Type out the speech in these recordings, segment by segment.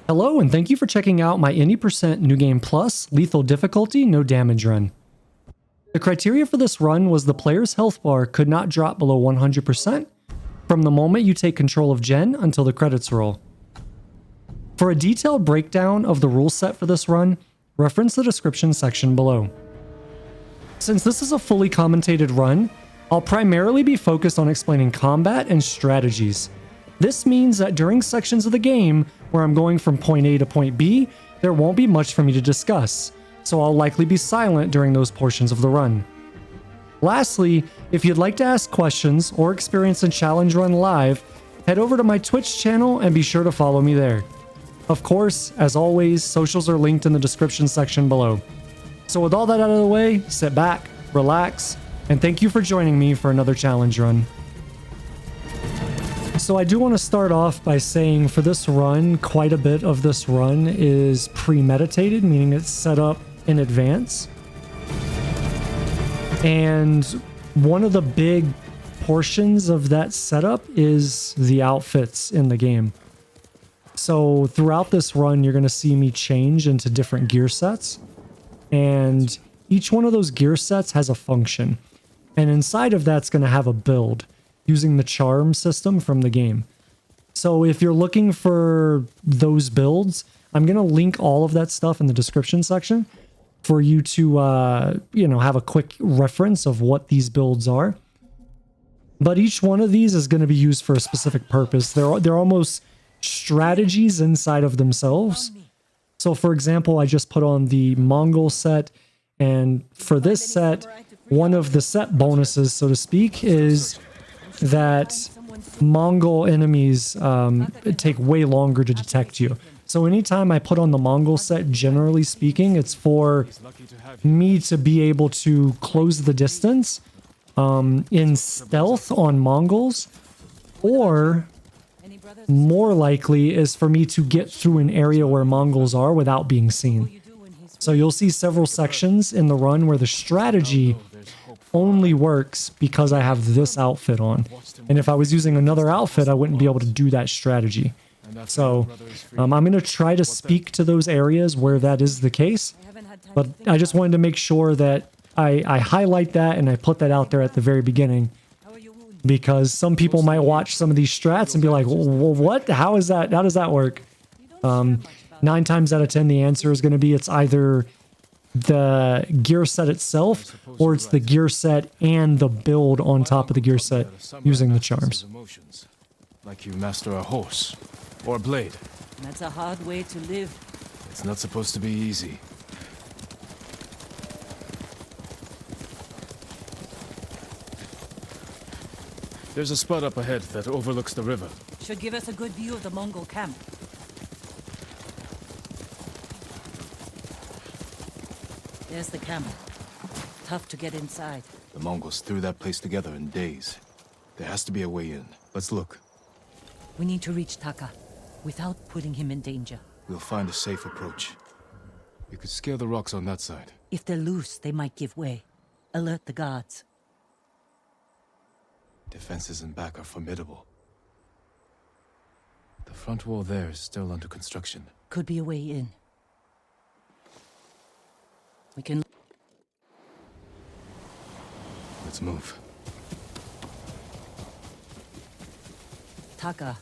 Hello, and thank you for checking out my Any Percent New Game Plus Lethal Difficulty No Damage run. The criteria for this run was the player's health bar could not drop below 100% from the moment you take control of Gen until the credits roll. For a detailed breakdown of the rule set for this run, reference the description section below. Since this is a fully commentated run, I'll primarily be focused on explaining combat and strategies. This means that during sections of the game where I'm going from point A to point B, there won't be much for me to discuss, so I'll likely be silent during those portions of the run. Lastly, if you'd like to ask questions or experience a challenge run live, head over to my Twitch channel and be sure to follow me there. Of course, as always, socials are linked in the description section below. So with all that out of the way, sit back, relax, and thank you for joining me for another challenge run. So I do want to start off by saying for this run, quite a bit of this run is premeditated, meaning it's set up in advance. And one of the big portions of that setup is the outfits in the game. So throughout this run, you're going to see me change into different gear sets. And each one of those gear sets has a function. And inside of that's going to have a build using the charm system from the game. So if you're looking for those builds, I'm going to link all of that stuff in the description section for you to, have a quick reference of what these builds are. But each one of these is going to be used for a specific purpose. They're almost strategies inside of themselves. So for example, I just put on the Mongol set, and for this set, one of the set bonuses, so to speak, is that Mongol enemies take way longer to detect you. So anytime I put on the Mongol set, generally speaking, it's for me to be able to close the distance in stealth on Mongols, or more likely is for me to get through an area where Mongols are without being seen. So you'll see several sections in the run where the strategy only works because I have this outfit on. And if I was using another outfit, I wouldn't be able to do that strategy. So I'm going to try to speak to those areas where that is the case. But I just wanted to make sure that I highlight that and I put that out there at the very beginning. Because some people might watch some of these strats and be like, well, what? How is that? How does that work? 9 times out of 10, the answer is going to be it's either the gear set itself or it's the gear set and the build on top of the gear set using the charms. Like you master a horse or a blade. That's a hard way to live. It's not supposed to be easy. There's a spot up ahead that overlooks the river. Should give us a good view of the Mongol camp. There's the camp. Tough to get inside. The Mongols threw that place together in days. There has to be a way in. Let's look. We need to reach Taka without putting him in danger. We'll find a safe approach. You could scale the rocks on that side. If they're loose, they might give way. Alert the guards. Defenses in back are formidable. The front wall there is still under construction. Could be a way in. We can... Let's move. Taka.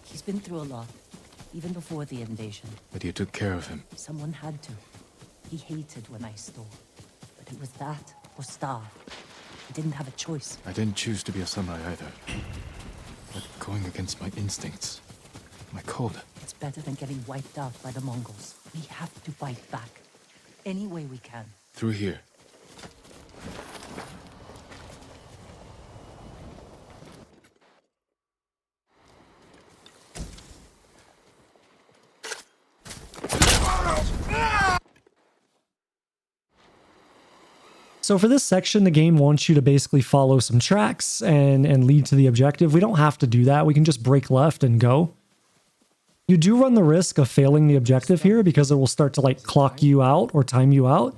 He's been through a lot. Even before the invasion. But you took care of him. Someone had to. He hated when I stole. But it was that or starve. I didn't have a choice. I didn't choose to be a samurai either. But going against my instincts, my code. It's better than getting wiped out by the Mongols. We have to fight back. Any way we can. Through here. So for this section, the game wants you to basically follow some tracks and lead to the objective. We don't have to do that. We can just break left and go. You do run the risk of failing the objective here because it will start to like clock you out or time you out.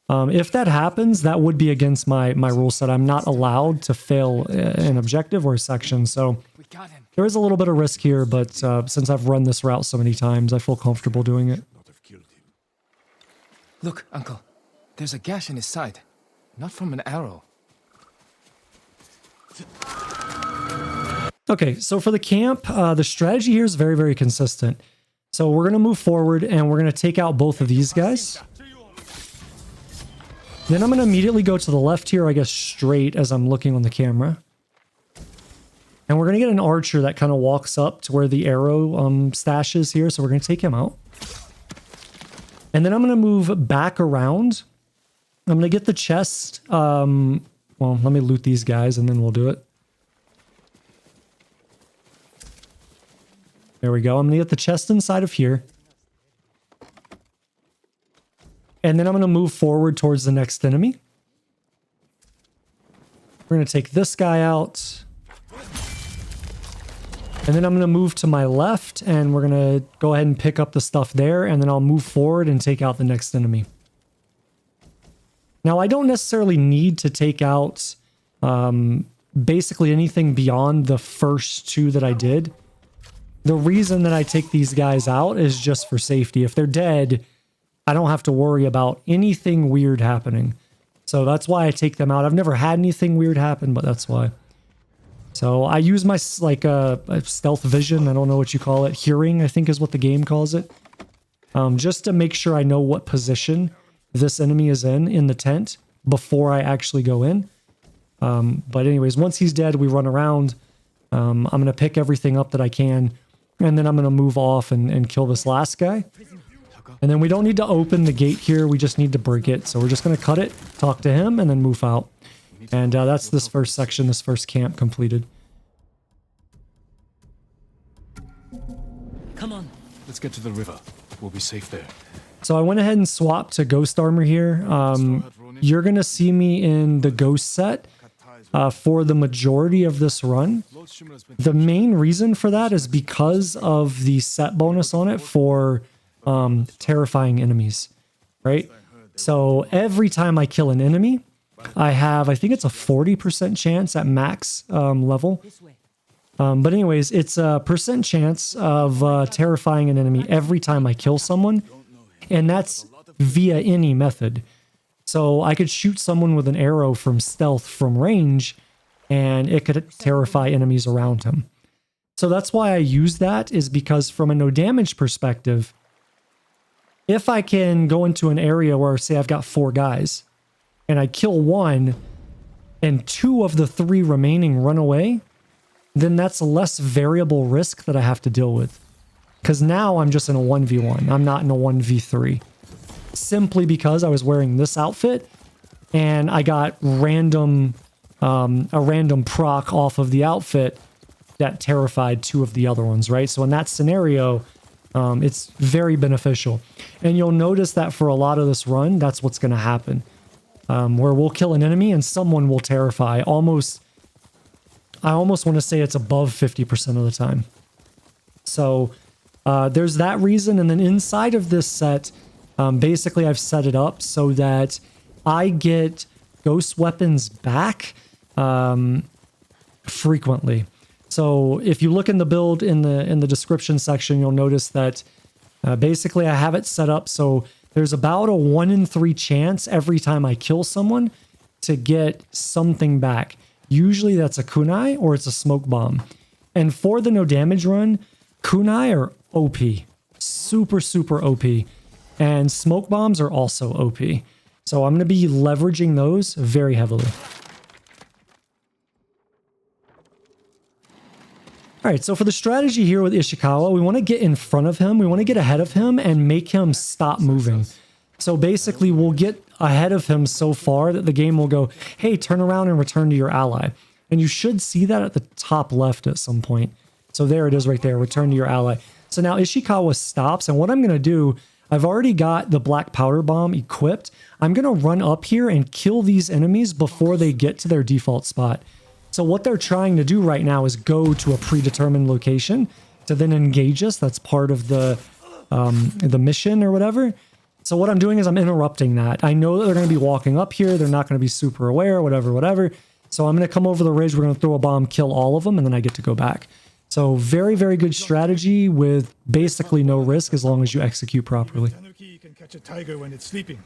If that happens, that would be against my rule set. I'm not allowed to fail an objective or a section, so there is a little bit of risk here, but since I've run this route so many times, I feel comfortable doing it. Look, Uncle. There's a gash in his side. Not from an arrow. Okay, so for the camp, the strategy here is very, very consistent. So we're going to move forward and we're going to take out both of these guys. Then I'm going to immediately go to the left here, I guess straight as I'm looking on the camera. And we're going to get an archer that kind of walks up to where the arrow stash is here. So we're going to take him out. And then I'm going to move back around. I'm going to get the chest. Well, let me loot these guys and then we'll do it. There we go. I'm going to get the chest inside of here. And then I'm going to move forward towards the next enemy. We're going to take this guy out. And then I'm going to move to my left and we're going to go ahead and pick up the stuff there. And then I'll move forward and take out the next enemy. Now, I don't necessarily need to take out basically anything beyond the first two that I did. The reason that I take these guys out is just for safety. If they're dead, I don't have to worry about anything weird happening. So that's why I take them out. I've never had anything weird happen, but that's why. So I use my a stealth vision. I don't know what you call it. Hearing, I think is what the game calls it. Just to make sure I know what position this enemy is in the tent before I actually go in. But anyways, once he's dead, we run around. I'm going to pick everything up that I can. And then I'm going to move off and kill this last guy. And then we don't need to open the gate here. We just need to break it. So we're just going to cut it, talk to him, and then move out. And that's this first section, this first camp completed. Come on. Let's get to the river. We'll be safe there. So I went ahead and swapped to ghost armor here. You're going to see me in the ghost set for the majority of this run. The main reason for that is because of the set bonus on it for terrifying enemies, right? So every time I kill an enemy, I think it's a 40% chance at max level. But anyways, it's a percent chance of terrifying an enemy every time I kill someone. And that's via any method. So I could shoot someone with an arrow from stealth from range, and it could terrify enemies around him. So that's why I use that, is because from a no damage perspective, if I can go into an area where, say, I've got 4 guys, and I kill one, and 2 of the 3 remaining run away, then that's less variable risk that I have to deal with. Because now I'm just in a 1v1. I'm not in a 1v3. Simply because I was wearing this outfit, and I got a random proc off of the outfit that terrified 2 of the other ones, right? So in that scenario, it's very beneficial. And you'll notice that for a lot of this run, that's what's going to happen. Where we'll kill an enemy and someone will terrify. I almost want to say it's above 50% of the time. So there's that reason. And then inside of this set, basically I've set it up so that I get ghost weapons back frequently. So if you look in the build in the description section, you'll notice that basically I have it set up so there's about a 1 in 3 chance every time I kill someone to get something back. Usually that's a kunai or it's a smoke bomb. And for the no damage run, kunai are OP. Super, super OP. And smoke bombs are also OP. So I'm going to be leveraging those very heavily. All right, so for the strategy here with Ishikawa, we want to get in front of him. We want to get ahead of him and make him stop moving. So basically, we'll get ahead of him so far that the game will go, hey, turn around and return to your ally. And you should see that at the top left at some point. So there it is right there, return to your ally. So now Ishikawa stops, and what I'm going to do, I've already got the black powder bomb equipped. I'm going to run up here and kill these enemies before they get to their default spot. So what they're trying to do right now is go to a predetermined location to then engage us. That's part of the mission or whatever. So what I'm doing is I'm interrupting that. I know that they're going to be walking up here. They're not going to be super aware, whatever. So I'm going to come over the ridge. We're going to throw a bomb, kill all of them, and then I get to go back. So very, very good strategy with basically no risk as long as you execute properly. Tanuki can catch a tiger when it's sleeping.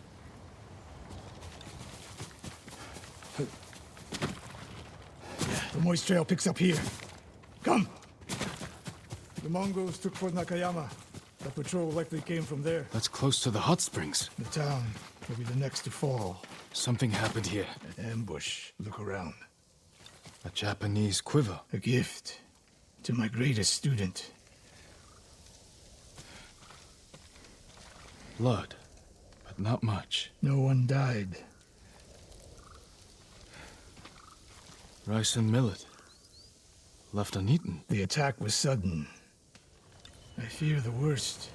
The moist trail picks up here. Come! The Mongols took Fort Nakayama. The patrol likely came from there. That's close to the hot springs. The town will be the next to fall. Something happened here. An ambush. Look around. A Japanese quiver. A gift to my greatest student. Blood, but not much. No one died. Rice and millet. Left uneaten. The attack was sudden. I fear the worst.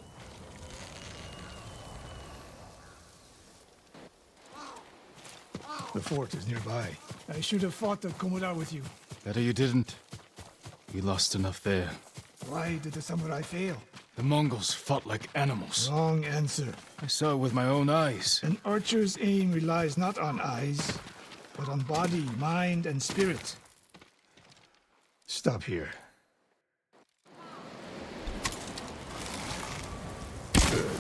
The fort is nearby. I should have fought at Komura with you. Better you didn't. We lost enough there. Why did the samurai fail? The Mongols fought like animals. Wrong answer. I saw it with my own eyes. An archer's aim relies not on eyes, but on body, mind, and spirit. Stop here. Good.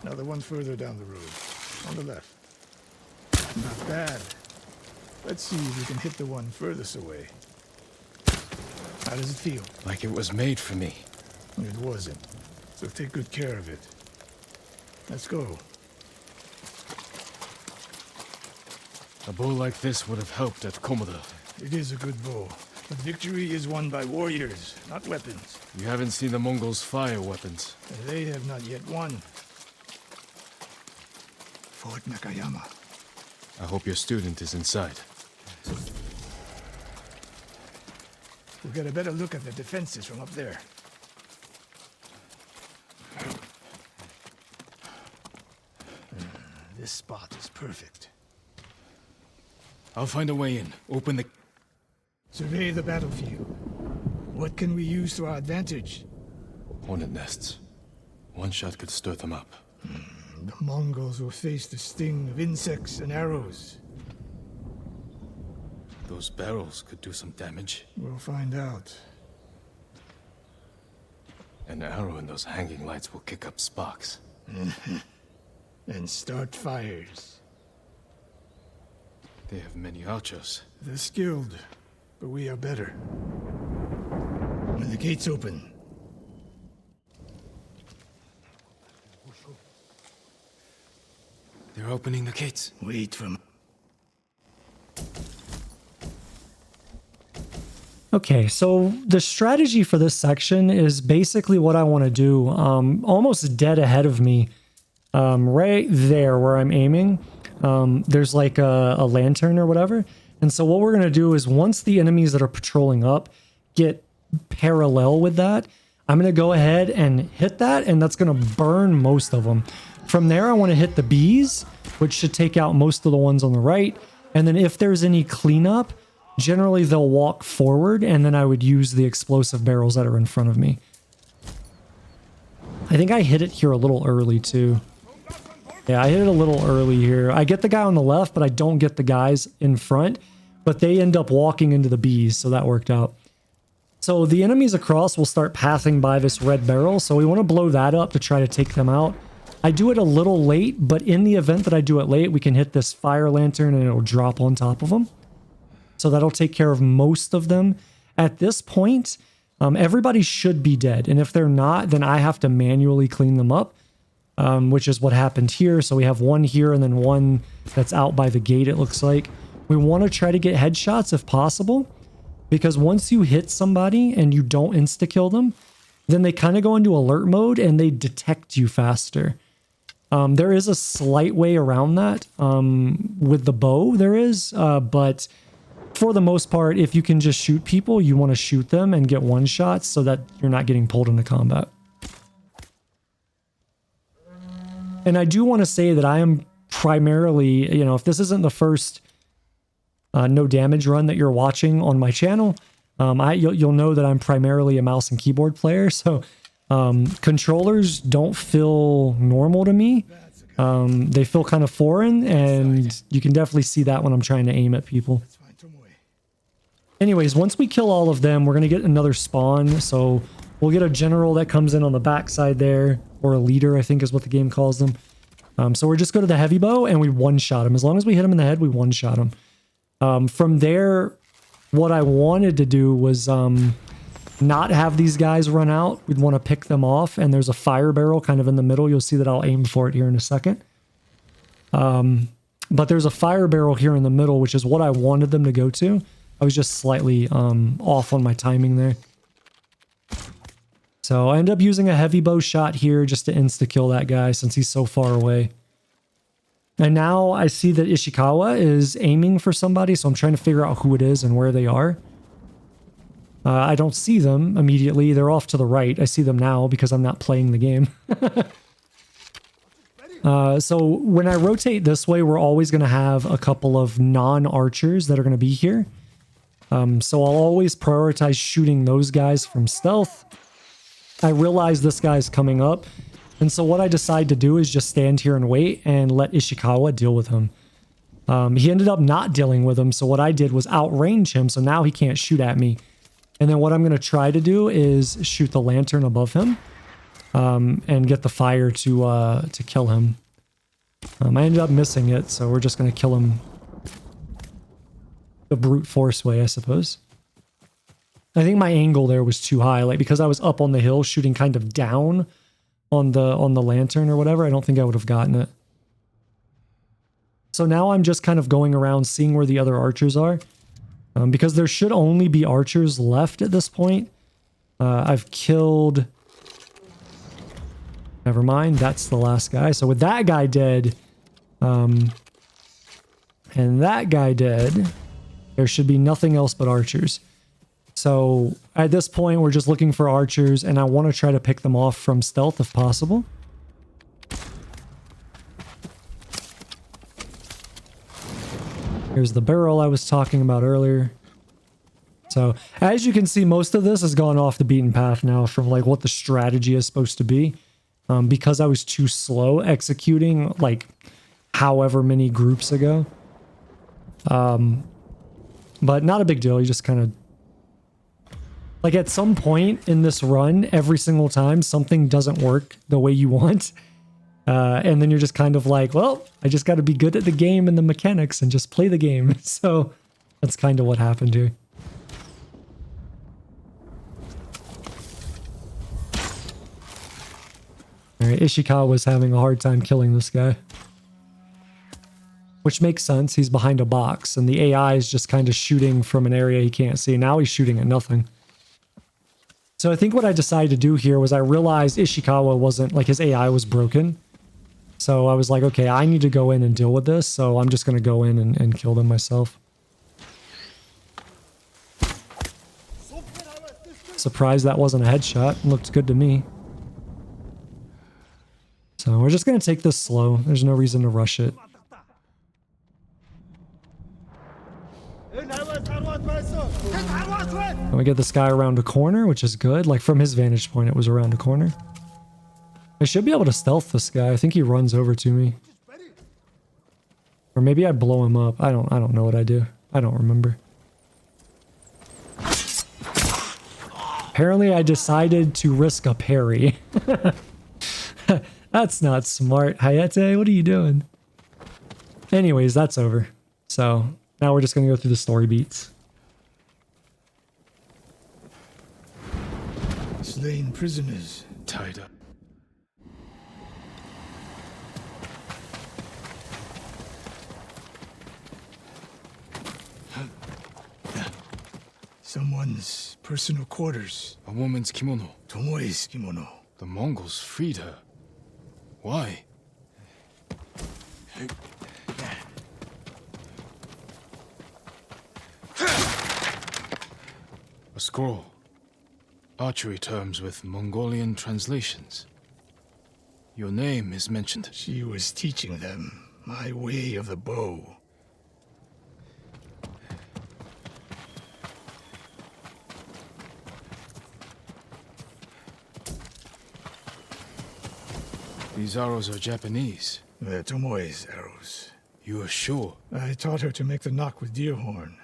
Now the one further down the road. On the left. Not bad. Let's see if we can hit the one furthest away. How does it feel? Like it was made for me. It wasn't. So take good care of it. Let's go. A bow like this would have helped at Komura. It is a good bow. But victory is won by warriors, not weapons. You haven't seen the Mongols fire weapons. They have not yet won. Fort Nakayama. I hope your student is inside. We'll get a better look at the defenses from up there. This spot is perfect. I'll find a way in. Open the... Survey the battlefield. What can we use to our advantage? hornet nests. One shot could stir them up. The Mongols will face the sting of insects and arrows. Those barrels could do some damage. We'll find out. An arrow in those hanging lights will kick up sparks. And start fires. They have many archers. They're skilled, but we are better. When the gates open, They're opening the gates. wait for... Okay, so the strategy for this section is basically what I want to do. Almost dead ahead of me, right there where I'm aiming, there's like a lantern or whatever. And so what we're going to do is once the enemies that are patrolling up get parallel with that, I'm going to go ahead and hit that, and that's going to burn most of them. From there, I want to hit the bees, which should take out most of the ones on the right. And then if there's any cleanup, generally they'll walk forward, and then I would use the explosive barrels that are in front of me. I think I hit it here a little early too. Yeah, I hit it a little early here. I get the guy on the left, but I don't get the guys in front, but they end up walking into the bees, so that worked out. So the enemies across will start passing by this red barrel, so we want to blow that up to try to take them out. I do it a little late, but in the event that I do it late, we can hit this fire lantern and it'll drop on top of them. So that'll take care of most of them. At this point, everybody should be dead. And if they're not, then I have to manually clean them up, which is what happened here. So we have one here and then one that's out by the gate, it looks like. We want to try to get headshots if possible, because once you hit somebody and you don't insta-kill them, then they kind of go into alert mode and they detect you faster. There is a slight way around that with the bow, there is, but for the most part, if you can just shoot people, you want to shoot them and get one shots so that you're not getting pulled into combat. And I do want to say that I am primarily, you know, if this isn't the first no damage run that you're watching on my channel, you'll know that I'm primarily a mouse and keyboard player, so controllers don't feel normal to me. They feel kind of foreign, and you can definitely see that when I'm trying to aim at people. Let's find Tomoe. Anyways, once we kill all of them, we're going to get another spawn. So we'll get a general that comes in on the backside there, or a leader, I think is what the game calls them. So we're just go to the heavy bow and we one-shot him. As long as we hit him in the head, we one-shot him. From there, what I wanted to do was not have these guys run out. We'd want to pick them off, and there's a fire barrel kind of in the middle. You'll see that I'll aim for it here in a second. But there's a fire barrel here in the middle, which is what I wanted them to go to. I was just slightly off on my timing there. So I end up using a heavy bow shot here just to insta-kill that guy since he's so far away. And now I see that Ishikawa is aiming for somebody, so I'm trying to figure out who it is and where they are. I don't see them immediately. They're off to the right. I see them now because I'm not playing the game. So when I rotate this way, we're always going to have a couple of non-archers that are going to be here. So I'll always prioritize shooting those guys from stealth. I realize this guy's coming up. And so what I decide to do is just stand here and wait and let Ishikawa deal with him. He ended up not dealing with him. So what I did was outrange him. So now he can't shoot at me. And then what I'm going to try to do is shoot the lantern above him. And get the fire to kill him. I ended up missing it. So we're just going to kill him the brute force way, I suppose. I think my angle there was too high. Like, because I was up on the hill shooting kind of down on the lantern or whatever, I don't think I would have gotten it. So now I'm just kind of going around seeing where the other archers are. Because there should only be archers left at this point. I've killed... Never mind, that's the last guy. So with that guy dead, and that guy dead, there should be nothing else but archers. So at this point, we're just looking for archers, and I want to try to pick them off from stealth if possible. Here's the barrel I was talking about earlier. So as you can see, most of this has gone off the beaten path now from like what the strategy is supposed to be. Because I was too slow executing like however many groups ago. But not a big deal. You just kind of... Like at some point in this run, every single time something doesn't work the way you want. And then you're just kind of like, well, I just got to be good at the game and the mechanics and just play the game. So that's kind of what happened here. Alright, Ishikawa was having a hard time killing this guy. Which makes sense. He's behind a box, and the AI is just kind of shooting from an area he can't see. Now he's shooting at nothing. So I think what I decided to do here was I realized Ishikawa wasn't, like his AI was broken. So I was like, okay, I need to go in and deal with this, so I'm just going to go in and kill them myself. Surprised that wasn't a headshot. Looked good to me. So we're just going to take this slow. There's no reason to rush it. And we get this guy around a corner, which is good. Like from his vantage point, it was around a corner. I should be able to stealth this guy. I think he runs over to me. Or maybe I blow him up. I don't know what I do. I don't remember. Apparently I decided to risk a parry. That's not smart. Hayete, what are you doing? Anyways, that's over. So now we're just going to go through the story beats. Slain prisoners, tied up. Someone's personal quarters. A woman's kimono. Tomoe's kimono. The Mongols freed her. Why? A scroll. Archery terms with Mongolian translations. Your name is mentioned. She was teaching them my way of the bow. These arrows are Japanese. They're Tomoe's arrows. You are sure? I taught her to make the knock with deer horn.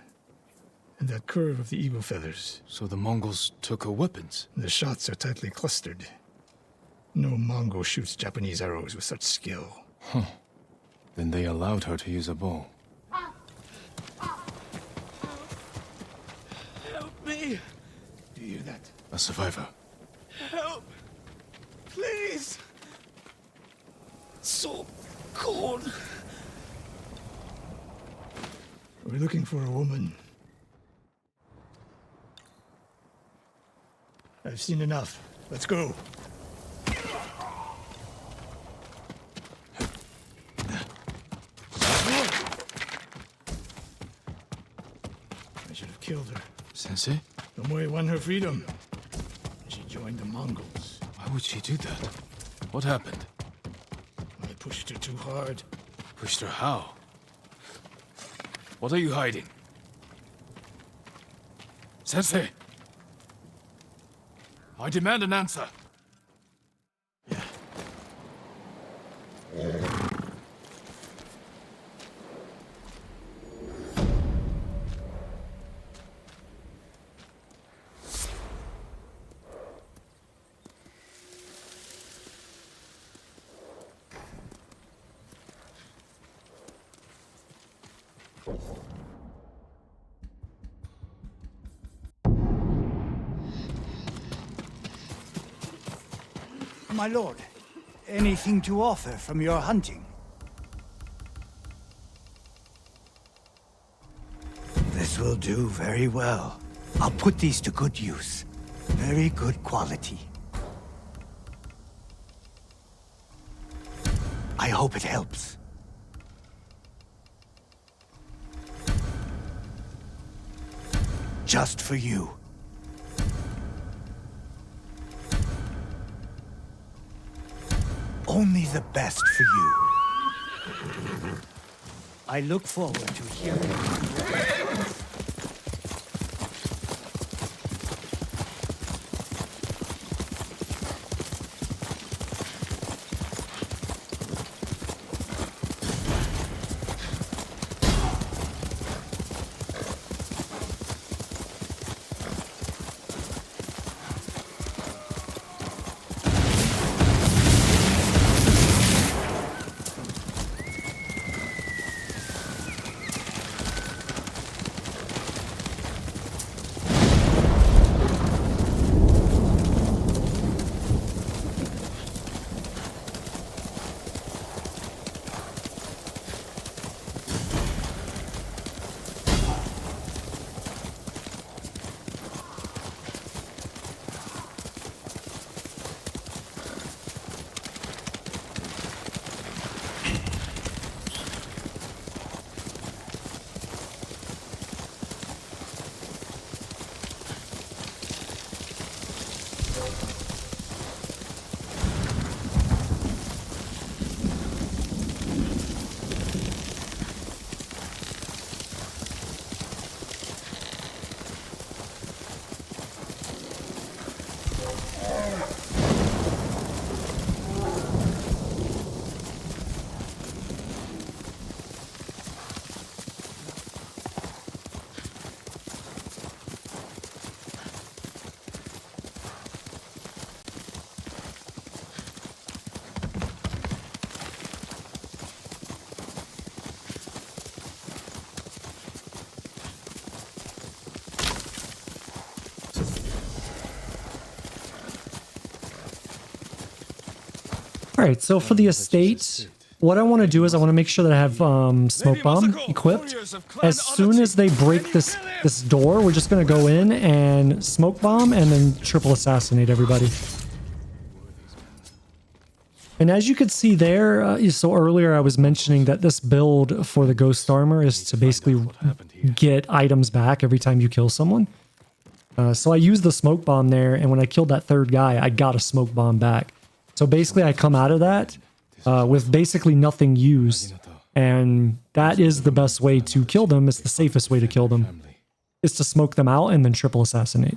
And that curve of the eagle feathers. So the Mongols took her weapons? The shots are tightly clustered. No Mongol shoots Japanese arrows with such skill. Huh. Then they allowed her to use a bow. Help me! Do you hear that? A survivor. Help! Please! So cold. We're looking for a woman. I've seen enough. Let's go. I should have killed her. Sensei? Tomoe won her freedom. She joined the Mongols. Why would she do that? What happened? I pushed her too hard. Pushed her how? What are you hiding? Sensei! I demand an answer. My lord, anything to offer from your hunting? This will do very well. I'll put these to good use. Very good quality. I hope it helps. Just for you. Only the best for you. I look forward to hearing. All right, so for the estate, what I want to do is I want to make sure that I have smoke bomb equipped. As soon as they break this door, we're just going to go in and smoke bomb and then triple assassinate everybody. And as you could see there, so earlier I was mentioning that this build for the ghost armor is to basically get items back every time you kill someone. So I used the smoke bomb there, and when I killed that third guy, I got a smoke bomb back. So basically I come out of that with basically nothing used, and that is the best way to kill them. It's the safest way to kill them, is to smoke them out and then triple assassinate.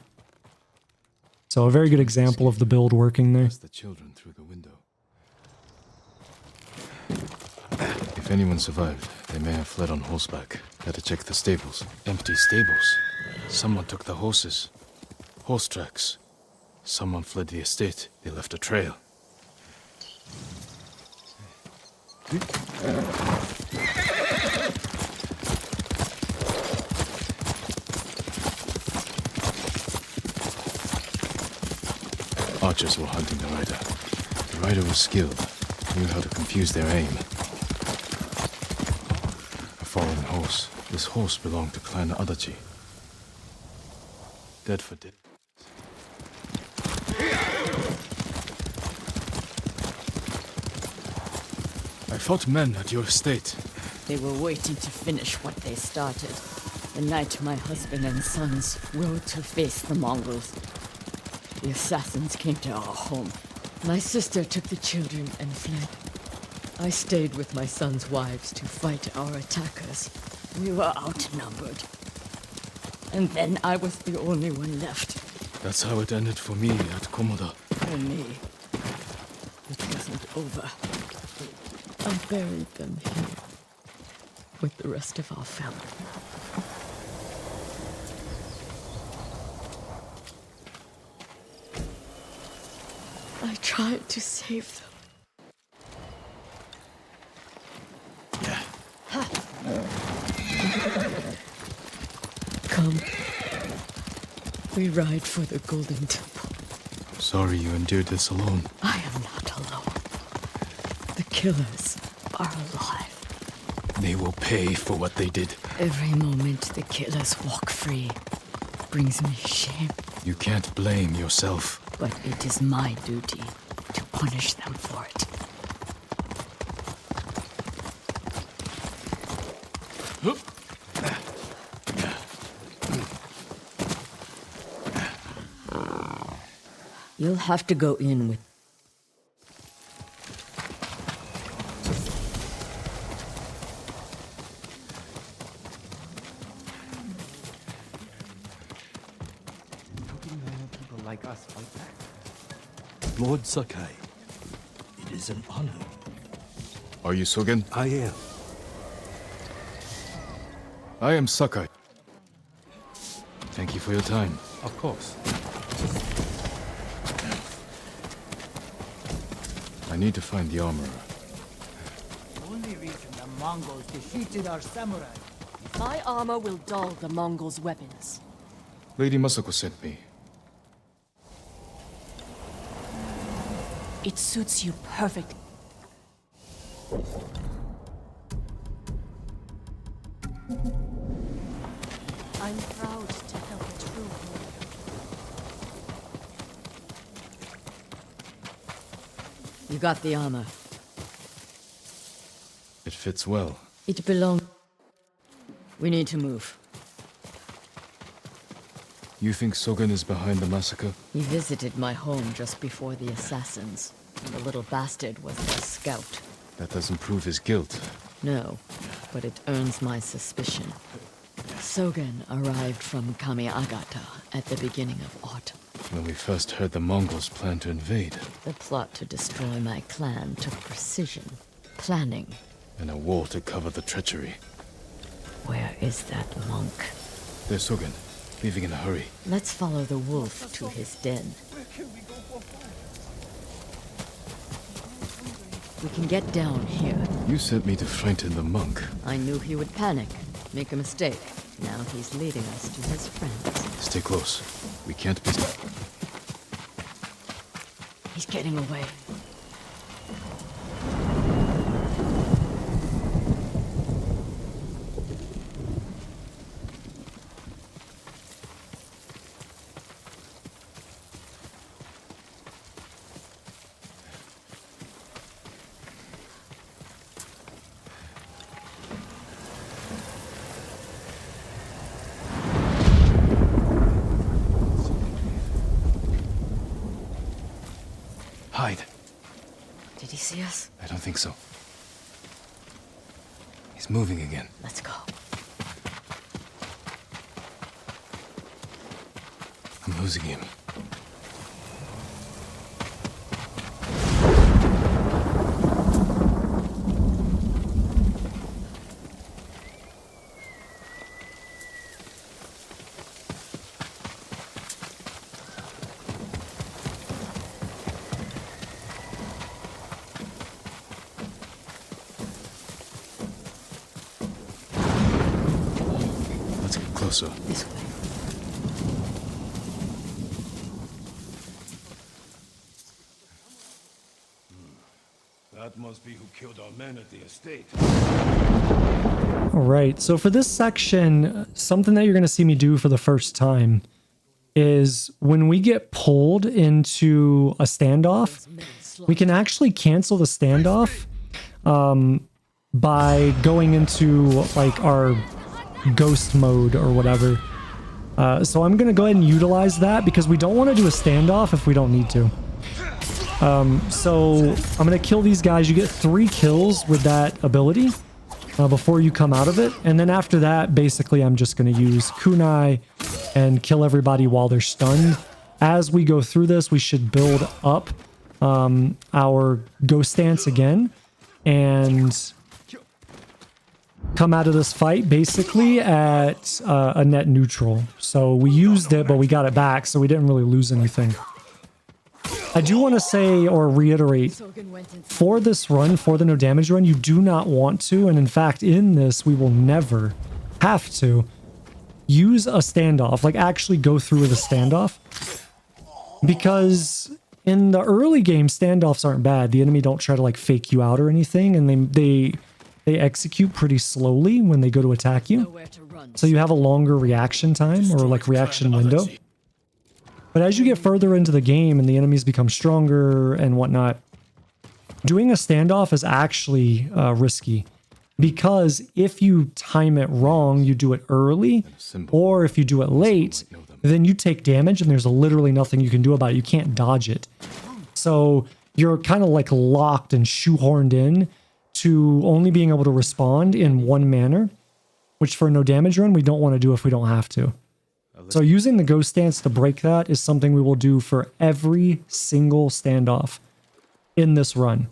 So a very good example of the build working there. The children through the window. If anyone survived, they may have fled on horseback. Better check the stables. Empty stables. Someone took the horses. Horse tracks. Someone fled the estate. They left a trail. Archers were hunting the rider. The rider was skilled, knew how to confuse their aim. A fallen horse. This horse belonged to Clan Adachi. Dead for dead. I fought men at your estate. They were waiting to finish what they started. The night my husband and sons rode to face the Mongols. The assassins came to our home. My sister took the children and fled. I stayed with my sons' wives to fight our attackers. We were outnumbered. And then I was the only one left. That's how it ended for me at Komoda. For me, it wasn't over. I buried them here with the rest of our family. I tried to save them. Come. We ride for the Golden Temple. I'm sorry you endured this alone. I am not alone. The killers are alive. They will pay for what they did. Every moment the killers walk free brings me shame. You can't blame yourself. But it is my duty to punish them for it. You'll have to go in with... People like us fight back. Lord Sakai, it is an honor. Are you Sogen? I am. I am Sakai. Thank you for your time. Of course. I need to find the armorer. Only reason the Mongols defeated our samurai. My armor will dull the Mongols' weapons. Lady Masako sent me. It suits you perfectly. I'm proud to help a true warrior. You got the armor. It fits well. It belongs... We need to move. You think Sogen is behind the massacre? He visited my home just before the assassins. The little bastard was their scout. That doesn't prove his guilt. No, but it earns my suspicion. Sogen arrived from Kamiagata at the beginning of autumn. When we first heard the Mongols plan to invade. The plot to destroy my clan took precision, planning. And a wall to cover the treachery. Where is that monk? There's Sogen, leaving in a hurry. Let's follow the wolf to his den. We can get down here. You sent me to frighten the monk. I knew he would panic, make a mistake. Now he's leading us to his friends. Stay close. We can't be... He's getting away. Hide. Did he see us? I don't think so. He's moving again. Let's go. I'm losing him. closer. This way. That must be who killed our men at the estate. All right, so for this section, something that you're going to see me do for the first time is when we get pulled into a standoff, we can actually cancel the standoff by going into like our ghost mode or whatever. So I'm going to go ahead and utilize that because we don't want to do a standoff if we don't need to. So I'm going to kill these guys. You get 3 kills with that ability before you come out of it. And then after that, basically, I'm just going to use kunai and kill everybody while they're stunned. As we go through this, we should build up our ghost stance again and come out of this fight basically at a net neutral. So we used it, but we got it back, so we didn't really lose anything. I do want to say or reiterate, for this run, for the no damage run, you do not want to, and in fact in this we will never have to, use a standoff, like actually go through with a standoff. Because in the early game, standoffs aren't bad. The enemy don't try to like fake you out or anything, and they execute pretty slowly when they go to attack you. So you have a longer reaction time or like reaction window. But as you get further into the game and the enemies become stronger and whatnot, doing a standoff is actually risky. Because if you time it wrong, you do it early, or if you do it late, then you take damage and there's literally nothing you can do about it. You can't dodge it. So you're kind of like locked and shoehorned in to only being able to respond in one manner, which for a no damage run, we don't want to do if we don't have to. So using the ghost stance to break that is something we will do for every single standoff in this run.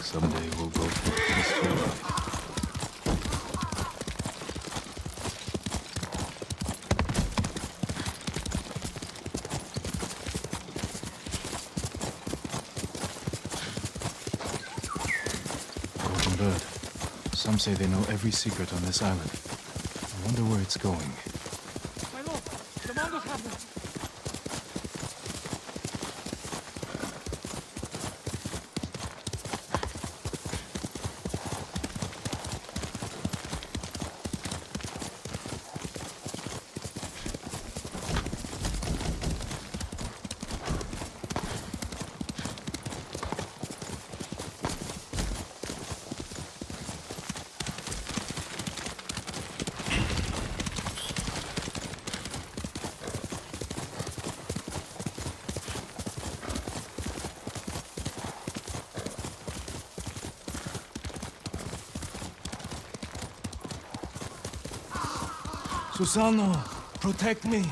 Someday we'll go for peaceful life. Golden bird. Some say they know every secret on this island. I wonder where it's going. My lord, the Mongols have them. Susano, protect me.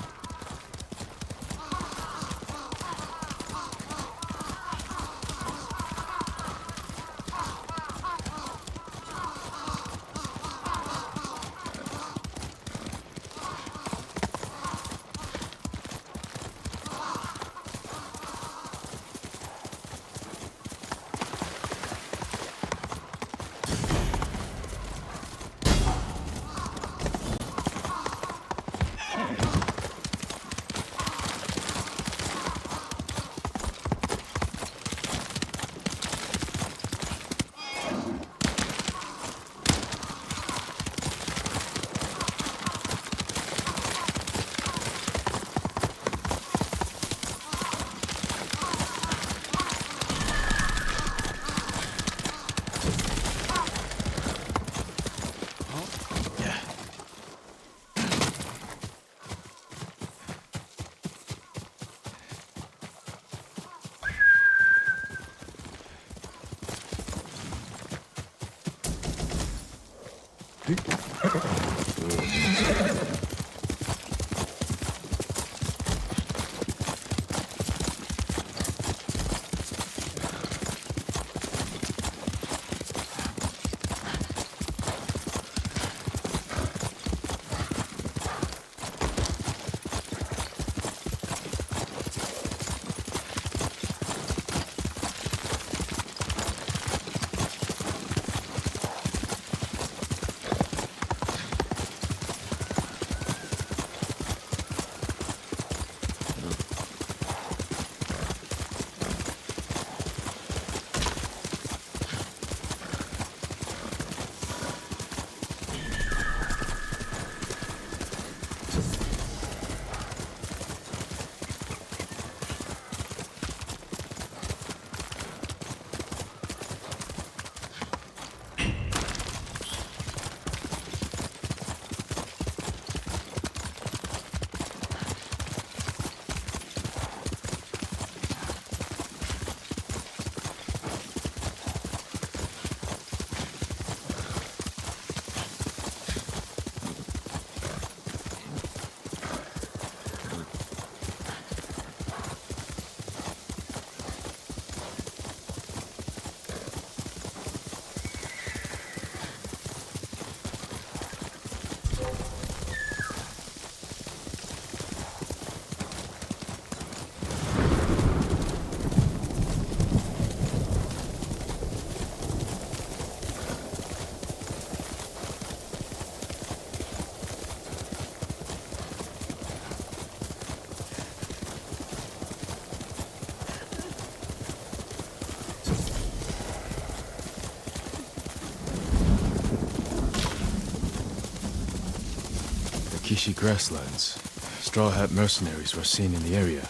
Kishi grasslands. Straw Hat mercenaries were seen in the area.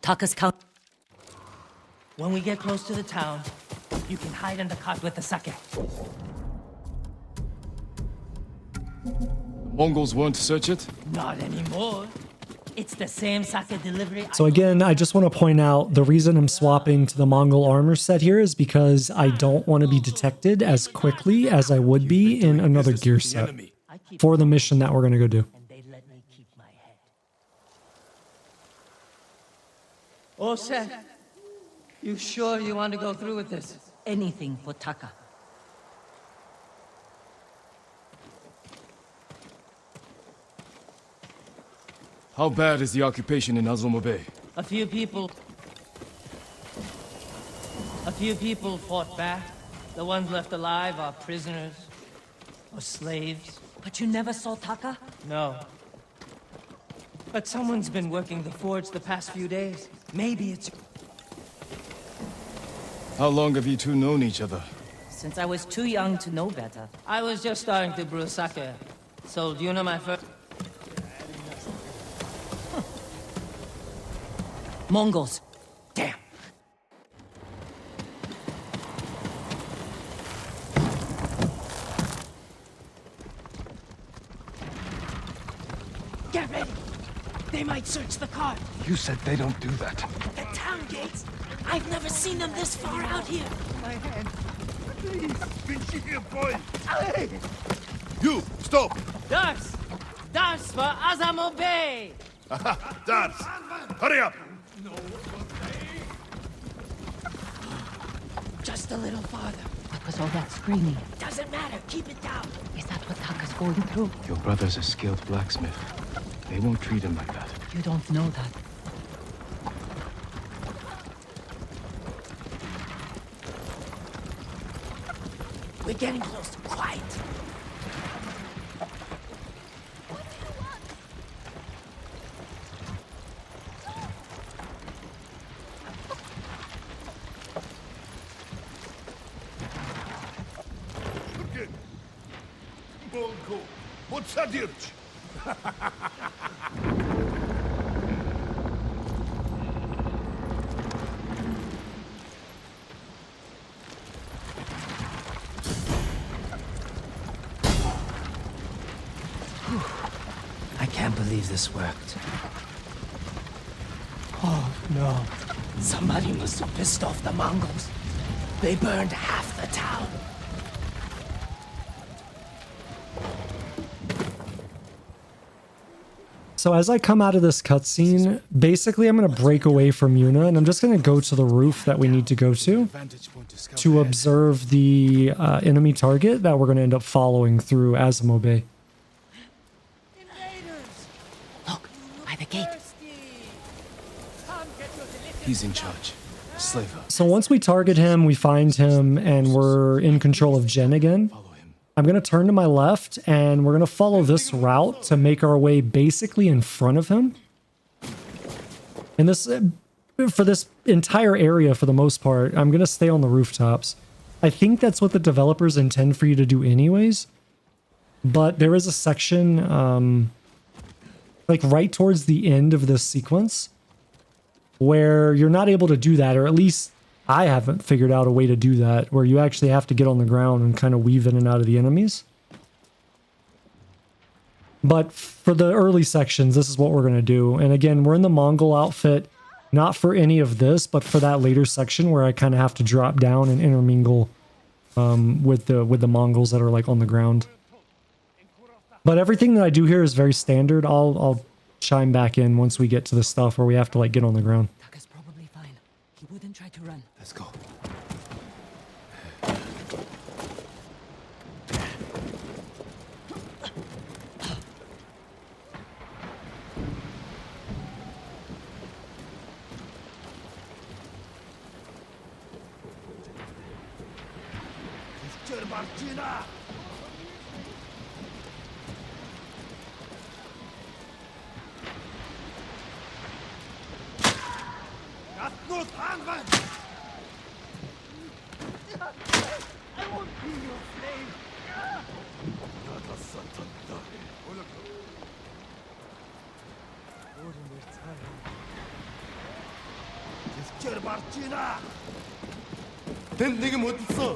Taka's count. When we get close to the town, you can hide in the cart with the sake. Mongols won't search it? Not anymore. It's the same sake delivery. So again, I just want to point out the reason I'm swapping to the Mongol armor set here is because I don't want to be detected as quickly as I would be in another gear set for the mission that we're going to go do. They let me keep my head. Oh, Seth. You sure you want to go through with this? Anything for Taka. How bad is the occupation in Azumo Bay? A few people fought back. The ones left alive are prisoners or slaves. But you never saw Taka? No. But someone's been working the forge the past few days. Maybe it's... How long have you two known each other? Since I was too young to know better. I was just starting to brew sake. So, do you know my first... Mongols. Damn. Get ready. They might search the car. You said they don't do that. The town gates. I've never seen them this far out here. My hand. Please. Here, boy. You, stop! Dars! Dars for Azamo Bay! Dars, hurry up! Just a little farther. What was all that screaming? Doesn't matter. Keep it down. Is that what Taka's going through? Your brother's a skilled blacksmith. They won't treat him like that. You don't know that. We're getting close. Quiet. Bolko, podsadirć! I can't believe this worked. Oh, no. Somebody must have pissed off the Mongols. They burned half the town. So as I come out of this cutscene, basically I'm going to break away from Yuna and I'm just going to go to the roof that we need to go to observe the enemy target that we're going to end up following through Azumo Bay. Look, by the gate. He's in charge. Slaver. So once we target him, we find him, and we're in control of Jen again. I'm going to turn to my left, and we're going to follow this route to make our way basically in front of him. And this, for this entire area, for the most part, I'm going to stay on the rooftops. I think that's what the developers intend for you to do anyways. But there is a section, like right towards the end of this sequence, where you're not able to do that, or at least I haven't figured out a way to do that, where you actually have to get on the ground and kind of weave in and out of the enemies. But for the early sections, this is what we're going to do. And again, we're in the Mongol outfit, not for any of this, but for that later section where I kind of have to drop down and intermingle with the Mongols that are like on the ground. But everything that I do here is very standard. I'll chime back in once we get to the stuff where we have to like get on the ground. Taka's probably fine. He wouldn't try to run. Let's go. 넌 내게 못 있어.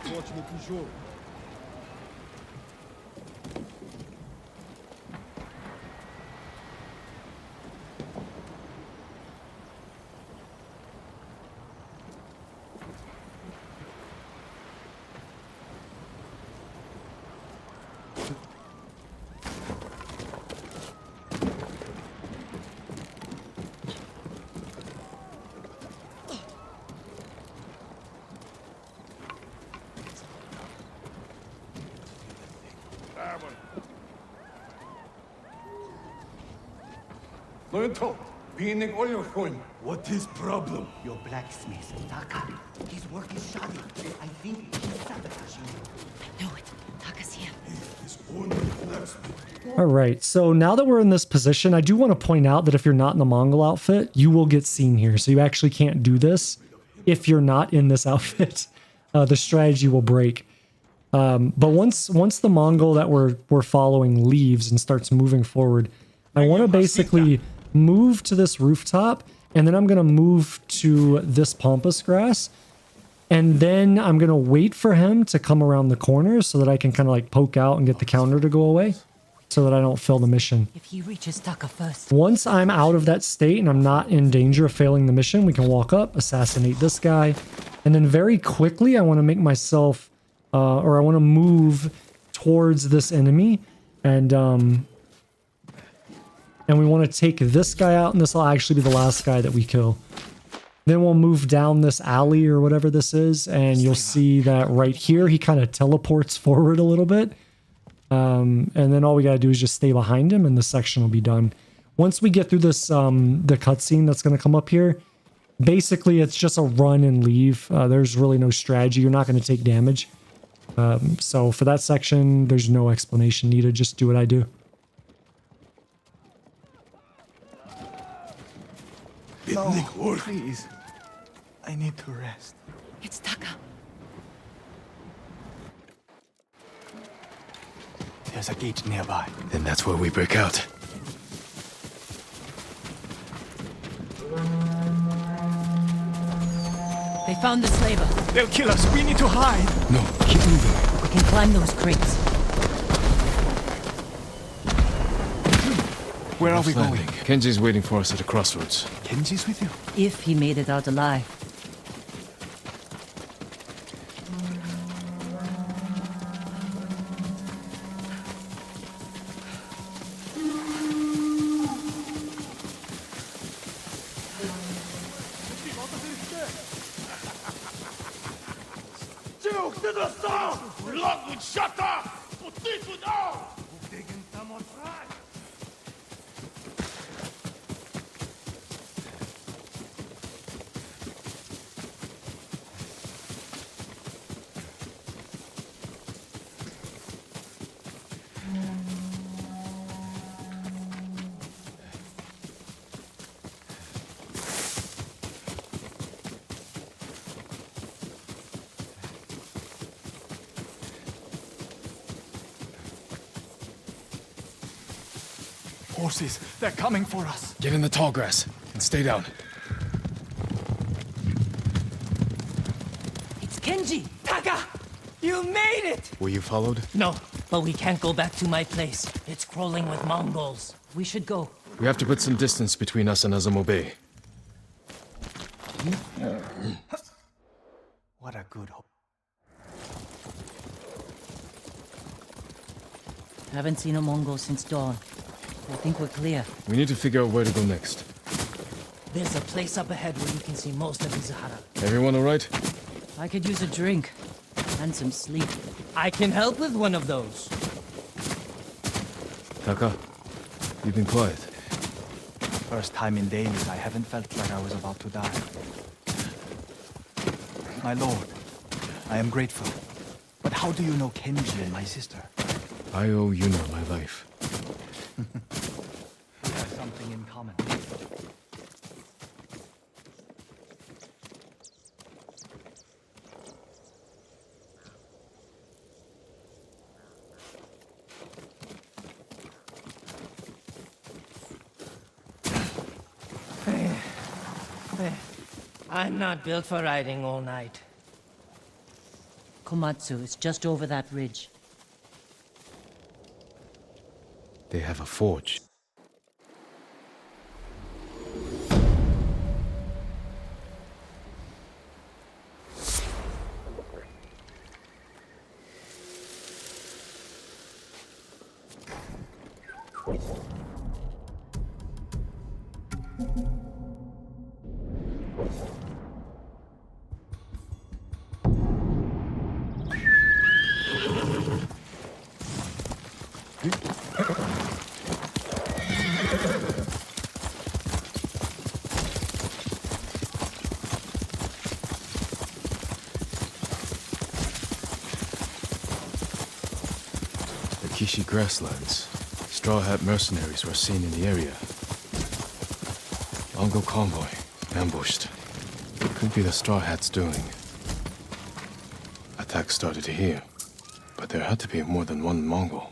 도와주면 부셔. 너는 또 비행기 올려놓고. What is problem? Your blacksmith, Taka. His work is shoddy. I think he's sabotaging you. I know it. Taka's here. His own blacksmith. All right, so now that we're in this position, I do want to point out that if you're not in the Mongol outfit, you will get seen here. So you actually can't do this if you're not in this outfit. The strategy will break. But once the Mongol that we're following leaves and starts moving forward, I want to basically move to this rooftop, and then I'm going to move to this pampas grass, and then I'm going to wait for him to come around the corner so that I can kind of like poke out and get the counter to go away so that I don't fail the mission. If he reaches Taka first. Once I'm out of that state and I'm not in danger of failing the mission, we can walk up, assassinate this guy, and then very quickly I want to make myself, or I want to move towards this enemy, and we want to take this guy out, and this will actually be the last guy that we kill. Then we'll move down this alley or whatever this is, and you'll see that right here, he kind of teleports forward a little bit. And then all we got to do is just stay behind him, and this section will be done. Once we get through this, the cutscene that's going to come up here, basically it's just a run and leave. There's really no strategy. You're not going to take damage. So for that section, there's no explanation needed. Just do what I do. No, please. I need to rest. It's Taka. There's a gate nearby. Then that's where we break out. They found the slaver. They'll kill us. We need to hide. No, keep moving. We can climb those crates. Where are we going? Landing. Kenji's waiting for us at the crossroads. Kenji's with you? If he made it out alive. forces. They're coming for us. Get in the tall grass and stay down. It's Kenji! Taka! You made it! Were you followed? No, but we can't go back to my place. It's crawling with Mongols. We should go. We have to put some distance between us and Azamo Bay. What a good hope. Haven't seen a Mongol since dawn. I think we're clear. We need to figure out where to go next. There's a place up ahead where you can see most of Izuhara. Everyone all right? I could use a drink. And some sleep. I can help with one of those. Taka, you've been quiet. First time in days I haven't felt like I was about to die. My lord, I am grateful. But how do you know Kenji and my sister? I owe Yuna my life. We have something in common. I'm not built for riding all night. Komatsu is just over that ridge. They have a forge. Kishi grasslands. Straw Hat mercenaries were seen in the area. Mongol convoy, ambushed. Could be the Straw Hats doing. Attack started here, but there had to be more than one Mongol.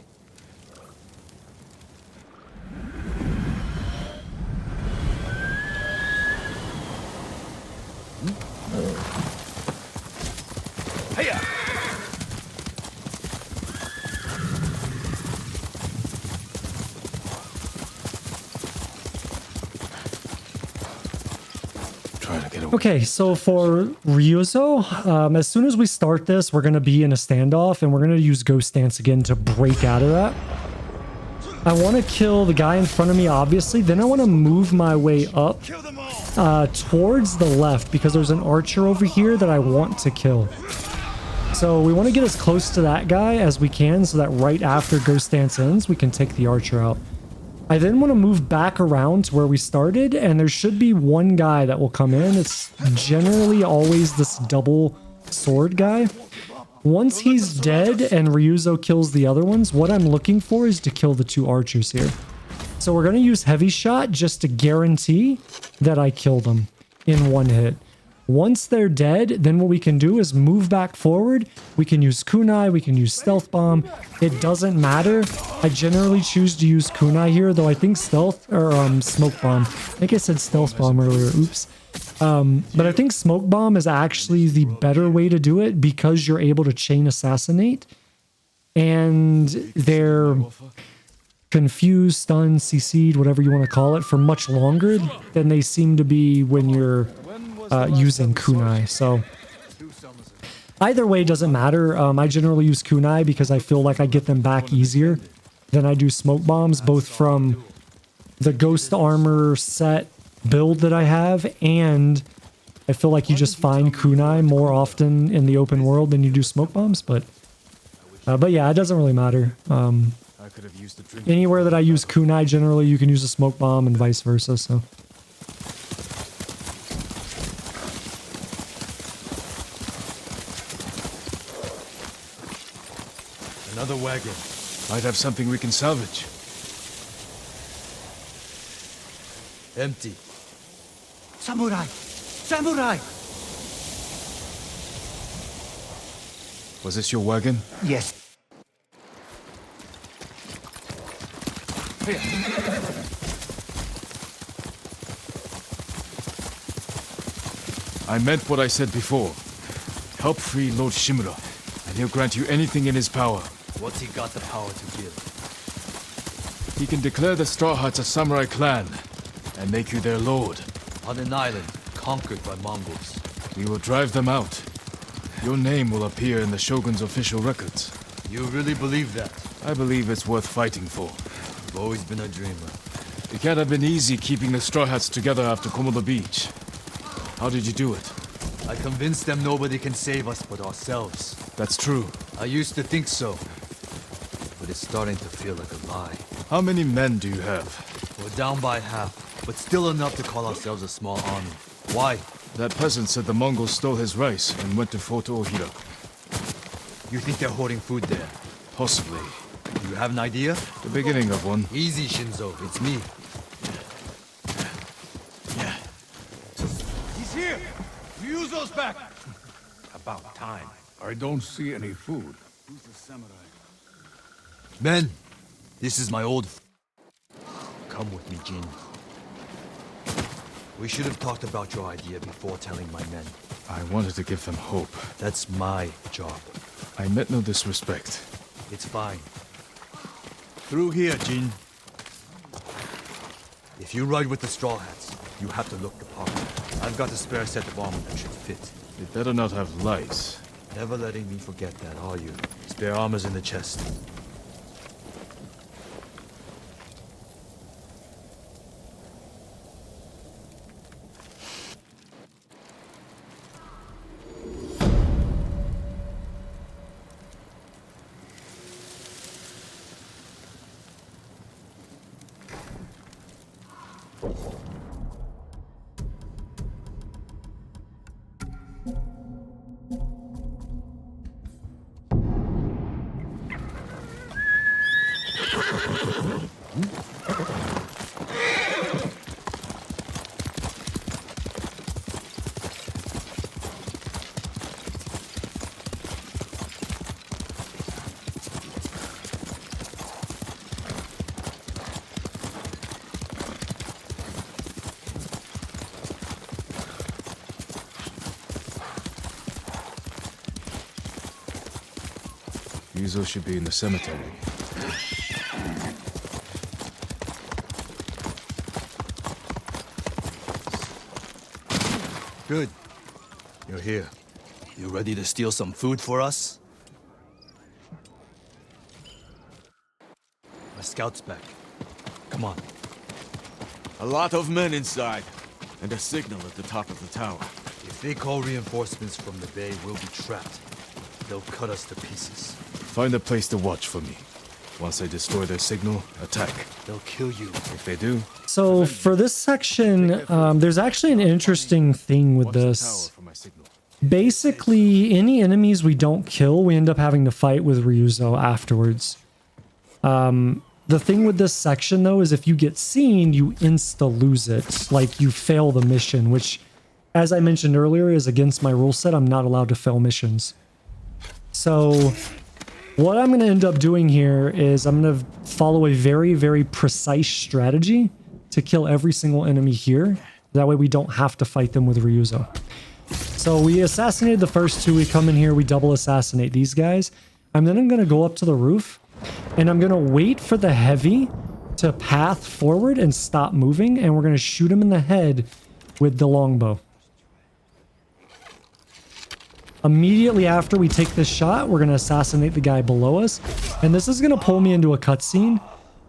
Okay, so for Ryuzo, as soon as we start this, we're going to be in a standoff, and we're going to use Ghost Dance again to break out of that. I want to kill the guy in front of me, obviously. Then I want to move my way up towards the left, because there's an archer over here that I want to kill. So we want to get as close to that guy as we can, so that right after Ghost Dance ends, we can take the archer out. I then want to move back around to where we started, and there should be one guy that will come in. It's generally always this double sword guy. Once he's dead and Ryuzo kills the other ones, what I'm looking for is to kill the two archers here. So we're going to use heavy shot just to guarantee that I kill them in one hit. Once they're dead, then what we can do is move back forward. We can use kunai, we can use stealth bomb. It doesn't matter. I generally choose to use kunai here, though I think stealth or smoke bomb. I think I said stealth bomb earlier. Oops. But I think smoke bomb is actually the better way to do it because you're able to chain assassinate, and they're confused, stunned, CC'd, whatever you want to call it, for much longer than they seem to be when you're using kunai. So either way doesn't matter. I generally use kunai because I feel like I get them back easier than I do smoke bombs, both from the ghost armor set build that I have, and I feel like you just find kunai more often in the open world than you do smoke bombs. But yeah, it doesn't really matter. Anywhere that I use kunai, generally you can use a smoke bomb and vice versa. So another wagon. Might have something we can salvage. Empty. Samurai! Samurai! Was this your wagon? Yes. I meant what I said before. Help free Lord Shimura, and he'll grant you anything in his power. What's he got the power to give? He can declare the Straw Hats a samurai clan, and make you their lord. On an island, conquered by Mongols. We will drive them out. Your name will appear in the Shogun's official records. You really believe that? I believe it's worth fighting for. You've always been a dreamer. It can't have been easy keeping the Straw Hats together after Komodo Beach. How did you do it? I convinced them nobody can save us but ourselves. That's true. I used to think so. But it's starting to feel like a lie. How many men do you have? We're down by half, but still enough to call ourselves a small army. Why? That peasant said the Mongols stole his rice and went to Fort Ohira. You think they're hoarding food there? Possibly. You have an idea? The beginning of one. Easy, Shinzo. It's me. He's here! Ryuzo's back! About time. I don't see any food. Who's the samurai? Men, this is my old Come with me, Jin. We should have talked about your idea before telling my men. I wanted to give them hope. That's my job. I meant no disrespect. It's fine. Through here, Jin. If you ride with the Straw Hats, you have to look the part. I've got a spare set of armor that should fit. It better not have lights. Never letting me forget that, are you? Spare armor's in the chest. Ryuzo should be in the cemetery. Good. You're here. You ready to steal some food for us? My scout's back. Come on. A lot of men inside, and a signal at the top of the tower. If they call reinforcements from the bay, we'll be trapped. They'll cut us to pieces. Find a place to watch for me. Once they destroy their signal, attack. They'll kill you. If they do... So for this section, there's actually an interesting thing with this. Basically, any enemies we don't kill, we end up having to fight with Ryuzo afterwards. The thing with this section, though, is if you get seen, you insta-lose it. Like, you fail the mission, which, as I mentioned earlier, is against my rule set. I'm not allowed to fail missions. So, what I'm going to end up doing here is I'm going to follow a very, very precise strategy to kill every single enemy here. That way we don't have to fight them with Ryuzo. So we assassinated the first two. We come in here, we double assassinate these guys. And then I'm going to go up to the roof. And I'm going to wait for the heavy to path forward and stop moving. And we're going to shoot him in the head with the longbow. Immediately after we take this shot, we're going to assassinate the guy below us. And this is going to pull me into a cutscene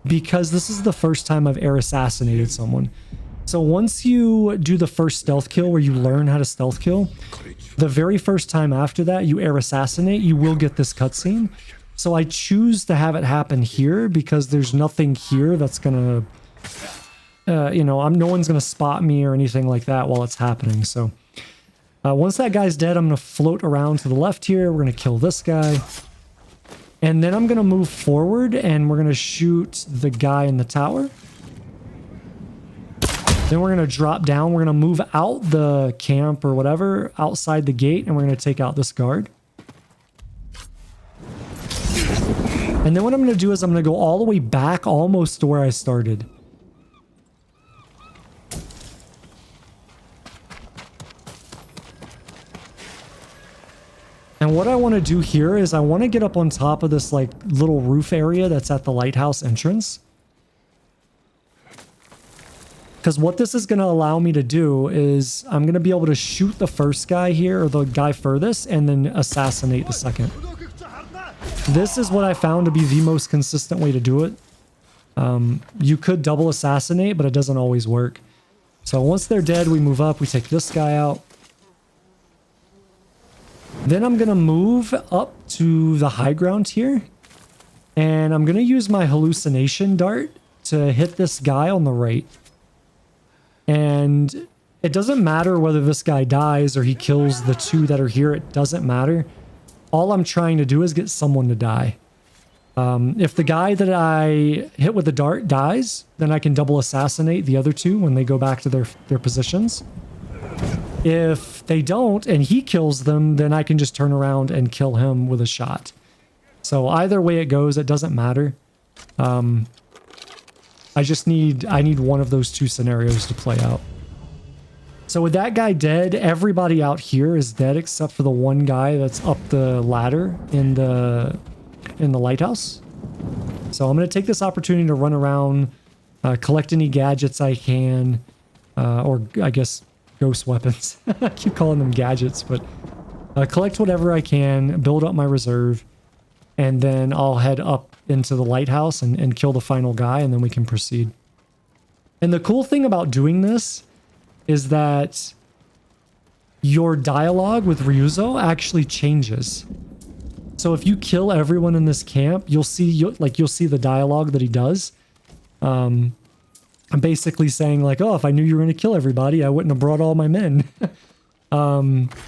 because this is the first time I've air assassinated someone. So once you do the first stealth kill where you learn how to stealth kill, the very first time after that you air assassinate, you will get this cutscene. So I choose to have it happen here because there's nothing here that's going to, no one's going to spot me or anything like that while it's happening. So once that guy's dead, I'm going to float around to the left here. We're going to kill this guy. And then I'm going to move forward and we're going to shoot the guy in the tower. Then we're going to drop down. We're going to move out the camp or whatever outside the gate and we're going to take out this guard. And then what I'm going to do is I'm going to go all the way back almost to where I started. And what I want to do here is I want to get up on top of this like little roof area that's at the lighthouse entrance. Because what this is going to allow me to do is I'm going to be able to shoot the first guy here, or the guy furthest, and then assassinate the second. This is what I found to be the most consistent way to do it. You could double assassinate, but it doesn't always work. So once they're dead, we move up, we take this guy out. Then I'm going to move up to the high ground here. And I'm going to use my hallucination dart to hit this guy on the right. And it doesn't matter whether this guy dies or he kills the two that are here. It doesn't matter. All I'm trying to do is get someone to die. If the guy that I hit with the dart dies, then I can double assassinate the other two when they go back to their positions. If they don't and he kills them, then I can just turn around and kill him with a shot. So either way it goes, it doesn't matter. I need one of those two scenarios to play out. So with that guy dead, everybody out here is dead except for the one guy that's up the ladder in the lighthouse. So I'm going to take this opportunity to run around, collect any gadgets I can, or I guess ghost weapons. I keep calling them gadgets, but collect whatever I can, build up my reserve, and then I'll head up into the lighthouse and kill the final guy, and then we can proceed. And the cool thing about doing this is that your dialogue with Ryuzo actually changes. So if you kill everyone in this camp, you'll see the dialogue that he does. I'm basically saying like, oh, if I knew you were going to kill everybody, I wouldn't have brought all my men. But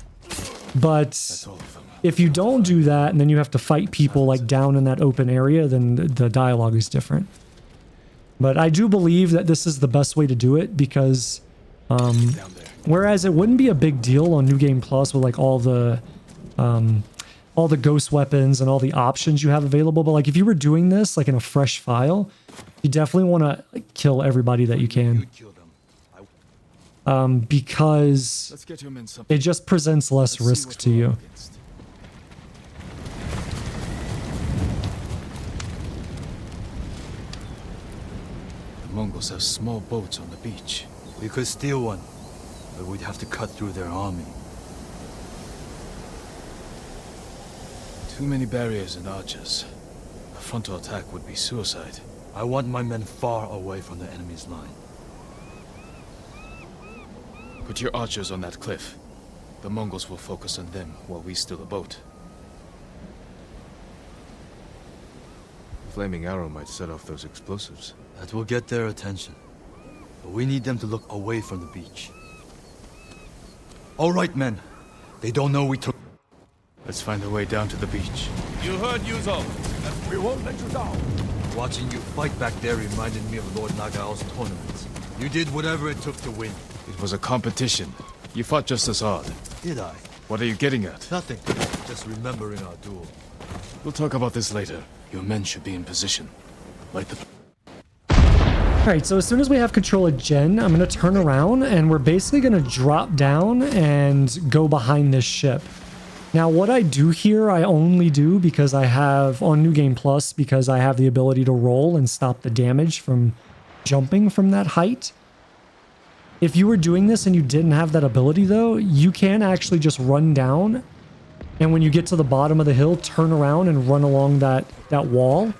if you don't do that and then you have to fight people like down in that open area, then the dialogue is different. But I do believe that this is the best way to do it because whereas it wouldn't be a big deal on New Game Plus with like all the ghost weapons and all the options you have available, but like if you were doing this like in a fresh file, you definitely want to kill everybody that you can. Because it just presents less risk to you. The Mongols have small boats on the beach. We could steal one, but we'd have to cut through their army. Too many barriers and archers. A frontal attack would be suicide. I want my men far away from the enemy's line. Put your archers on that cliff. The Mongols will focus on them while we steal the boat. Flaming arrow might set off those explosives. That will get their attention. But we need them to look away from the beach. All right, men. They don't know we took... Let's find a way down to the beach. You heard Ryuzo. We won't let you down. Watching you fight back there reminded me of Lord Nagao's tournaments. You did whatever it took to win. It was a competition. You fought just as hard. Did I? What are you getting at? Nothing. Just remembering our duel. We'll talk about this later. Your men should be in position. Light the... Alright, so as soon as we have control of Jen, I'm going to turn around and we're basically going to drop down and go behind this ship. Now, what I do here, I only do because I have, on New Game Plus, because I have the ability to roll and stop the damage from jumping from that height. If you were doing this and you didn't have that ability, though, you can actually just run down, and when you get to the bottom of the hill, turn around and run along that wall,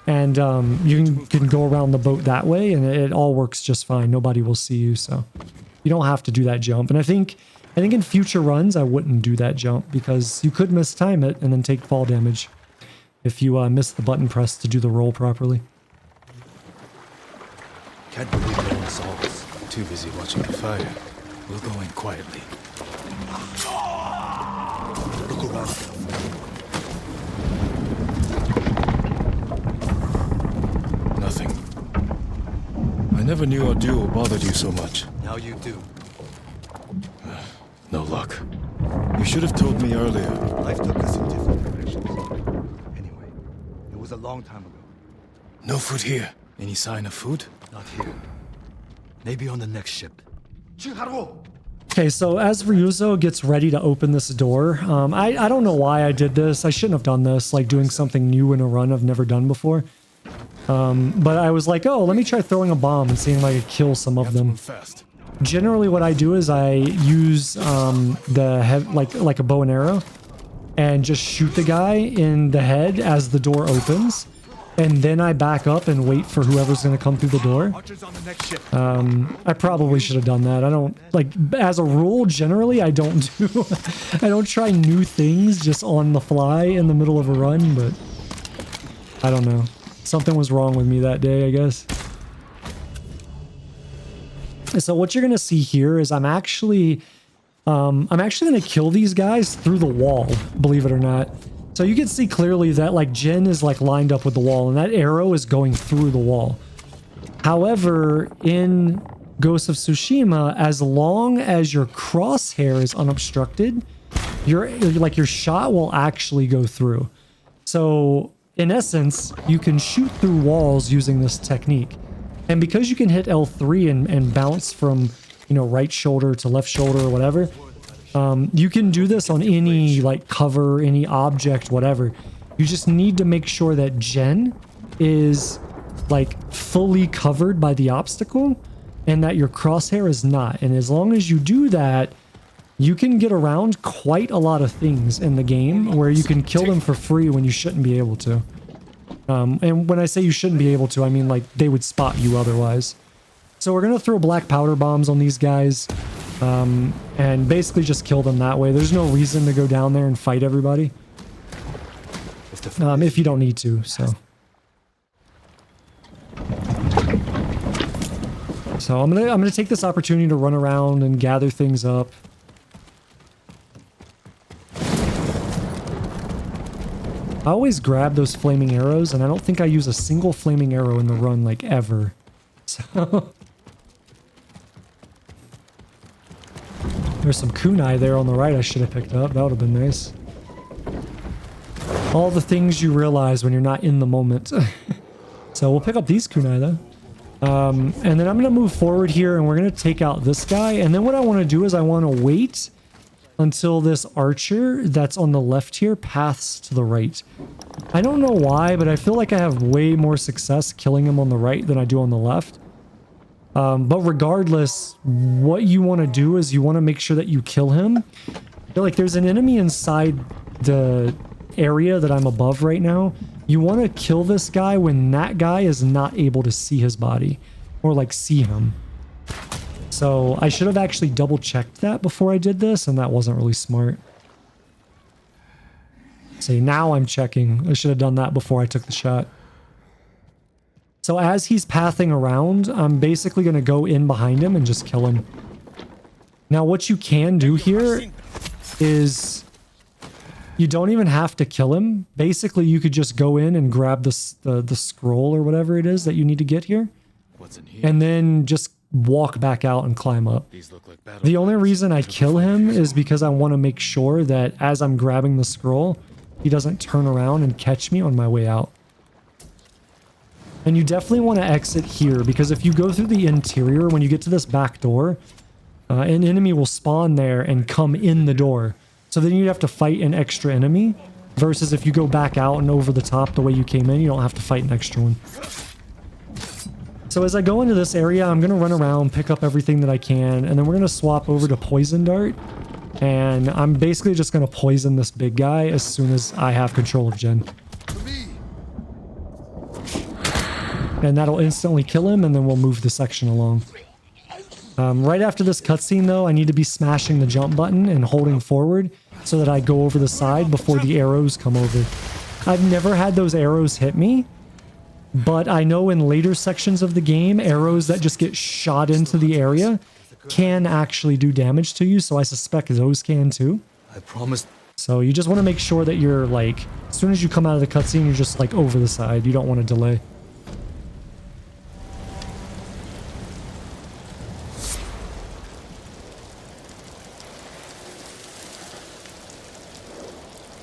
and you can go around the boat that way, and it all works just fine. Nobody will see you, so you don't have to do that jump. And I think in future runs, I wouldn't do that jump because you could mistime it and then take fall damage if you miss the button press to do the roll properly. Can't believe no one saw us. Too busy watching the fire. We'll go in quietly. Look around. Nothing. I never knew our duel bothered you so much. Now you do. No luck. You should have told me earlier. Life took us in different directions. Anyway, it was was a long time ago. No food here. Any sign of food? Not here. Maybe on the next ship. Okay, so as Ryuzo gets ready to open this door, I don't know why I did this. I shouldn't have done this, like doing something new in a run I've never done before. But I was like, oh, let me try throwing a bomb and seeing if I could kill some of them. Fast. Generally what I do is I use like a bow and arrow and just shoot the guy in the head as the door opens. And then I back up and wait for whoever's going to come through the door. I probably should have done that. I don't, like, as a rule, generally, I don't do... I don't try new things just on the fly in the middle of a run, but... I don't know. Something was wrong with me that day, I guess. So what you're going to see here is I'm actually going to kill these guys through the wall, believe it or not. So you can see clearly that like Jin is like lined up with the wall and that arrow is going through the wall. However, in Ghost of Tsushima, as long as your crosshair is unobstructed, your shot will actually go through. So in essence, you can shoot through walls using this technique. And because you can hit L3 and bounce from, you know, right shoulder to left shoulder or whatever, you can do this on any like cover, any object, whatever. You just need to make sure that Jin is like fully covered by the obstacle and that your crosshair is not. And as long as you do that, you can get around quite a lot of things in the game where you can kill them for free when you shouldn't be able to. And when I say you shouldn't be able to, I mean like they would spot you otherwise. So we're going to throw black powder bombs on these guys. And basically just kill them that way. There's no reason to go down there and fight everybody. If you don't need to, so. So I'm gonna take this opportunity to run around and gather things up. I always grab those flaming arrows, and I don't think I use a single flaming arrow in the run, like, ever. So... There's some kunai there on the right I should have picked up. That would have been nice. All the things you realize when you're not in the moment. So we'll pick up these kunai though. And then I'm going to move forward here and we're going to take out this guy. And then what I want to do is I want to wait until this archer that's on the left here paths to the right. I don't know why, but I feel like I have way more success killing him on the right than I do on the left. But regardless, what you want to do is you want to make sure that you kill him. Like there's an enemy inside the area that I'm above right now. You want to kill this guy when that guy is not able to see his body or like see him. So I should have actually double checked that before I did this, and that wasn't really smart. See, now I'm checking. I should have done that before I took the shot. So as he's pathing around, I'm basically going to go in behind him and just kill him. Now what you can do here is you don't even have to kill him. Basically you could just go in and grab the scroll or whatever it is that you need to get here. What's in here? And then just walk back out and climb up. The only reason I kill him is because I want to make sure that as I'm grabbing the scroll, he doesn't turn around and catch me on my way out. And you definitely want to exit here, because if you go through the interior, when you get to this back door, an enemy will spawn there and come in the door. So then you'd have to fight an extra enemy, versus if you go back out and over the top the way you came in, you don't have to fight an extra one. So as I go into this area, I'm going to run around, pick up everything that I can, and then we're going to swap over to Poison Dart. And I'm basically just going to poison this big guy as soon as I have control of Jin. And that'll instantly kill him, and then we'll move the section along. Right after this cutscene, though, I need to be smashing the jump button and holding forward so that I go over the side before the arrows come over. I've never had those arrows hit me, but I know in later sections of the game, arrows that just get shot into the area can actually do damage to you, so I suspect those can too. I promise. So you just want to make sure that you're like, as soon as you come out of the cutscene, you're just like over the side. You don't want to delay.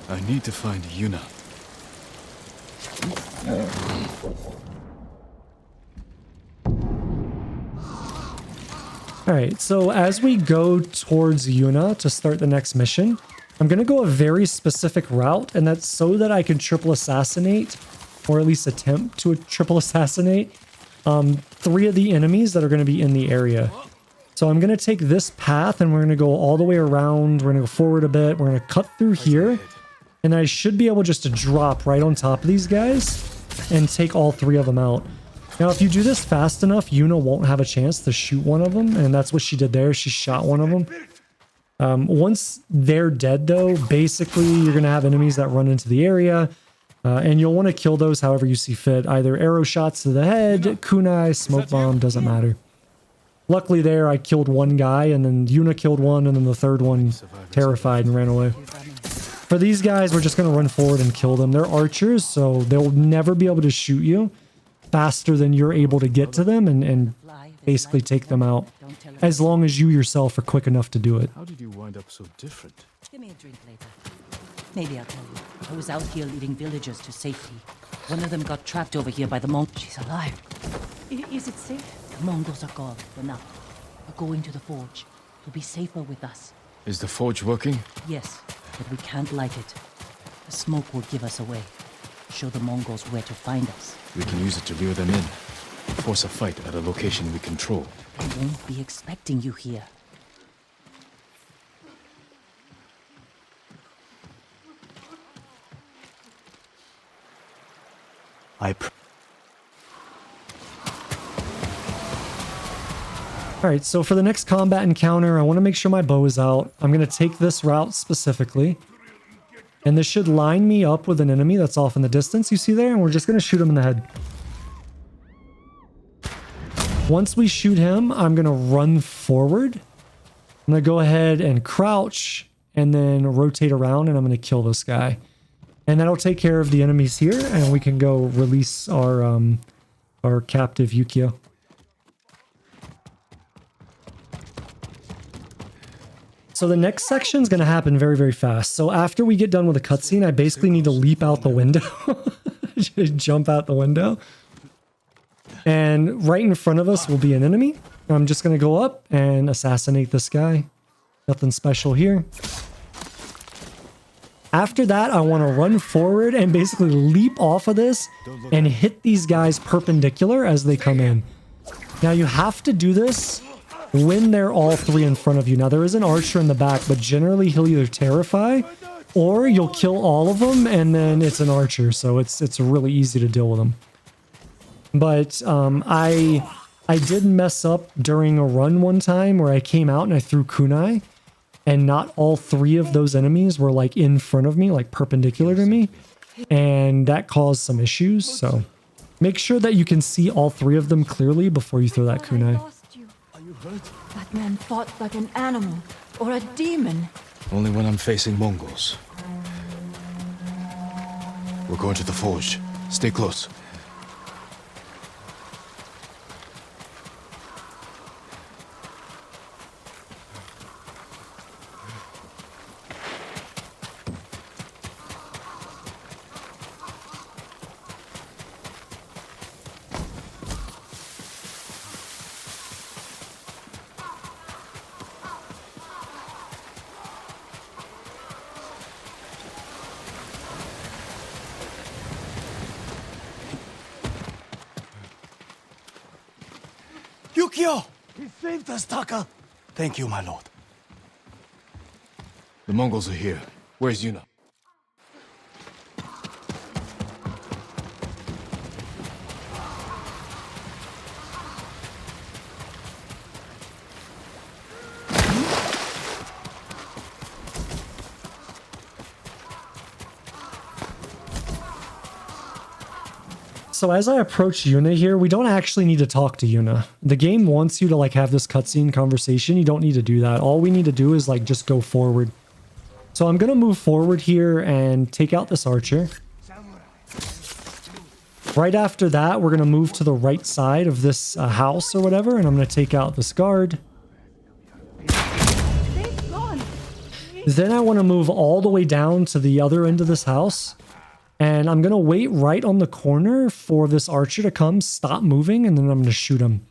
I need to find Yuna. Alright, so as we go towards Yuna to start the next mission, I'm going to go a very specific route, and that's so that I can triple assassinate, or at least attempt to triple assassinate, 3 of the enemies that are going to be in the area. So I'm going to take this path, and we're going to go all the way around, we're going to go forward a bit, we're going to cut through here, and I should be able just to drop right on top of these guys, and take all 3 of them out. Now, if you do this fast enough, Yuna won't have a chance to shoot one of them, and that's what she did there. She shot one of them. Once they're dead, though, basically you're going to have enemies that run into the area, and you'll want to kill those however you see fit. Either arrow shots to the head, kunai, smoke bomb, doesn't matter. Luckily there, I killed one guy, and then Yuna killed one, and then the third one terrified and ran away. For these guys, we're just going to run forward and kill them. They're archers, so they'll never be able to shoot you faster than you're able to get to them and basically take them out, as long as you yourself are quick enough to do it. How did you wind up so different? Give me a drink later. Maybe I'll tell you. I was out here leading villagers to safety. One of them got trapped over here by the Mongols. She's alive. Is it safe? The Mongols are gone for now. We're going to the forge. It'll be safer with us. Is the forge working? Yes, but we can't light it. The smoke will give us away. Show the Mongols where to find us. We can use it to lure them in. Force a fight at a location we control. I won't be expecting you here. Alright, so for the next combat encounter, I want to make sure my bow is out. I'm going to take this route specifically. And this should line me up with an enemy that's off in the distance, you see there? And we're just going to shoot him in the head. Once we shoot him, I'm going to run forward. I'm going to go ahead and crouch and then rotate around, and I'm going to kill this guy. And that'll take care of the enemies here, and we can go release our captive Yukio. So the next section is going to happen very, very fast. So after we get done with the cutscene, I basically need to leap out the window. Just jump out the window. And right in front of us will be an enemy. I'm just going to go up and assassinate this guy. Nothing special here. After that, I want to run forward and basically leap off of this and hit these guys perpendicular as they come in. Now you have to do this when they're all 3 in front of you. Now there is an archer in the back, but generally he'll either terrify or you'll kill all of them and then it's an archer. So it's really easy to deal with them. But I did mess up during a run one time where I came out and I threw kunai, and not all 3 of those enemies were like in front of me, like perpendicular to me, and that caused some issues. So make sure that you can see all 3 of them clearly before you throw that kunai. That man fought like an animal or a demon. Only when I'm facing Mongols. We're going to the forge. Stay close. Yukio! He saved us, Taka! Thank you, my lord. The Mongols are here. Where's Yuna? So as I approach Yuna here, we don't actually need to talk to Yuna. The game wants you to like have this cutscene conversation. You don't need to do that. All we need to do is like just go forward. So I'm going to move forward here and take out this archer. Right after that, we're going to move to the right side of this house or whatever, and I'm going to take out this guard. Then I want to move all the way down to the other end of this house. And I'm going to wait right on the corner for this archer to come, stop moving, and then I'm going to shoot him.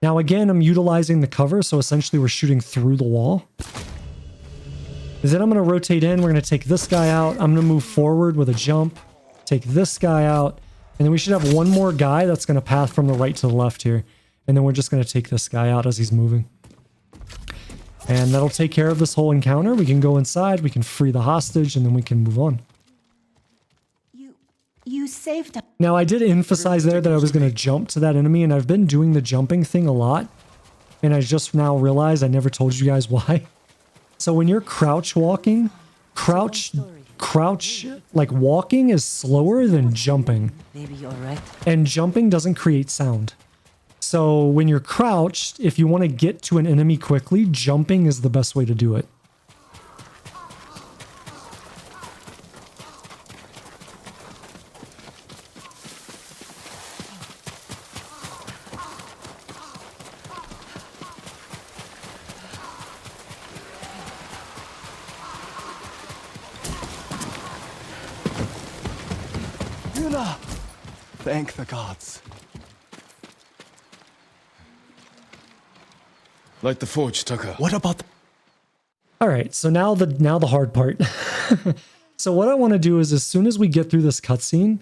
Now again, I'm utilizing the cover, so essentially we're shooting through the wall. Then I'm going to rotate in. We're going to take this guy out. I'm going to move forward with a jump, take this guy out, and then we should have one more guy that's going to path from the right to the left here. And then we're just going to take this guy out as he's moving. And that'll take care of this whole encounter. We can go inside, we can free the hostage, and then we can move on. You saved us. Now, I did emphasize there that I was going to jump to that enemy, and I've been doing the jumping thing a lot. And I just now realized I never told you guys why. So when you're crouch walking, crouch like walking is slower than jumping. Maybe you're right. And jumping doesn't create sound. So when you're crouched, if you want to get to an enemy quickly, jumping is the best way to do it. Thank the gods. Light the forge, Taka. What about All right, so now the hard part. So what I want to do is as soon as we get through this cutscene,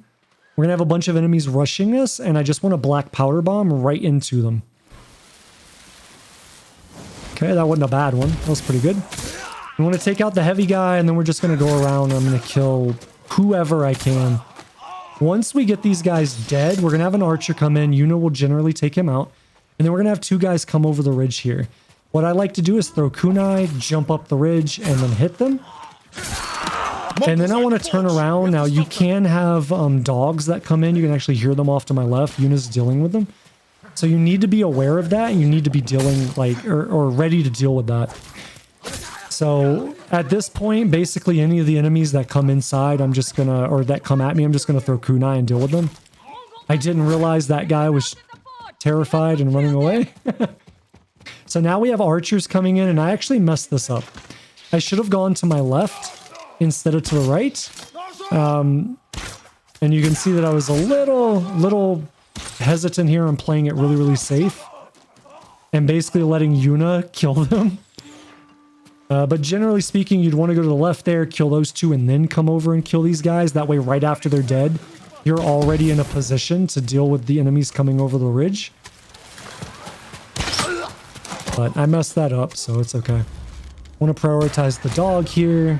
we're going to have a bunch of enemies rushing us, and I just want to black powder bomb right into them. Okay, that wasn't a bad one. That was pretty good. We want to take out the heavy guy, and then we're just going to go around, and I'm going to kill whoever I can. Once we get these guys dead, we're going to have an archer come in. Yuna will generally take him out. And then we're going to have two guys come over the ridge here. What I like to do is throw kunai, jump up the ridge, and then hit them. And then I want to turn around. Now, you can have dogs that come in. You can actually hear them off to my left. Yuna's dealing with them. So you need to be aware of that. And you need to be dealing, like, or ready to deal with that. So at this point, basically any of the enemies that come inside, I'm just going to, or that come at me, I'm just going to throw kunai and deal with them. I didn't realize that guy was terrified and running away. So now we have archers coming in, and I actually messed this up. I should have gone to my left instead of to the right. And you can see that I was a little hesitant here on playing it really, really safe. And basically letting Yuna kill them. But generally speaking, you'd want to go to the left there, kill those two, and then come over and kill these guys. That way, right after they're dead, you're already in a position to deal with the enemies coming over the ridge. But I messed that up, so it's okay. Want to prioritize the dog here.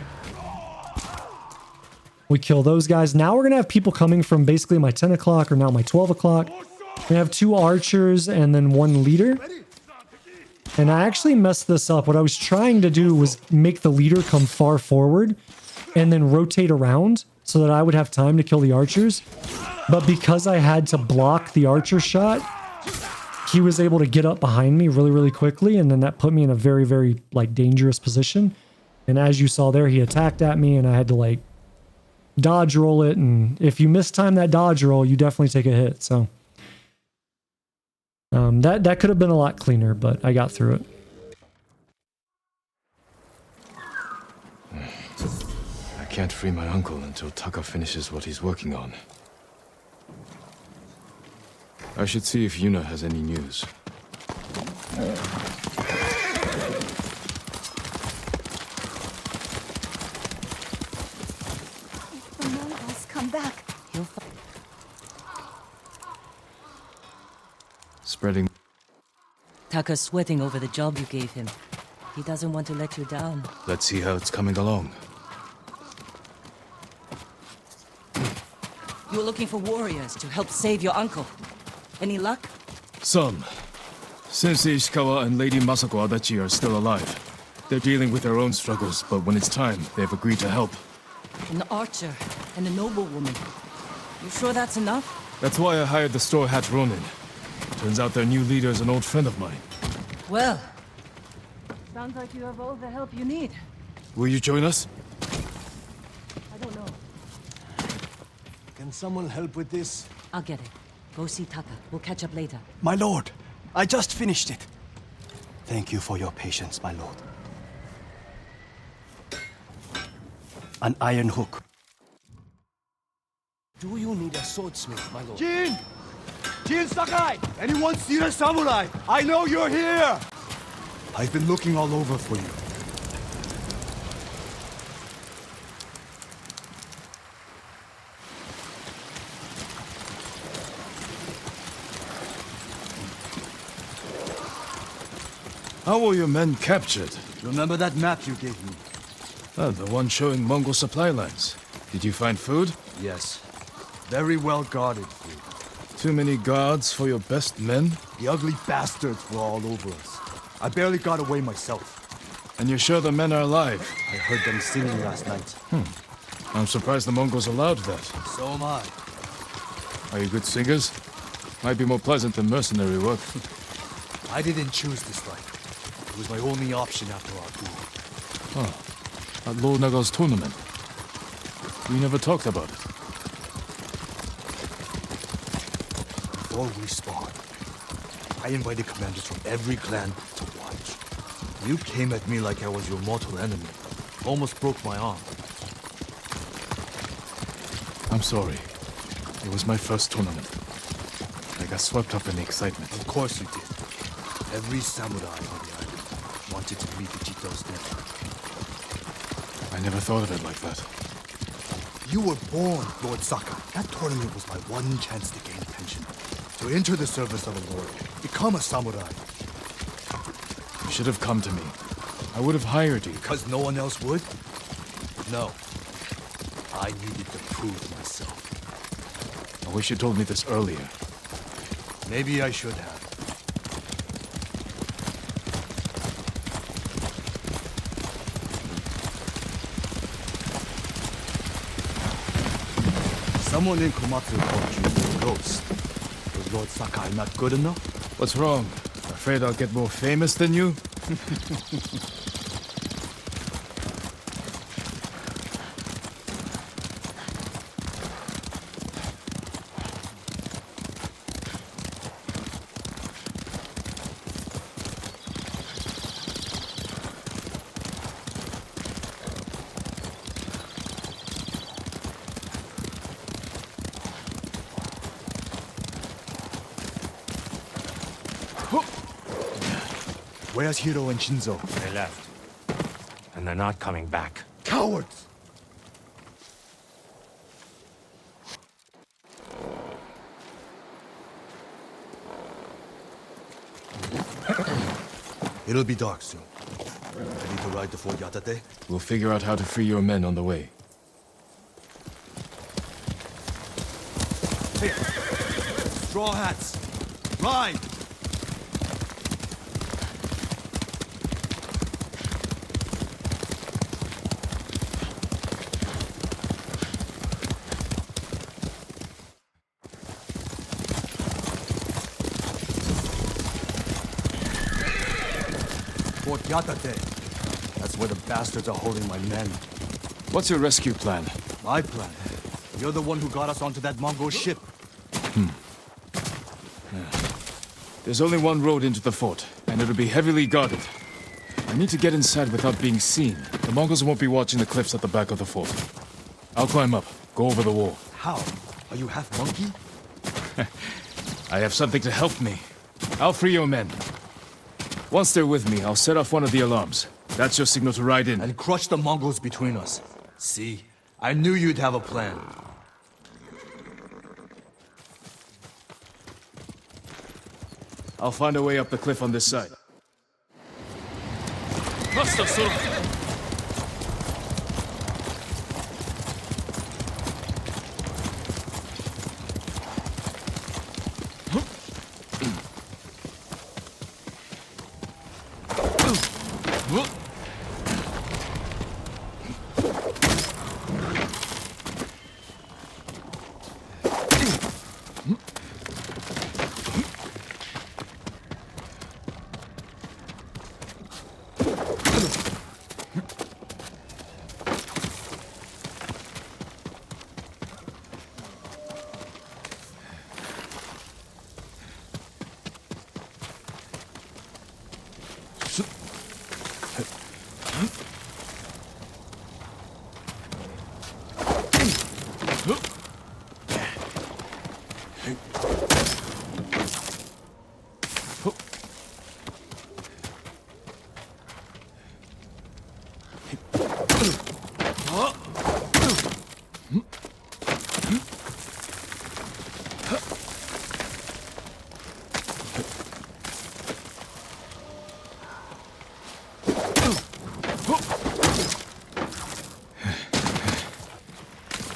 We kill those guys. Now we're going to have people coming from basically my 10 o'clock or now my 12 o'clock. We have two archers and then one leader. And I actually messed this up. What I was trying to do was make the leader come far forward and then rotate around so that I would have time to kill the archers. But because I had to block the archer shot, he was able to get up behind me really, really quickly. And then that put me in a very, very like dangerous position. And as you saw there, he attacked at me and I had to like dodge roll it. And if you mistime that dodge roll, you definitely take a hit. So that could have been a lot cleaner, but I got through it. I can't free my uncle until Taka finishes what he's working on. I should see if Yuna has any news. If the Mongols come back, Spreading. Taka's sweating over the job you gave him. He doesn't want to let you down. Let's see how it's coming along. You're looking for warriors to help save your uncle. Any luck? Some. Sensei Ishikawa and Lady Masako Adachi are still alive. They're dealing with their own struggles, but when it's time, they've agreed to help. An archer and a noblewoman. You sure that's enough? That's why I hired the Straw Hat Ronin. Turns out their new leader is an old friend of mine. Well, sounds like you have all the help you need. Will you join us? I don't know. Can someone help with this? I'll get it. Go see Taka. We'll catch up later. My lord, I just finished it. Thank you for your patience, my lord. An iron hook. Do you need a swordsmith, my lord? Jin! Jin Sakai! Anyone see a samurai? I know you're here! I've been looking all over for you. How were your men captured? Remember that map you gave me? Ah, the one showing Mongol supply lines. Did you find food? Yes. Very well guarded food. Too many guards for your best men? The ugly bastards were all over us. I barely got away myself. And you're sure the men are alive? I heard them singing last night. I'm surprised the Mongols allowed that. So am I. Are you good singers? Might be more pleasant than mercenary work. I didn't choose this life. It was my only option after our duel. Oh, at Lord Naga's tournament. We never talked about it. Before we spawned, I invited commanders from every clan to watch. You came at me like I was your mortal enemy. Almost broke my arm. I'm sorry. It was my first tournament. I got swept up in the excitement. Of course you did. Every samurai on the island wanted to meet the Jito's nephew. I never thought of it like that. You were born, Lord Saka. That tournament was my one chance to gain attention. To enter the service of a lord. Become a samurai. You should have come to me. I would have hired you. Because no one else would? No. I needed to prove myself. I wish you told me this earlier. Maybe I should have. Someone in Komatsu called you a ghost. Was Lord Sakai not good enough? What's wrong? Afraid I'll get more famous than you? Where's Hiro and Shinzo? They left. And they're not coming back. Cowards! It'll be dark soon. Ready to ride to Fort Yatate? We'll figure out how to free your men on the way. Here! Straw hats! Ride! Fort Yatate. That's where the bastards are holding my men. What's your rescue plan? My plan? You're the one who got us onto that Mongol ship. There's only one road into the fort, and it'll be heavily guarded. I need to get inside without being seen. The Mongols won't be watching the cliffs at the back of the fort. I'll climb up, go over the wall. How? Are you half monkey? I have something to help me. I'll free your men. Once they're with me, I'll set off one of the alarms. That's your signal to ride in. And crush the Mongols between us. See? I knew you'd have a plan. I'll find a way up the cliff on this side.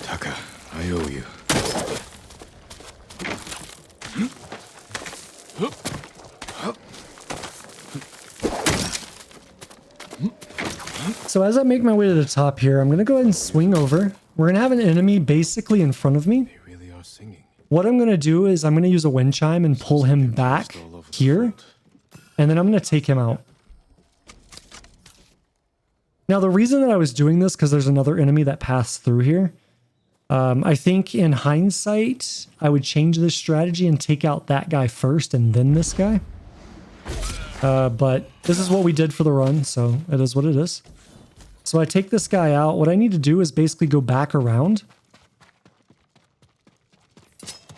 Taka, I owe you. So as I make my way to the top here, I'm going to go ahead and swing over. We're going to have an enemy basically in front of me. They really are singing. What I'm going to do is I'm going to use a wind chime and pull him back here. And then I'm going to take him out. Now the reason that I was doing this, because there's another enemy that passed through here. I think in hindsight, I would change this strategy and take out that guy first and then this guy. But this is what we did for the run, so it is what it is. So I take this guy out. What I need to do is basically go back around.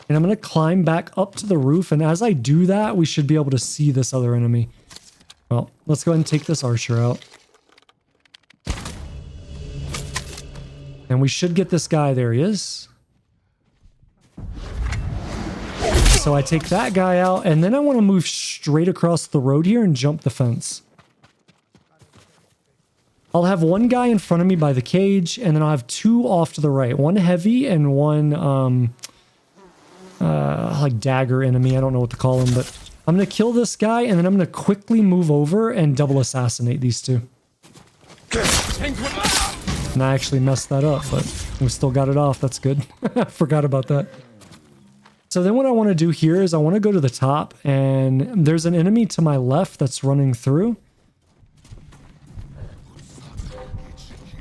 And I'm going to climb back up to the roof. And as I do that, we should be able to see this other enemy. Well, let's go ahead and take this archer out. And we should get this guy. There he is. So I take that guy out, and then I want to move straight across the road here and jump the fence. I'll have one guy in front of me by the cage, and then I'll have two off to the right. One heavy and one, like dagger enemy. I don't know what to call him, but I'm going to kill this guy, and then I'm going to quickly move over and double assassinate these two. And I actually messed that up, but we still got it off. That's good. Forgot about that. So then what I want to do here is I want to go to the top, and there's an enemy to my left that's running through.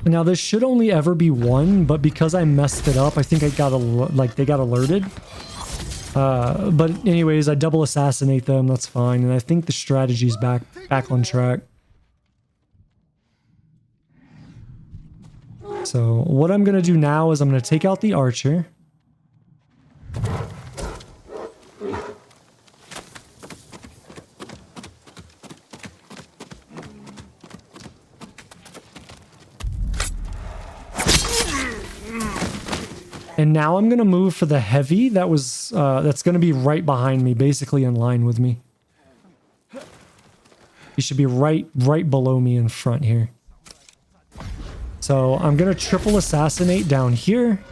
Now this should only ever be one, but because I messed it up, I think I got they got alerted. But anyways, I double assassinate them. That's fine, and I think the strategy's back on track. So what I'm gonna do now is I'm gonna take out the archer. And now I'm gonna move for the heavy that's gonna be right behind me, basically in line with me. He should be right below me in front here. So I'm gonna triple assassinate down here.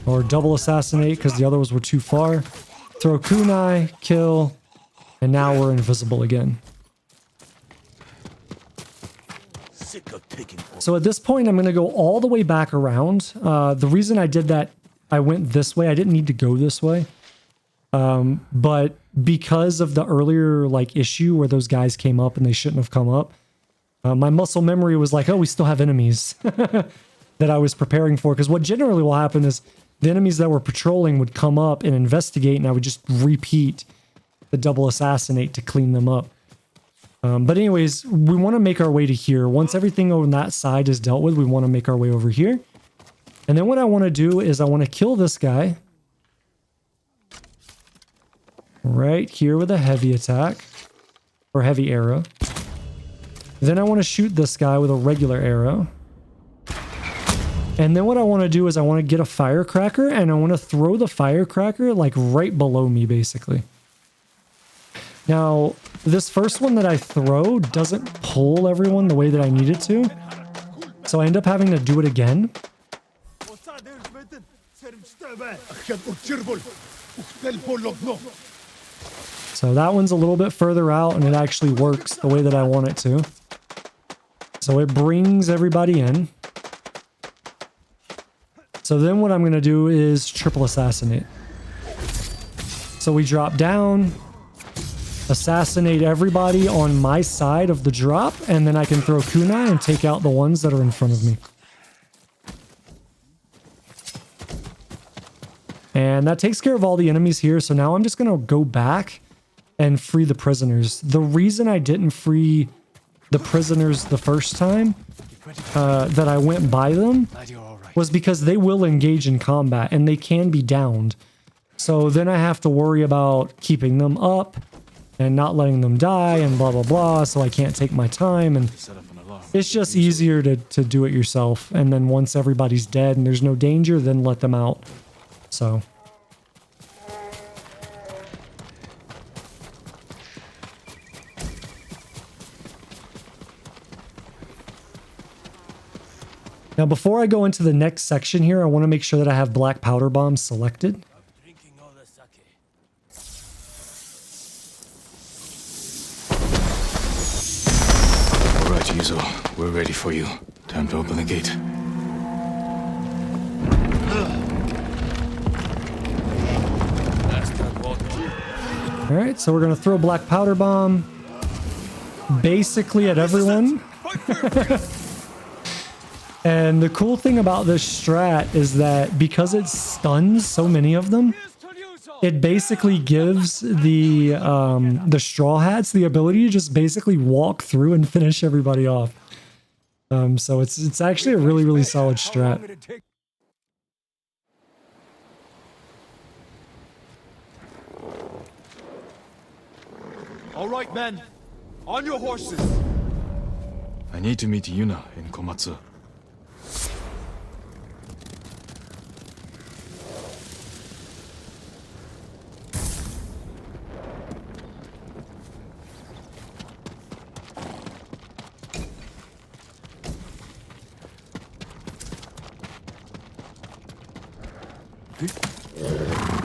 Or double assassinate because the others were too far. Throw kunai, kill, and now we're invisible again. So at this point, I'm going to go all the way back around. The reason I did that, I went this way. I didn't need to go this way. But because of the earlier issue where those guys came up and they shouldn't have come up, my muscle memory was like, oh, we still have enemies that I was preparing for. Because what generally will happen is the enemies that were patrolling would come up and investigate, and I would just repeat the double assassinate to clean them up. But anyways, we want to make our way to here. Once everything on that side is dealt with, we want to make our way over here. And then what I want to do is I want to kill this guy. Right here with a heavy attack. Or heavy arrow. Then I want to shoot this guy with a regular arrow. And then what I want to do is I want to get a firecracker, and I want to throw the firecracker right below me, basically. Now, this first one that I throw doesn't pull everyone the way that I need it to. So I end up having to do it again. So that one's a little bit further out, and it actually works the way that I want it to. So it brings everybody in. So then what I'm going to do is triple assassinate. So we drop down, assassinate everybody on my side of the drop, and then I can throw kunai and take out the ones that are in front of me. And that takes care of all the enemies here. So now I'm just going to go back and free the prisoners. The reason I didn't free the prisoners the first time that I went by them was because they will engage in combat and they can be downed. So then I have to worry about keeping them up and not letting them die and blah, blah, blah. So I can't take my time. And It's just easier to do it yourself. And then once everybody's dead and there's no danger, then let them out. So. Now, before I go into the next section here, I want to make sure that I have black powder bombs selected. All right, Ryuzo, we're ready for you. Time to open the gate. All right, so we're going to throw black powder bomb basically at everyone. And the cool thing about this strat is that because it stuns so many of them, it basically gives the Straw Hats the ability to just basically walk through and finish everybody off. So it's actually a really, really solid strat. All right, men. On your horses. I need to meet Yuna in Komatsu.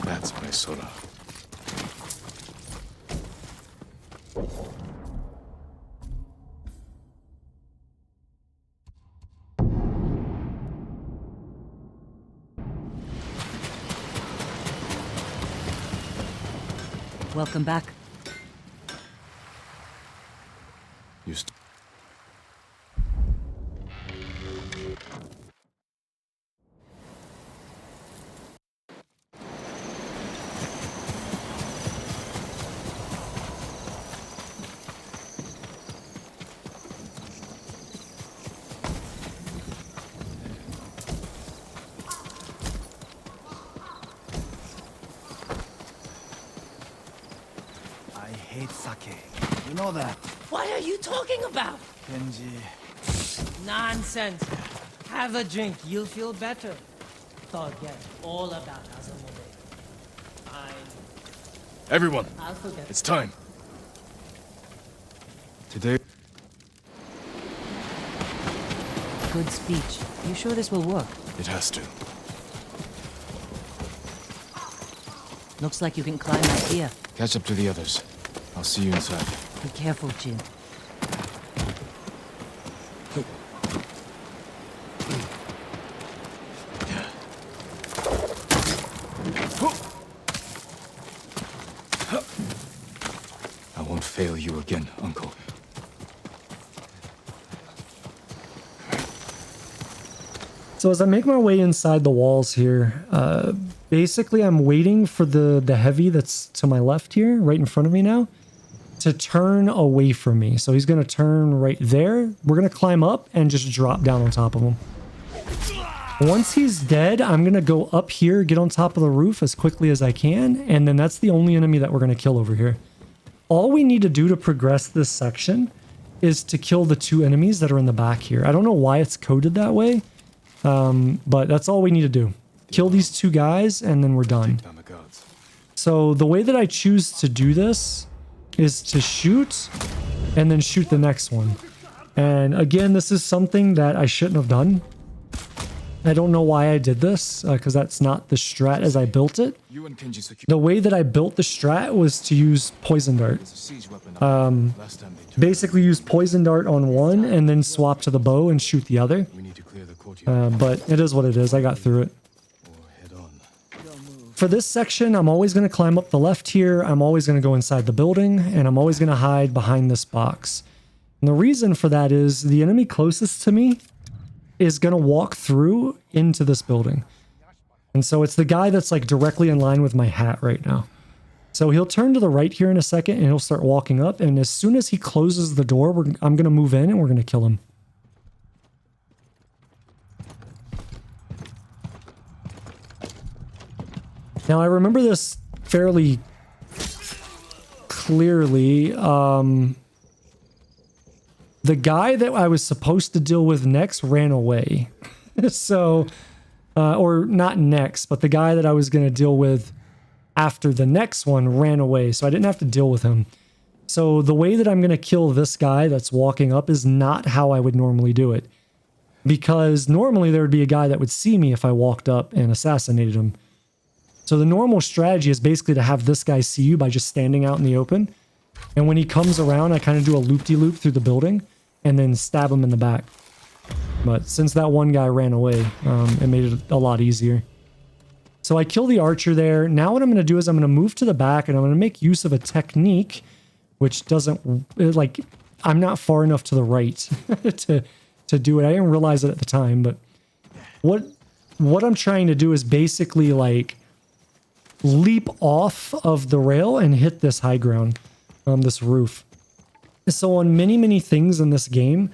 That's my Sora. Welcome back. You know that. What are you talking about? Kenji. Nonsense. Have a drink. You'll feel better. Forget all about Azumode. Everyone, I'll forget. it's time. Today, Good speech. You sure this will work? it has to. Looks like you can climb up here. Catch up to the others. I'll see you inside. Be careful, Jin. I won't fail you again, Uncle. So as I make my way inside the walls here, basically I'm waiting for the heavy that's to my left here, right in front of me now, to turn away from me. So he's going to turn right there. We're going to climb up and just drop down on top of him. Once he's dead, I'm going to go up here, get on top of the roof as quickly as I can, and then that's the only enemy that we're going to kill over here. All we need to do to progress this section is to kill the two enemies that are in the back here. I don't know why it's coded that way, but that's all we need to do. Kill these two guys, and then we're done. So the way that I choose to do this is to shoot and then shoot the next one. And again, this is something that I shouldn't have done. I don't know why I did this, because that's not the strat as I built it. The way that I built the strat was to use Poison Dart. Basically use Poison Dart on one and then swap to the bow and shoot the other. But it is what it is. I got through it. For this section, I'm always going to climb up the left here. I'm always going to go inside the building, and I'm always going to hide behind this box. And the reason for that is the enemy closest to me is going to walk through into this building. And so it's the guy that's like directly in line with my hat right now. So he'll turn to the right here in a second, and he'll start walking up. And as soon as he closes the door, I'm going to move in, and we're going to kill him. Now, I remember this fairly clearly. The the guy that I was supposed to deal with next ran away. So, or not next, but the guy that I was going to deal with after the next one ran away. So I didn't have to deal with him. So the way that I'm going to kill this guy that's walking up is not how I would normally do it. Because normally there would be a guy that would see me if I walked up and assassinated him. So the normal strategy is basically to have this guy see you by just standing out in the open. And when he comes around, I kind of do a loop-de-loop through the building and then stab him in the back. But since that one guy ran away, it made it a lot easier. So I kill the archer there. Now what I'm going to do is I'm going to move to the back and I'm going to make use of a technique which doesn't, like, I'm not far enough to the right to do it. I didn't realize it at the time, but what I'm trying to do is basically like leap off of the rail and hit this high ground, this roof. So on many things in this game,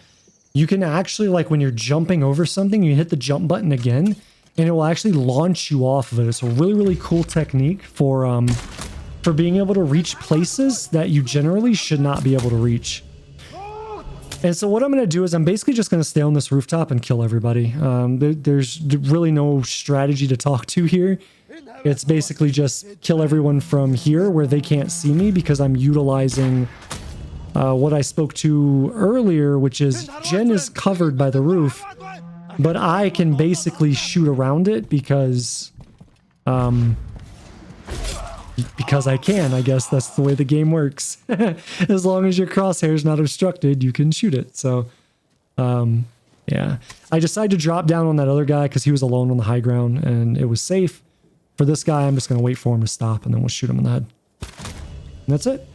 you can actually, like, when you're jumping over something, you hit the jump button again and it will actually launch you off of it. It's a really cool technique for being able to reach places that you generally should not be able to reach. And so what I'm going to do is I'm basically just going to stay on this rooftop and kill everybody. There's really no strategy to talk to here. It's basically just kill everyone from here where they can't see me, because I'm utilizing what I spoke to earlier, which is Jen is covered by the roof, but I can basically shoot around it because I can. I guess that's the way the game works. As long as your crosshair is not obstructed, you can shoot it. So, yeah. I decided to drop down on that other guy because he was alone on the high ground and it was safe. For this guy, I'm just going to wait for him to stop and then we'll shoot him in the head. And that's it.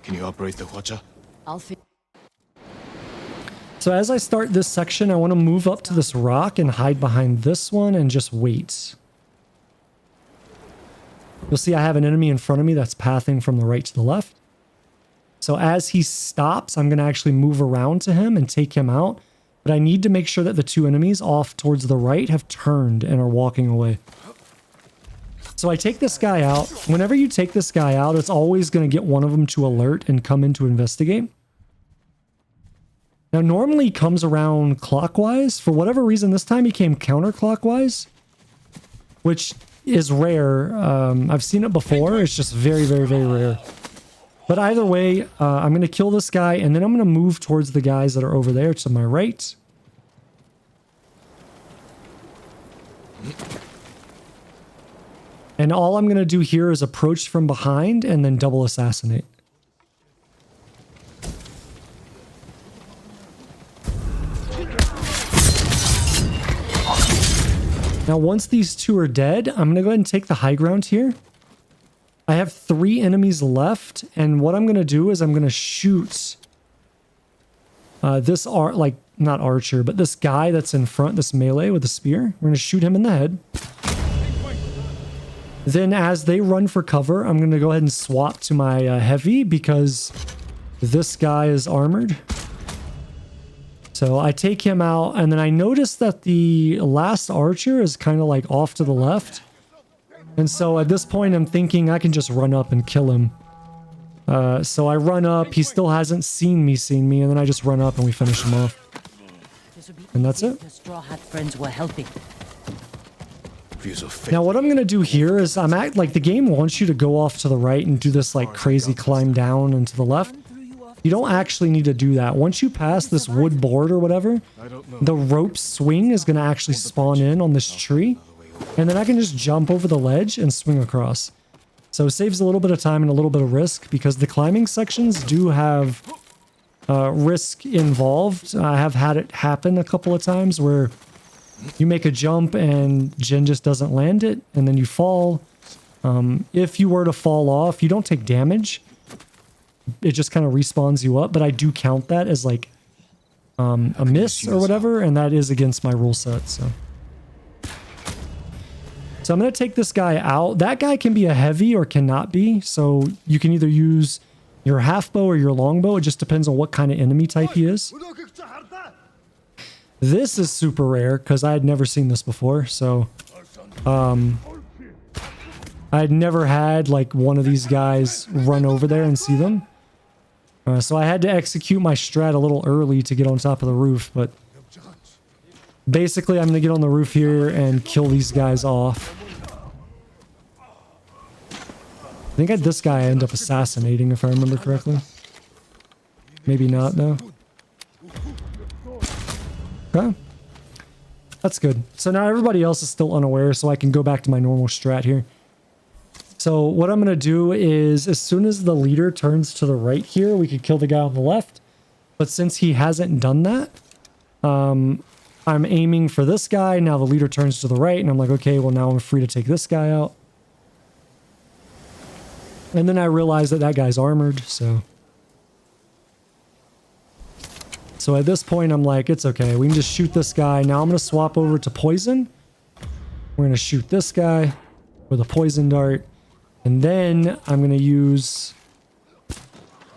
Can you operate the Hwacha? So as I start this section, I want to move up to this rock and hide behind this one and just wait. You'll see I have an enemy in front of me that's pathing from the right to the left. So as he stops, I'm going to actually move around to him and take him out. But I need to make sure that the two enemies off towards the right have turned and are walking away. So I take this guy out. Whenever you take this guy out, it's always going to get one of them to alert and come in to investigate. Now, normally he comes around clockwise. For whatever reason, this time he came counterclockwise, which is rare. I've seen it before. It's just very rare. But either way, I'm going to kill this guy, and then I'm going to move towards the guys that are over there to my right. And all I'm going to do here is approach from behind and then double assassinate. Now, once these two are dead, I'm going to go ahead and take the high ground here. I have 3 enemies left, and what I'm going to do is I'm going to shoot this not archer, but this guy that's in front, this melee with the spear. We're going to shoot him in the head. Then as they run for cover, I'm going to go ahead and swap to my heavy because this guy is armored. So I take him out, and then I notice that the last archer is kind of like off to the left. And so at this point, I'm thinking I can just run up and kill him. So I run up. He still hasn't seen me, and then I just run up and we finish him off. And that's it. The Straw Hat friends were helping. Now what I'm going to do here is the game wants you to go off to the right and do this like crazy climb down and to the left. You don't actually need to do that. Once you pass this wood board or whatever, the rope swing is going to actually spawn in on this tree. And then I can just jump over the ledge and swing across. So it saves a little bit of time and a little bit of risk because the climbing sections do have risk involved. I have had it happen a couple of times where you make a jump and Jin just doesn't land it and then you fall. If you were to fall off, you don't take damage. It just kind of respawns you up, but I do count that as like a miss or whatever, and that is against my rule set, so. So I'm going to take this guy out. That guy can be a heavy or cannot be, so you can either use your half bow or your longbow. It just depends on what kind of enemy type he is. This is super rare because I had never seen this before, so I had never had like one of these guys run over there and see them. So I had to execute my strat a little early to get on top of the roof, but basically I'm going to get on the roof here and kill these guys off. I think this guy I end up assassinating if I remember correctly. Maybe not though. Okay. That's good. So now everybody else is still unaware, so I can go back to my normal strat here. So what I'm going to do is as soon as the leader turns to the right here, we could kill the guy on the left. But since he hasn't done that, I'm aiming for this guy. Now the leader turns to the right and I'm like, okay, well now I'm free to take this guy out. And then I realize that that guy's armored, so at this point I'm like, it's okay. We can just shoot this guy. Now I'm going to swap over to poison. We're going to shoot this guy with a poison dart. And then I'm going to use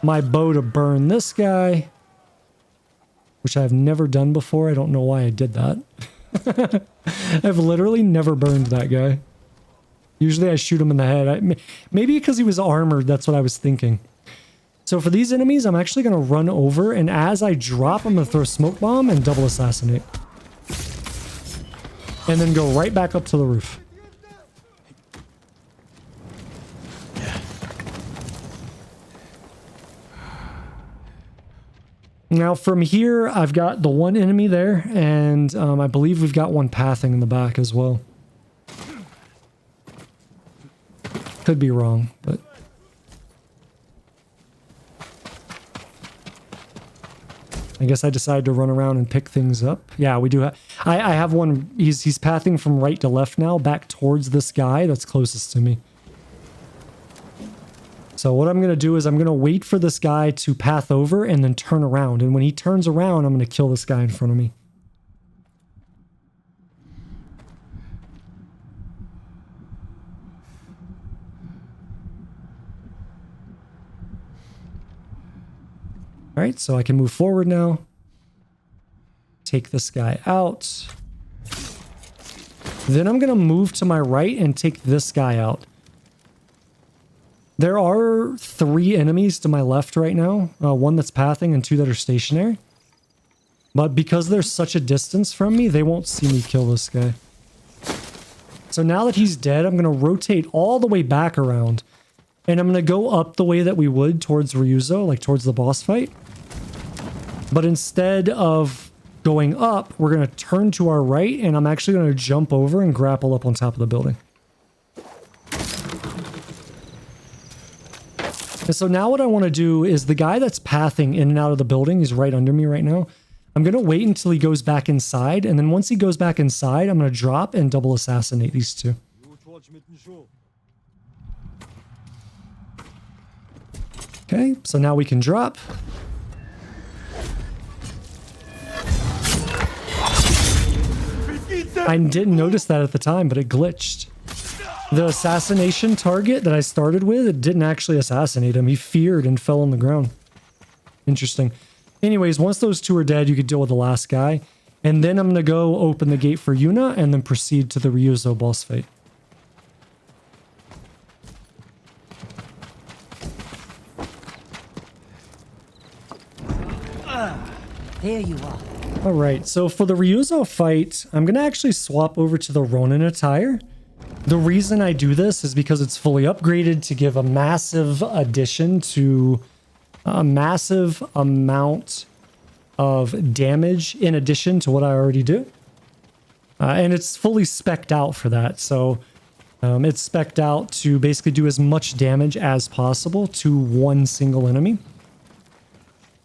my bow to burn this guy, which I've never done before. I don't know why I did that. I've literally never burned that guy. Usually I shoot him in the head. Maybe because he was armored, that's what I was thinking. So for these enemies, I'm actually going to run over, and as I drop, I'm going to throw a smoke bomb and double assassinate. And then go right back up to the roof. Now from here, I've got the one enemy there, and I believe we've got one pathing in the back as well. Could be wrong, but... I guess I decided to run around and pick things up. Yeah, we do have... I have one... He's pathing from right to left now, back towards this guy that's closest to me. So what I'm going to do is I'm going to wait for this guy to path over and then turn around. And when he turns around, I'm going to kill this guy in front of me. All right, so I can move forward now. Take this guy out. Then I'm going to move to my right and take this guy out. There are 3 enemies to my left right now. One that's pathing and 2 that are stationary. But because there's such a distance from me, they won't see me kill this guy. So now that he's dead, I'm going to rotate all the way back around. And I'm going to go up the way that we would towards Ryuzo, like towards the boss fight. But instead of going up, we're going to turn to our right, and I'm actually going to jump over and grapple up on top of the building. And so now what I want to do is the guy that's pathing in and out of the building is right under me right now. I'm going to wait until he goes back inside, and then once he goes back inside, I'm going to drop and double assassinate these 2. Okay, so now we can drop. I didn't notice that at the time, but it glitched. The assassination target that I started with, it didn't actually assassinate him. He feared and fell on the ground. Interesting. Anyways, once those 2 are dead, you could deal with the last guy. And then I'm going to go open the gate for Yuna and then proceed to the Ryuzo boss fight. There you are. Alright, so for the Ryuzo fight, I'm going to actually swap over to the Ronin attire. The reason I do this is because it's fully upgraded to give a massive addition to a massive amount of damage in addition to what I already do. And it's fully spec'd out for that, so it's spec'd out to basically do as much damage as possible to one single enemy.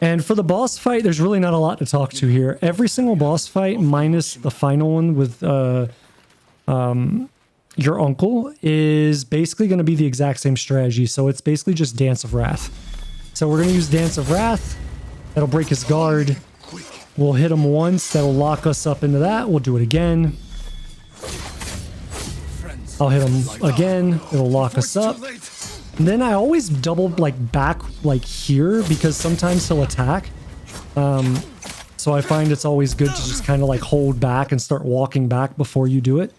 And for the boss fight, there's really not a lot to talk to here. Every single boss fight, minus the final one with your uncle, is basically going to be the exact same strategy. So it's basically just Dance of Wrath. So we're going to use Dance of Wrath. That'll break his guard. We'll hit him once. That'll lock us up into that. We'll do it again. I'll hit him again. It'll lock us up. And then I always double like back like here because sometimes he'll attack. So I find it's always good to just kind of like hold back and start walking back before you do it.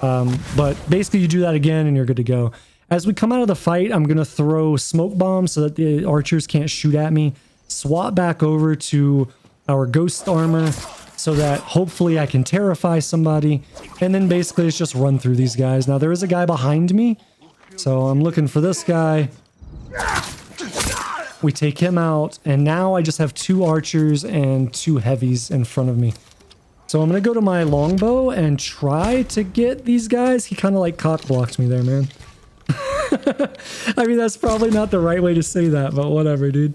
But basically you do that again and you're good to go. As we come out of the fight, I'm going to throw smoke bombs so that the archers can't shoot at me. Swap back over to our ghost armor so that hopefully I can terrify somebody. And then basically it's just run through these guys. Now there is a guy behind me. So I'm looking for this guy. We take him out. And now I just have 2 archers and 2 heavies in front of me. So I'm going to go to my longbow and try to get these guys. He kind of like cock blocked me there, man. I mean, that's probably not the right way to say that, but whatever, dude.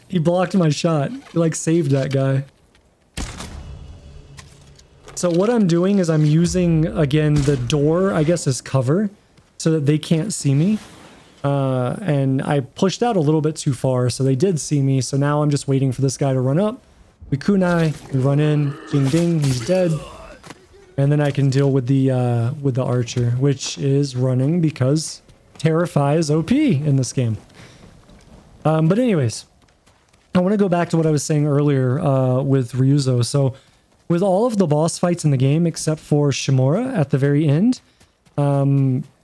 He blocked my shot. He like saved that guy. So what I'm doing is I'm using, again, the door, I guess, as cover so that they can't see me. And I pushed out a little bit too far, so they did see me. So now I'm just waiting for this guy to run up. We kunai, we run in, ding ding, he's dead. And then I can deal with the archer, which is running because Terrify is OP in this game. But anyways, I want to go back to what I was saying earlier with Ryuzo. So with all of the boss fights in the game, except for Shimura at the very end,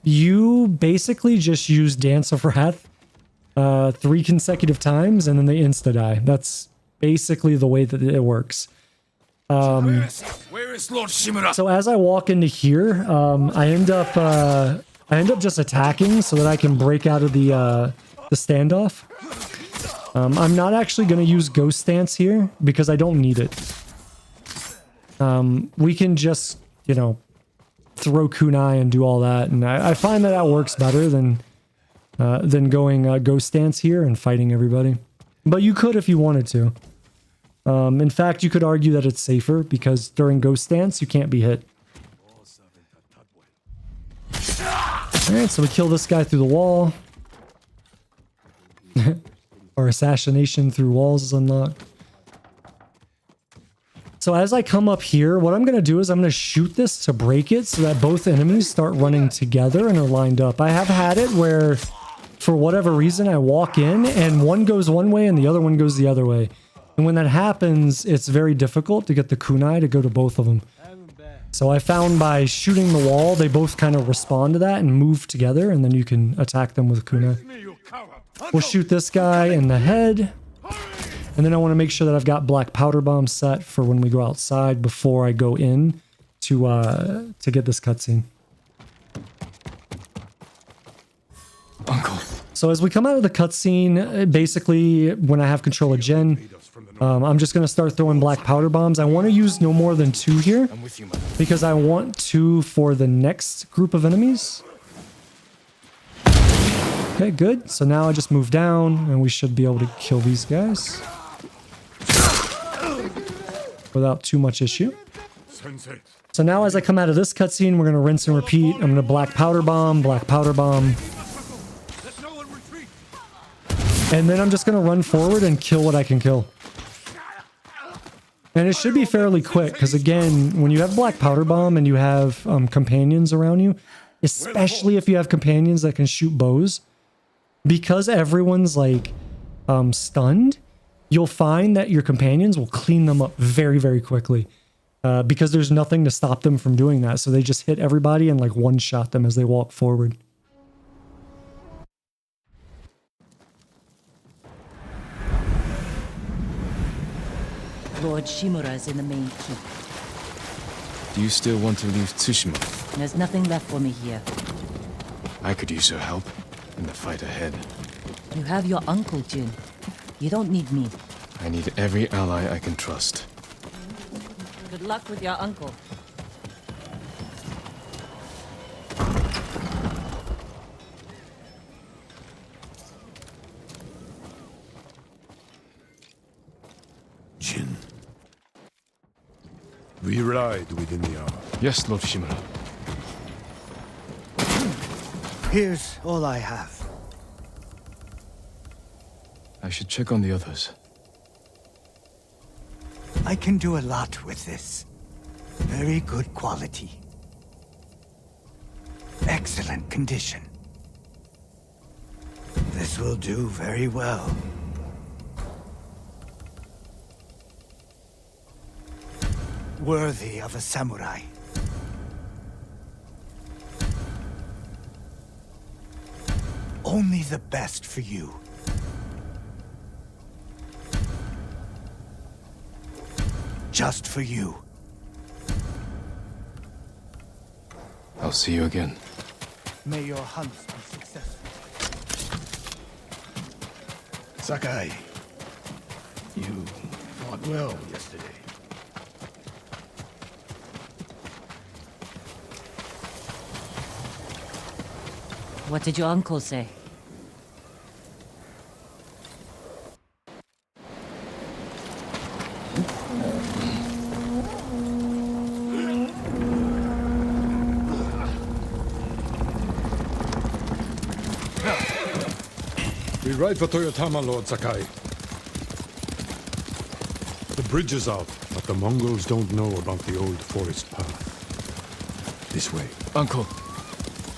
you basically just use Dance of Wrath 3 consecutive times and then they insta-die. That's basically the way that it works. Where is Lord Shimura? So as I walk into here, I end up just attacking so that I can break out of the standoff. I'm not actually going to use Ghost Stance here because I don't need it. We can just, you know, throw kunai and do all that, and I find that that works better than going Ghost Stance here and fighting everybody. But you could if you wanted to. In fact, you could argue that it's safer because during Ghost Stance, you can't be hit. Alright, so we kill this guy through the wall. Our assassination through walls is unlocked. So as I come up here, what I'm going to do is I'm going to shoot this to break it so that both enemies start running together and are lined up. I have had it where, for whatever reason, I walk in and one goes one way and the other one goes the other way. And when that happens, it's very difficult to get the kunai to go to both of them. So I found by shooting the wall, they both kind of respond to that and move together, and then you can attack them with kunai. We'll shoot this guy in the head. And then I want to make sure that I've got black powder bomb set for when we go outside before I go in to get this cutscene. Uncle. So as we come out of the cutscene, basically when I have control of Jin, I'm just going to start throwing black powder bombs. I want to use no more than 2 here because I want 2 for the next group of enemies. Okay, good. So now I just move down and we should be able to kill these guys without too much issue. Sensei. So now as I come out of this cutscene, we're going to rinse and repeat. I'm going to black powder bomb. And then I'm just going to run forward and kill what I can kill. And it should be fairly quick because, again, when you have black powder bomb and you have companions around you, especially if you have companions that can shoot bows, because everyone's like stunned, you'll find that your companions will clean them up very, very quickly because there's nothing to stop them from doing that. So they just hit everybody and like one-shot them as they walk forward. Lord Shimura is in the main keep. Do you still want to leave Tsushima? There's nothing left for me here. I could use your help in the fight ahead. You have your uncle, Jin. You don't need me. I need every ally I can trust. Good luck with your uncle. Jin. We ride within the hour. Yes, Lord Shimura. Here's all I have. I should check on the others. I can do a lot with this. Very good quality. Excellent condition. This will do very well. Worthy of a samurai. Only the best for you. Just for you. I'll see you again. May your hunts be successful. Sakai, you fought well yesterday. What did your uncle say? We ride for Toyotama, Lord Sakai. The bridge is out, but the Mongols don't know about the old forest path. This way. Uncle,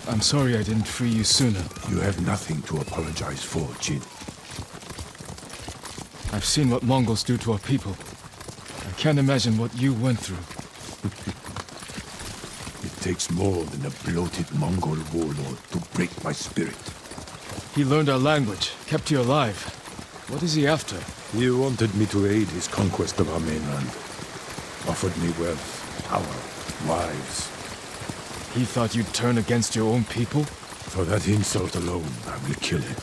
I'm sorry I didn't free you sooner. You have nothing to apologize for, Jin. I've seen what Mongols do to our people. I can't imagine what you went through. It takes more than a bloated Mongol warlord to break my spirit. He learned our language, kept you alive. What is he after? He wanted me to aid his conquest of our mainland. Offered me wealth, power, wives. He thought you'd turn against your own people? For that insult alone, I will kill him.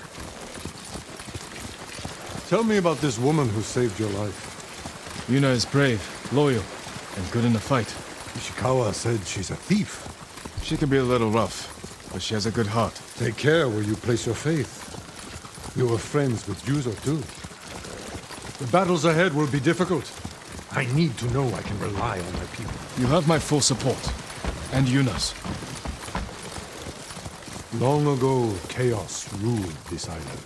Tell me about this woman who saved your life. Yuna is brave, loyal, and good in a fight. Ishikawa said she's a thief. She can be a little rough, but she has a good heart. Take care where you place your faith. You were friends with Ryuzo too. The battles ahead will be difficult. I need to know I can rely on my people. You have my full support. And Yuna's. Long ago, chaos ruled this island.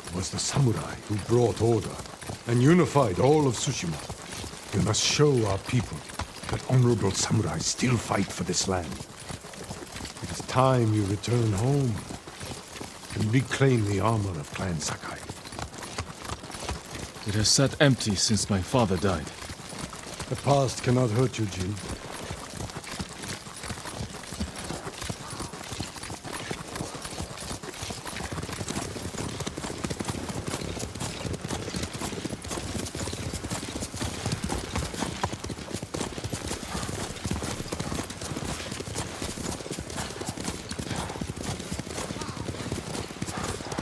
It was the samurai who brought order and unified all of Tsushima. We must show our people that honorable samurais still fight for this land. It is time you return home and reclaim the armor of Clan Sakai. It has sat empty since my father died. The past cannot hurt you, Jin.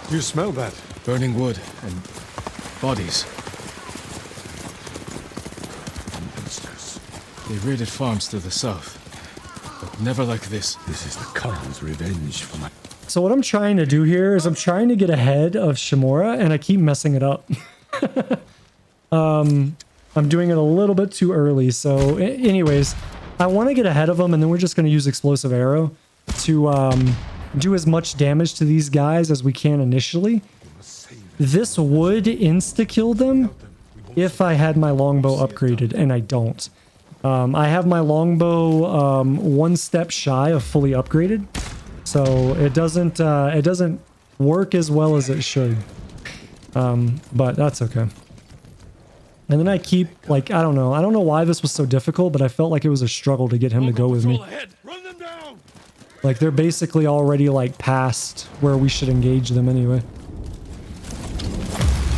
You smell that? Burning wood and bodies. Monsters. They raided farms to the south, but never like this. This is the Khan's revenge for my... So what I'm trying to do here is I'm trying to get ahead of Shimura, and I keep messing it up. I'm doing it a little bit too early. So anyways, I want to get ahead of him, and then we're just going to use Explosive Arrow to do as much damage to these guys as we can initially. This would insta-kill them if I had my longbow upgraded, and I don't. I have my longbow one step shy of fully upgraded, so it doesn't work as well as it should. But that's okay. And then I keep, like, I don't know why this was so difficult, but I felt like it was a struggle to get him to go with me. Like, they're basically already, like, past where we should engage them anyway.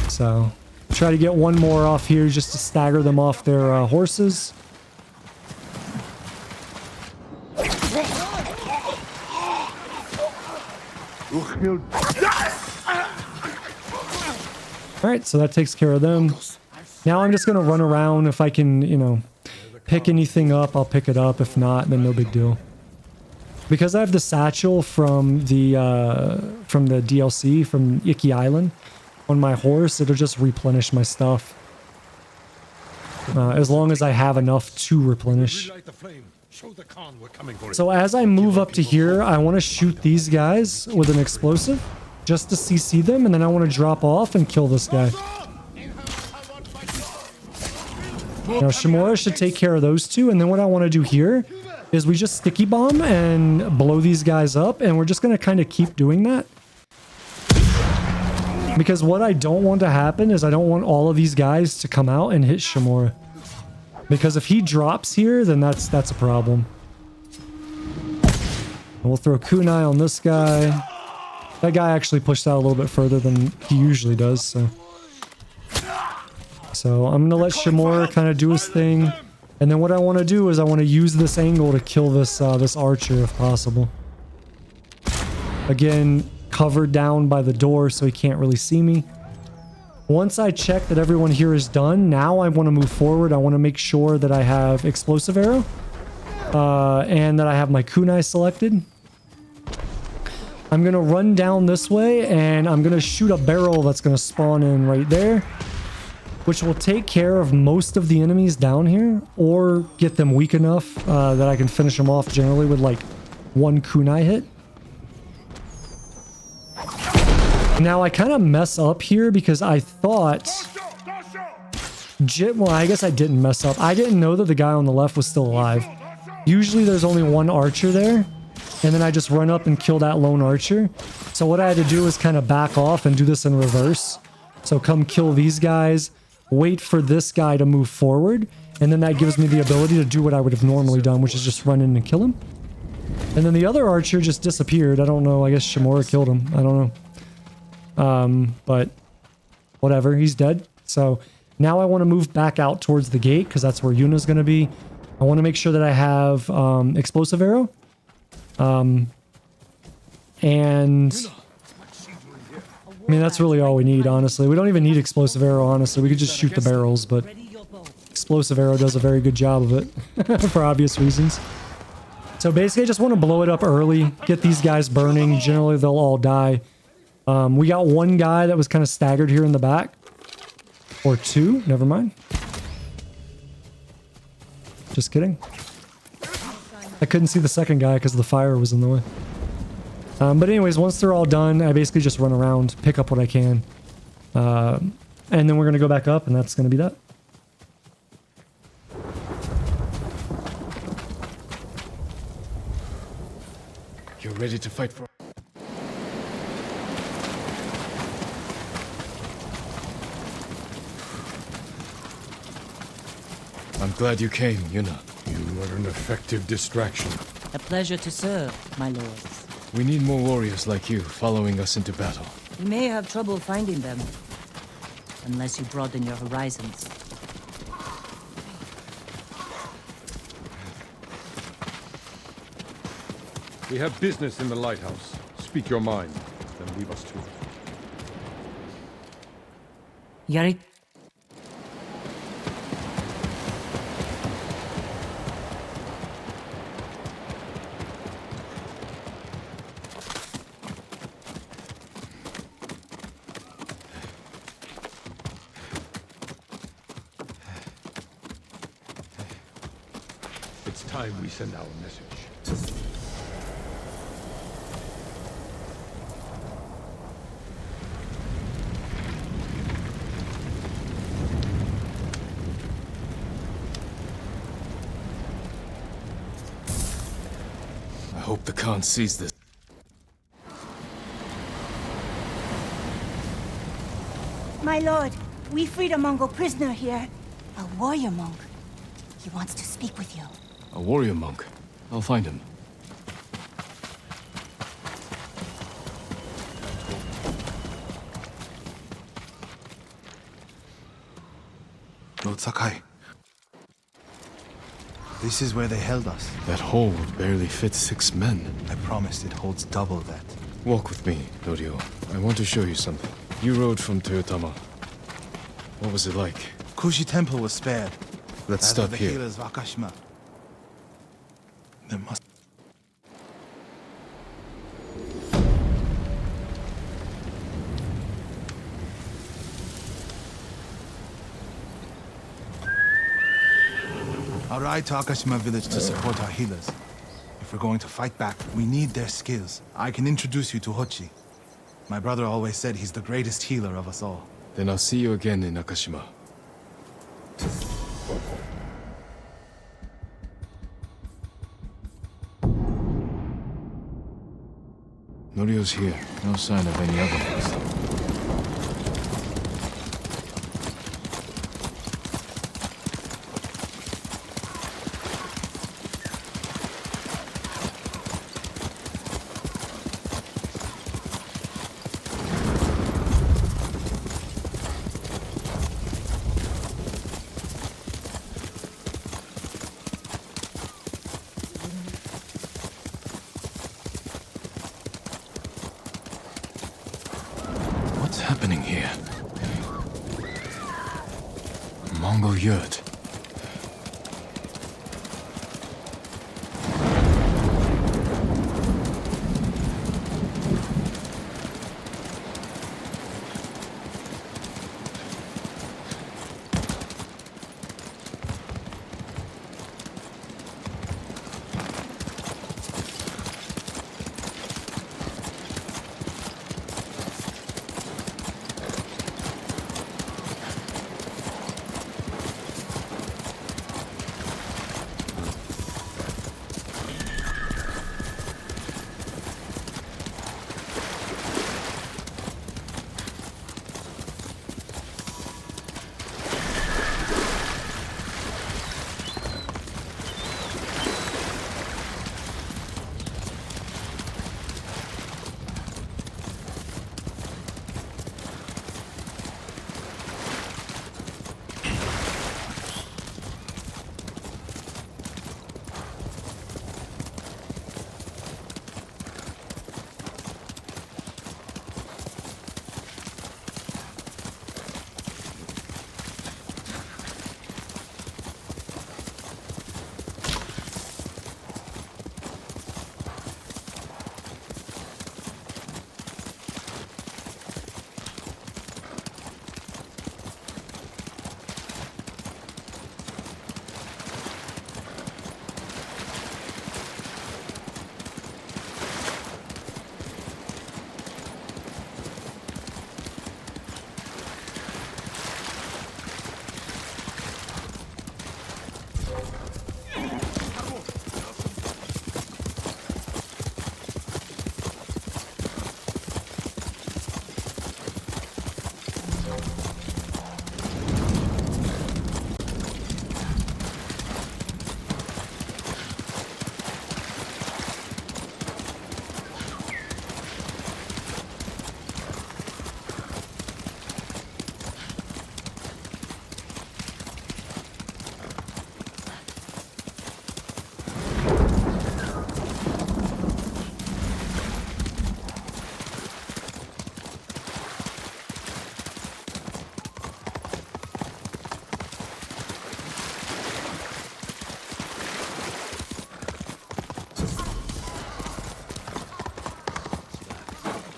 So, try to get one more off here just to stagger them off their horses. Alright, so that takes care of them. Now I'm just going to run around. If I can, you know, pick anything up, I'll pick it up. If not, then no big deal. Because I have the satchel from the DLC, from Iki Island, on my horse, it'll just replenish my stuff. As long as I have enough to replenish. So as I move up to here, I want to shoot these guys with an explosive, just to CC them, and then I want to drop off and kill this guy. Now Shimura should take care of those two, and then what I want to do here is we just sticky bomb and blow these guys up, and we're just going to kind of keep doing that. Because what I don't want to happen is I don't want all of these guys to come out and hit Shimura. Because if he drops here, then that's a problem. And we'll throw kunai on this guy. That guy actually pushed out a little bit further than he usually does, so. So I'm going to let Shimura kind of do his thing. And then what I want to do is I want to use this angle to kill this this archer if possible. Again, covered down by the door so he can't really see me. Once I check that everyone here is done, now I want to move forward. I want to make sure that I have explosive arrow. And that I have my kunai selected. I'm going to run down this way and I'm going to shoot a barrel that's going to spawn in right there. Which will take care of most of the enemies down here, or get them weak enough that I can finish them off generally with like one kunai hit. Now I kind of mess up here because I thought... Well, I guess I didn't mess up. I didn't know that the guy on the left was still alive. Usually there's only one archer there, and then I just run up and kill that lone archer. So what I had to do is kind of back off and do this in reverse. So come kill these guys. Wait for this guy to move forward, and then that gives me the ability to do what I would have normally done, which is just run in and kill him. And then the other archer just disappeared. I don't know. I guess Shimura killed him. I don't know. But whatever. He's dead. So now I want to move back out towards the gate because that's where Yuna's going to be. I want to make sure that I have explosive arrow. And... I mean, that's really all we need, honestly. We don't even need explosive arrow, honestly. We could just shoot the barrels, but explosive arrow does a very good job of it for obvious reasons. So basically, I just want to blow it up early, get these guys burning. Generally, they'll all die. We got one guy that was kind of staggered here in the back. Or two, never mind. Just kidding. I couldn't see the second guy because the fire was in the way. But anyways, once they're all done, I basically just run around, pick up what I can. And then we're going to go back up, and that's going to be that. You're ready to fight for... I'm glad you came, Yuna. You are an effective distraction. A pleasure to serve, my lords. We need more warriors like you following us into battle. We may have trouble finding them, unless you broaden your horizons. We have business in the lighthouse. Speak your mind, then leave us to it. Yarik. It's time we send our message. I hope the Khan sees this. My lord, we freed a Mongol prisoner here. A warrior monk. He wants to speak with you. A warrior monk. I'll find him. Lord Sakai. This is where they held us. That hole would barely fit 6 men. I promised it holds double that. Walk with me, Norio. I want to show you something. You rode from Toyotama. What was it like? Kushi Temple was spared. Let's As stop the here. healers of Akashima. There must... I'll ride to Akashima village to support our healers. If we're going to fight back, we need their skills. I can introduce you to Hochi. My brother always said he's the greatest healer of us all. Then I'll see you again in Akashima. Norio's here. No sign of any other ones. What's happening here? Mongol yurt.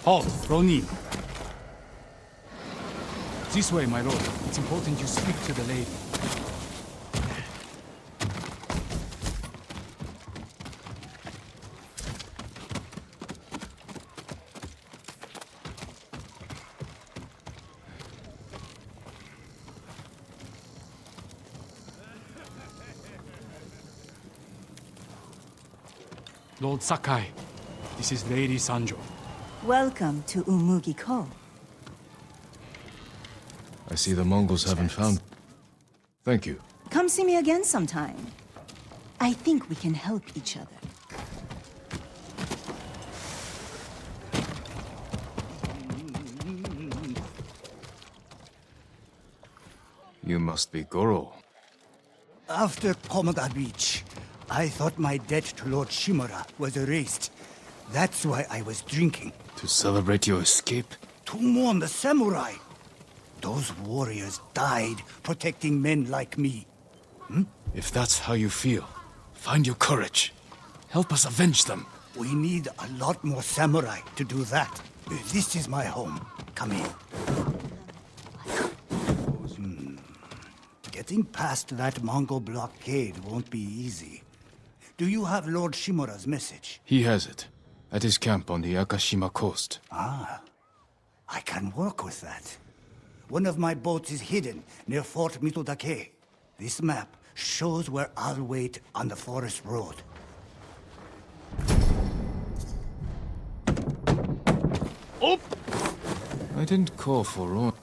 Halt, Ronin. This way, my lord. It's important you speak to the lady. Lord Sakai, this is Lady Sanjo. Welcome to Umugi-ko. I see the Mongols haven't found... Thank you. Come see me again sometime. I think we can help each other. You must be Goro. After Komoda Beach, I thought my debt to Lord Shimura was erased. That's why I was drinking. To celebrate your escape? To mourn the samurai. Those warriors died protecting men like me. If that's how you feel, find your courage. Help us avenge them. We need a lot more samurai to do that. This is my home. Come in. Getting past that Mongol blockade won't be easy. Do you have Lord Shimura's message? He has it. At his camp on the Akashima coast. Ah, I can work with that. One of my boats is hidden near Fort Mitodake. This map shows where I'll wait on the forest road. I didn't call for all.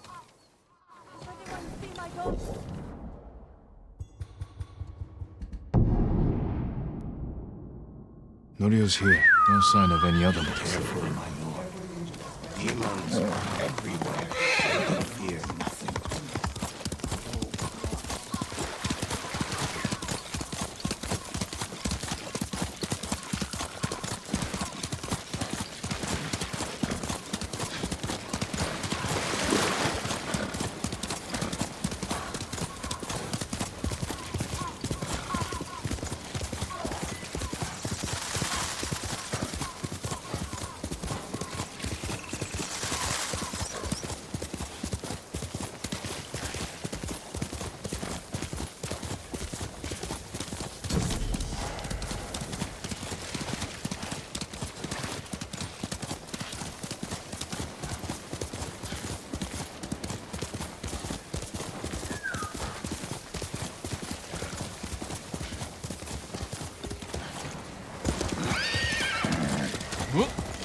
Norio's here. No sign of any other ones. Careful, my lord. Demons are everywhere. Fear nothing.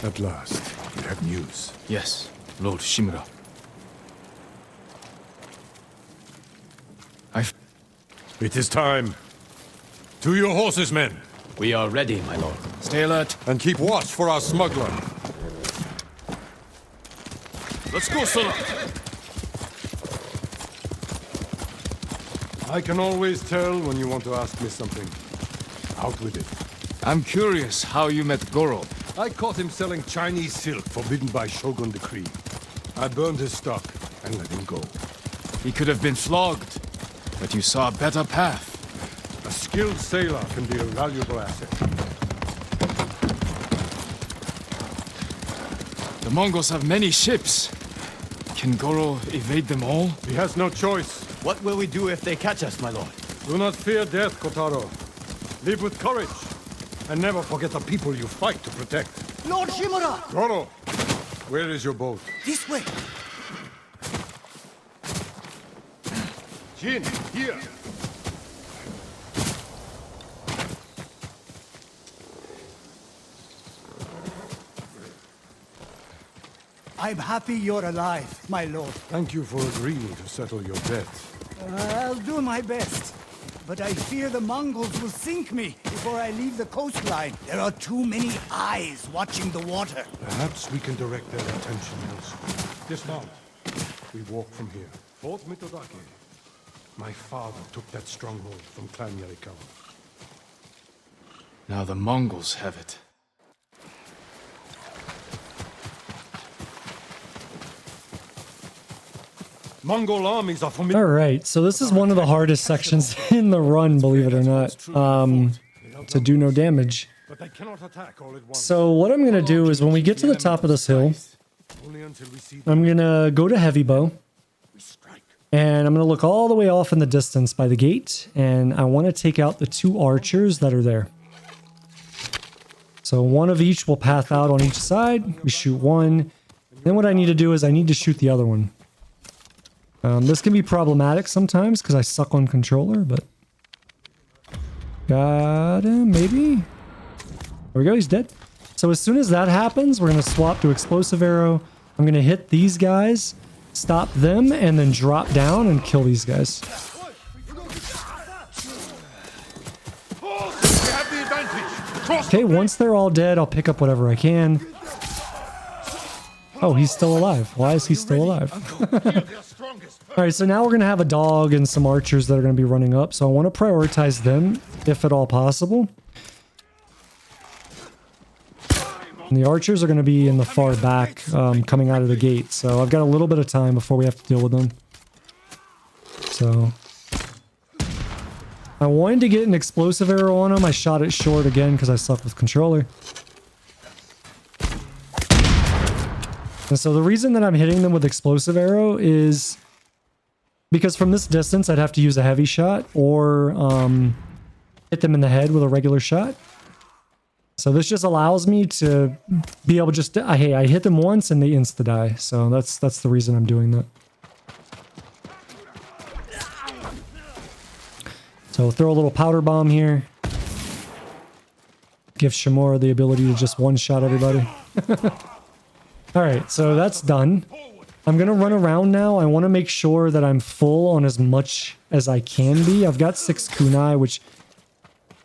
At last, we have news. Yes, Lord Shimura. It is time. To your horses, men. We are ready, my lord. Stay alert. And keep watch for our smuggler. Let's go, Sora. I can always tell when you want to ask me something. Out with it. I'm curious how you met Goro. I caught him selling Chinese silk forbidden by Shogun decree. I burned his stock and let him go. He could have been flogged, but you saw a better path. A skilled sailor can be a valuable asset. The Mongols have many ships. Can Goro evade them all? He has no choice. What will we do if they catch us, my lord? Do not fear death, Kotaro. Live with courage. And never forget the people you fight to protect. Lord Shimura! Goro, where is your boat? This way! Jin, here! I'm happy you're alive, my lord. Thank you for agreeing to settle your debt. I'll do my best. But I fear the Mongols will sink me before I leave the coastline. There are too many eyes watching the water. Perhaps we can direct their attention elsewhere. Dismount. We walk from here. Fort Mitodake. My father took that stronghold from Clan Yarikawa. Now the Mongols have it. Mongol armies are familiar. All right, so this is one of the hardest sections in the run, believe it or not, to do no damage. But they cannot attack all at once. So what I'm going to do is when we get to the top of this hill, I'm going to go to heavy bow. And I'm going to look all the way off in the distance by the gate. And I want to take out the 2 archers that are there. So one of each will path out on each side. We shoot one. Then what I need to do is I need to shoot the other one. This can be problematic sometimes because I suck on controller, but... Got him, maybe? There we go, he's dead. So as soon as that happens, we're going to swap to explosive arrow. I'm going to hit these guys, stop them, and then drop down and kill these guys. Okay, once they're all dead, I'll pick up whatever I can. Oh, he's still alive. Why is he still alive? Alright, so now we're going to have a dog and some archers that are going to be running up. So I want to prioritize them, if at all possible. And the archers are going to be in the far back, coming out of the gate. So I've got a little bit of time before we have to deal with them. So... I wanted to get an explosive arrow on him. I shot it short again because I suck with controller. And so the reason that I'm hitting them with explosive arrow is because from this distance I'd have to use a heavy shot or hit them in the head with a regular shot. So this just allows me to be able just to, hey, I hit them once and they insta-die. So that's the reason I'm doing that. So throw a little powder bomb here. Give Shimura the ability to just one-shot everybody. All right, so that's done. I'm going to run around now. I want to make sure that I'm full on as much as I can be. I've got 6 kunai, which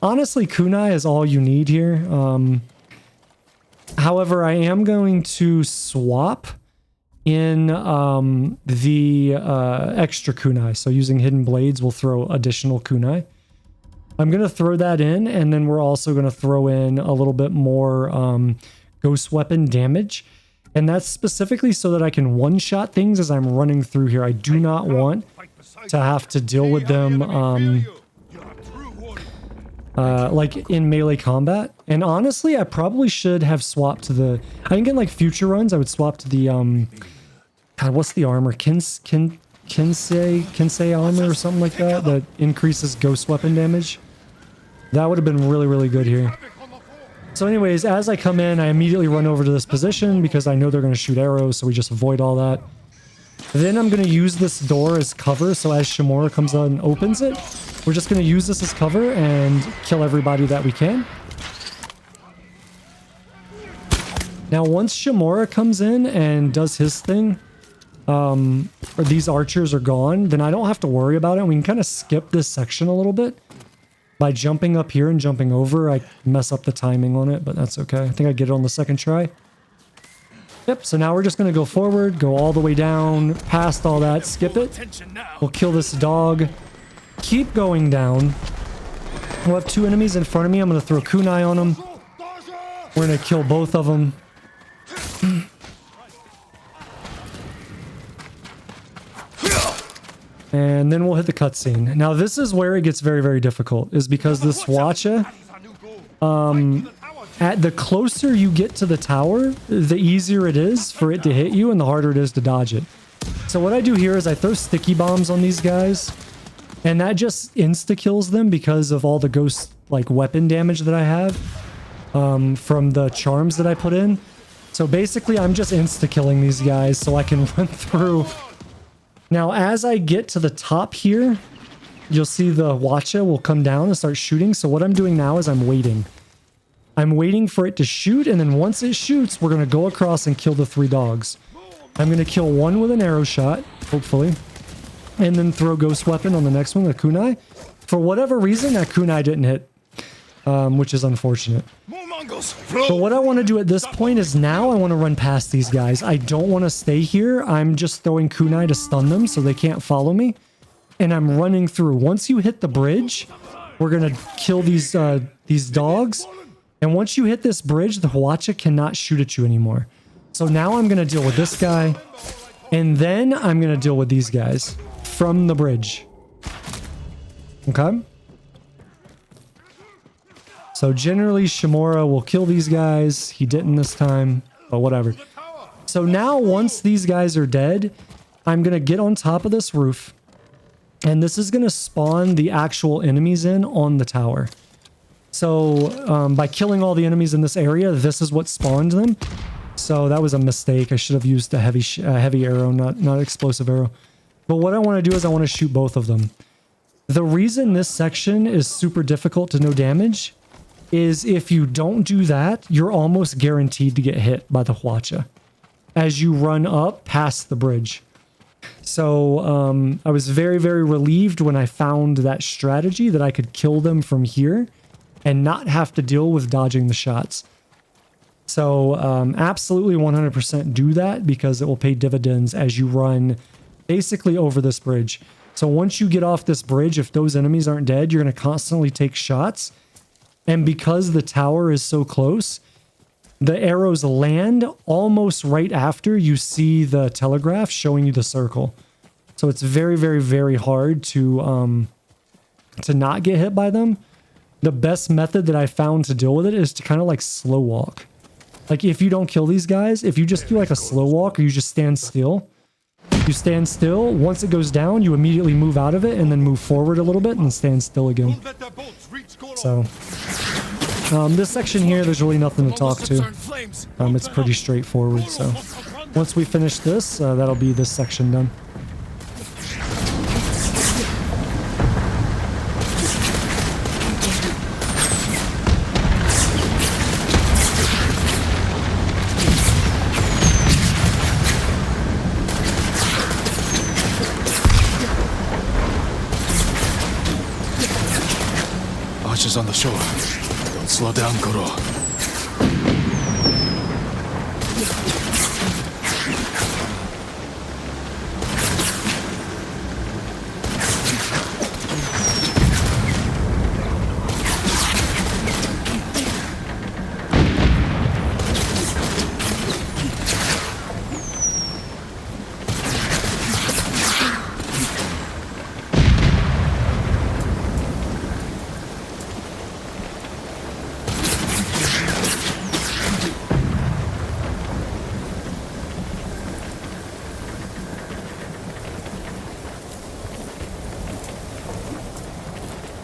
honestly, kunai is all you need here. However, I am going to swap in the extra kunai. So using hidden blades will throw additional kunai. I'm going to throw that in, and then we're also going to throw in a little bit more ghost weapon damage. And that's specifically so that I can one-shot things as I'm running through here. I do not want to have to deal with them like in melee combat. And honestly, I probably should have swapped to the... I think in like future runs, I would swap to the... God, what's the armor? Kinsei armor or something like that? That increases ghost weapon damage. That would have been really, really good here. So anyways, as I come in, I immediately run over to this position because I know they're going to shoot arrows, so we just avoid all that. Then I'm going to use this door as cover, so as Shimura comes on and opens it, we're just going to use this as cover and kill everybody that we can. Now, once Shimura comes in and does his thing, or these archers are gone, then I don't have to worry about it. We can kind of skip this section a little bit. By jumping up here and jumping over, I mess up the timing on it, but that's okay. I think I get it on the second try. Yep, so now we're just going to go forward, go all the way down, past all that, skip it. We'll kill this dog. Keep going down. We'll have 2 enemies in front of me. I'm going to throw kunai on them. We're going to kill both of them. And then we'll hit the cutscene. Now this is where it gets very, very difficult, is because this Wacha, at the closer you get to the tower, the easier it is for it to hit you and the harder it is to dodge it. So what I do here is I throw sticky bombs on these guys, and that just insta-kills them because of all the ghost like weapon damage that I have from the charms that I put in. So basically I'm just insta-killing these guys so I can run through. Now, as I get to the top here, you'll see the Wacha will come down and start shooting. So what I'm doing now is I'm waiting. I'm waiting for it to shoot, and then once it shoots, we're going to go across and kill the 3 dogs. I'm going to kill one with an arrow shot, hopefully, and then throw ghost weapon on the next one, the kunai. For whatever reason, that kunai didn't hit, which is unfortunate. But what I want to do at this point is now I want to run past these guys. I don't want to stay here. I'm just throwing kunai to stun them so they can't follow me. And I'm running through. Once you hit the bridge, we're going to kill these dogs. And once you hit this bridge, the Hawacha cannot shoot at you anymore. So now I'm going to deal with this guy. And then I'm going to deal with these guys from the bridge. Okay? So generally, Shimura will kill these guys. He didn't this time, but whatever. So now, once these guys are dead, I'm going to get on top of this roof. And this is going to spawn the actual enemies in on the tower. So by killing all the enemies in this area, this is what spawned them. So that was a mistake. I should have used a heavy arrow, not explosive arrow. But what I want to do is I want to shoot both of them. The reason this section is super difficult to no damage is if you don't do that, you're almost guaranteed to get hit by the Hwacha as you run up past the bridge. So I was very, very relieved when I found that strategy that I could kill them from here and not have to deal with dodging the shots. So absolutely 100% do that because it will pay dividends as you run basically over this bridge. So once you get off this bridge, if those enemies aren't dead, you're going to constantly take shots. And because the tower is so close, the arrows land almost right after you see the telegraph showing you the circle. So it's very, very, very hard to not get hit by them. The best method that I found to deal with it is to kind of like slow walk. Like if you don't kill these guys, if you just do like a slow walk or you just stand still, you stand still. Once it goes down, you immediately move out of it and then move forward a little bit and stand still again. So this section here, there's really nothing to talk to. It's pretty straightforward. So once we finish this, that'll be this section done. Sure. Don't slow down, Goro.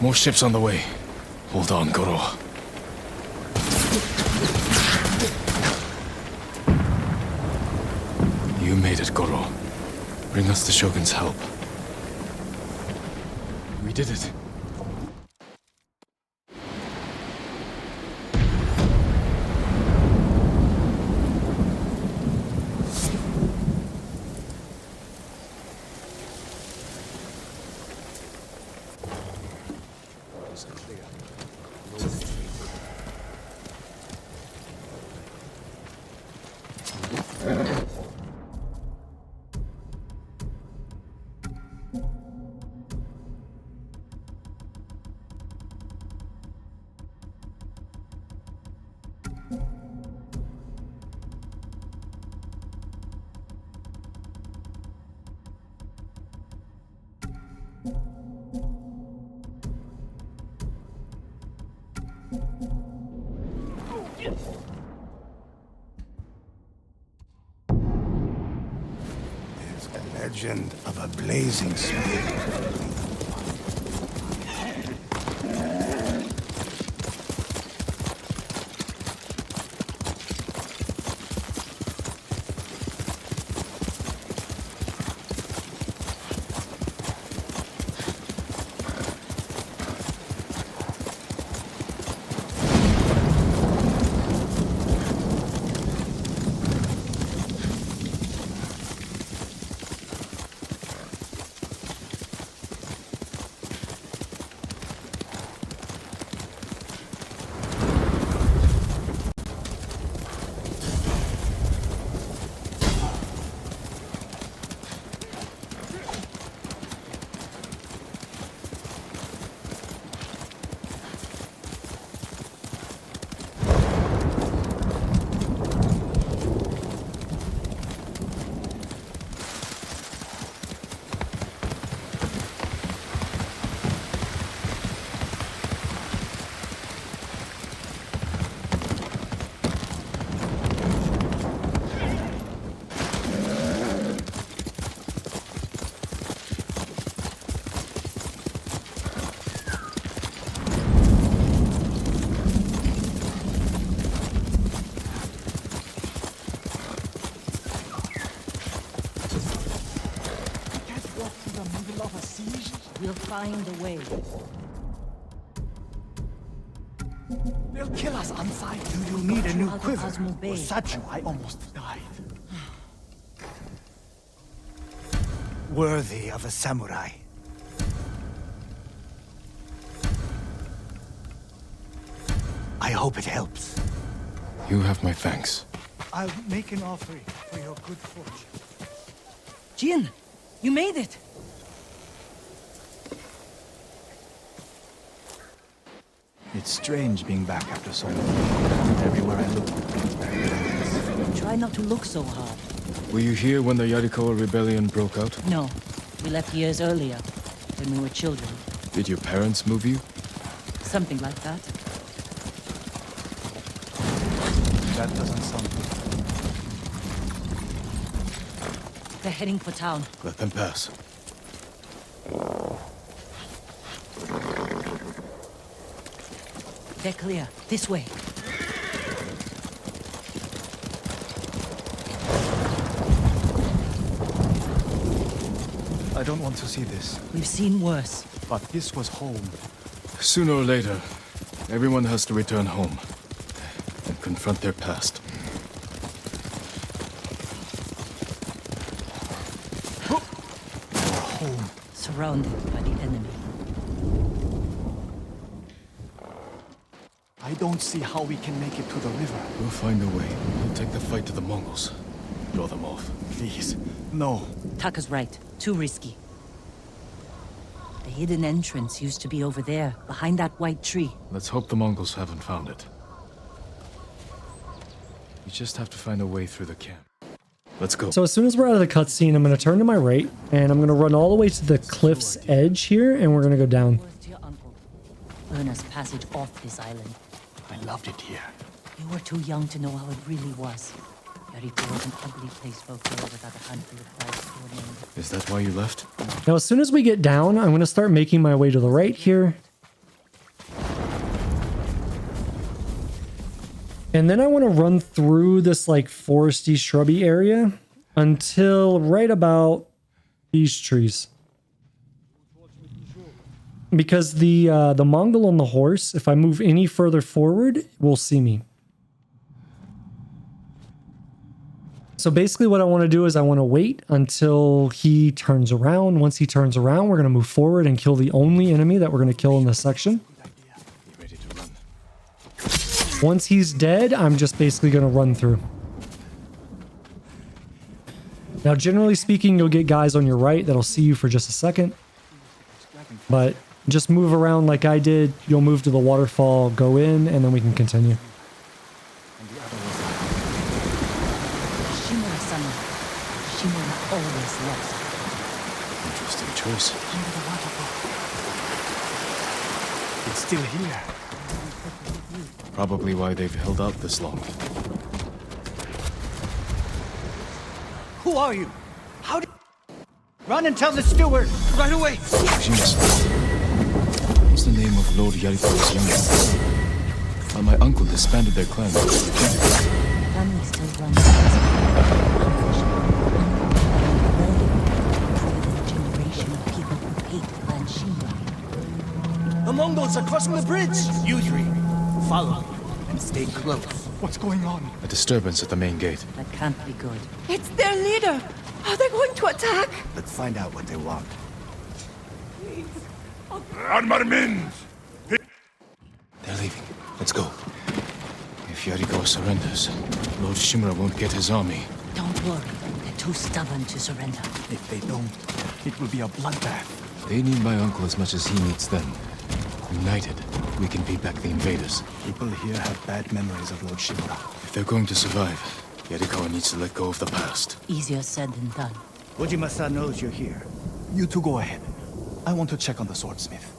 More ships on the way. Hold on, Goro. You made it, Goro. Bring us the Shogun's help. We did it. There's the legend of a blazing spear. We'll find a way. They'll kill us on sight. Do you need a new quiver? Or such? I almost died. Worthy of a samurai. I hope it helps. You have my thanks. I'll make an offering for your good fortune. Jin, you made it. It's strange being back after so long. Everywhere I look. Try not to look so hard. Were you here when the Yarikawa rebellion broke out? No, we left years earlier, when we were children. Did your parents move you? Something like that. That doesn't sound good. They're heading for town. Let them pass. They're clear. This way. I don't want to see this. We've seen worse. But this was home. Sooner or later, everyone has to return home and confront their past. Home. Surrounded by the enemy. don't see how we can make it to the river. We'll find a way. We'll take the fight to the Mongols. Draw them off. Please, no. Taka's right. Too risky. The hidden entrance used to be over there, behind that white tree. Let's hope the Mongols haven't found it. We just have to find a way through the camp. Let's go. So as soon as we're out of the cutscene, I'm going to turn to my right, and I'm going to run all the way to the cliff's edge here, and we're going to go down. To your uncle. Earn us passage off this island. I loved it here. You were too young to know how it really was. Yarikawa was an ugly place for a girl without a handful of brides to her name. Is that why you left? Now, as soon as we get down, I'm going to start making my way to the right here. And then I want to run through this like foresty, shrubby area until right about these trees. Because the Mongol on the horse, if I move any further forward, will see me. So basically what I want to do is I want to wait until he turns around. Once he turns around, we're going to move forward and kill the only enemy that we're going to kill in this section. Once he's dead, I'm just basically going to run through. Now, generally speaking, you'll get guys on your right that'll see you for just a second. But just move around like I did. You'll move to the waterfall, go in, and then we can continue. Shimura always loves it. Interesting choice. Under the waterfall. It's still here. Probably why they've held out this long. Who are you? How did... Run and tell the steward! Right away! What's the name of Lord Yarikawa's youngest? My uncle disbanded their clan. Family still runs generation of people who hate Clan Shimura. The Mongols are crossing the bridge! You three, follow me and stay close. What's going on? A disturbance at the main gate. That can't be good. It's their leader. Are they going to attack? Let's find out what they want. They're leaving. Let's go. If Yarikawa surrenders, Lord Shimura won't get his army. Don't worry. They're too stubborn to surrender. If they don't, it will be a bloodbath. They need my uncle as much as he needs them. United, we can beat back the invaders. People here have bad memories of Lord Shimura. If they're going to survive, Yarikawa needs to let go of the past. Easier said than done. Ojima-san knows you're here. You two go ahead. I want to check on the swordsmith.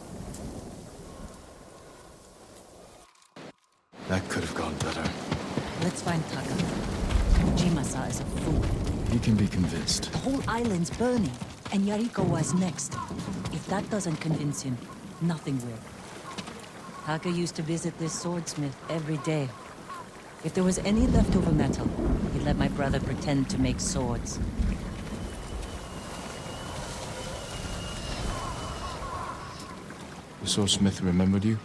That could have gone better. Let's find Taka. Ojima-san is a fool. He can be convinced. The whole island's burning, and Yarikawa is next. If that doesn't convince him, nothing will. Taka used to visit this swordsmith every day. If there was any leftover metal, he'd let my brother pretend to make swords. The swordsmith remembered you?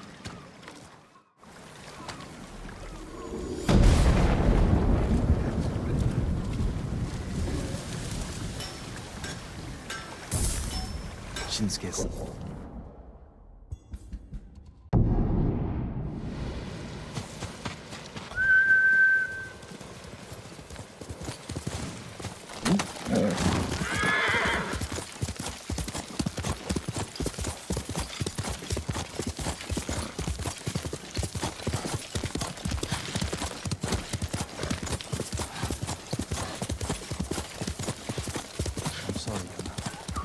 Shinsuke's.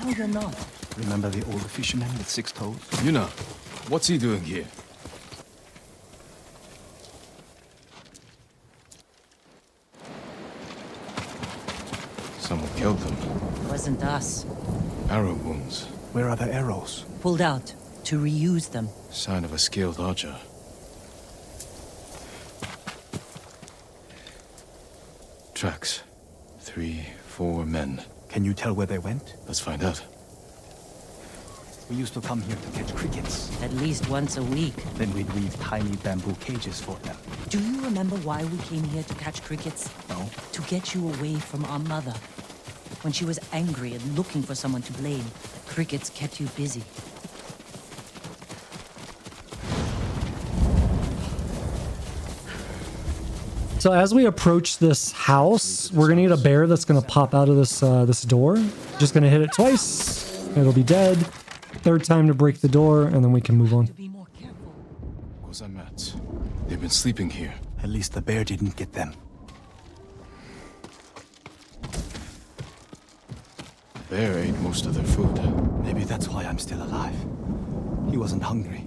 No, you're not. Remember the old fisherman with 6 toes? Yuna, what's he doing here? Someone killed them. Wasn't us. Arrow wounds. Where are the arrows? Pulled out to reuse them. Sign of a skilled archer. Tracks. 3, 4 men. Can you tell where they went? Let's find out. We used to come here to catch crickets. At least once a week. Then we'd weave tiny bamboo cages for them. Do you remember why we came here to catch crickets? No. To get you away from our mother. When she was angry and looking for someone to blame, the crickets kept you busy. So as we approach this house, we're gonna get a bear that's gonna pop out of this this door. Just gonna hit it twice. It'll be dead. Third time to break the door, and then we can move on. They've been sleeping here. At least the bear didn't get them. The bear ate most of their food. Maybe that's why I'm still alive. He wasn't hungry.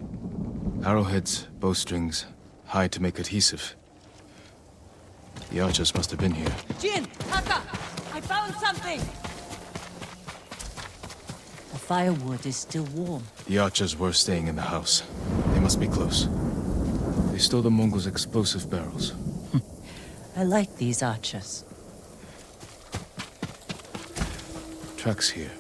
Arrowheads, bowstrings, hide to make adhesive. The archers must have been here. Jin! Taka! I found something! The firewood is still warm. The archers were staying in the house. They must be close. They stole the Mongols' explosive barrels. I like these archers. Tracks here.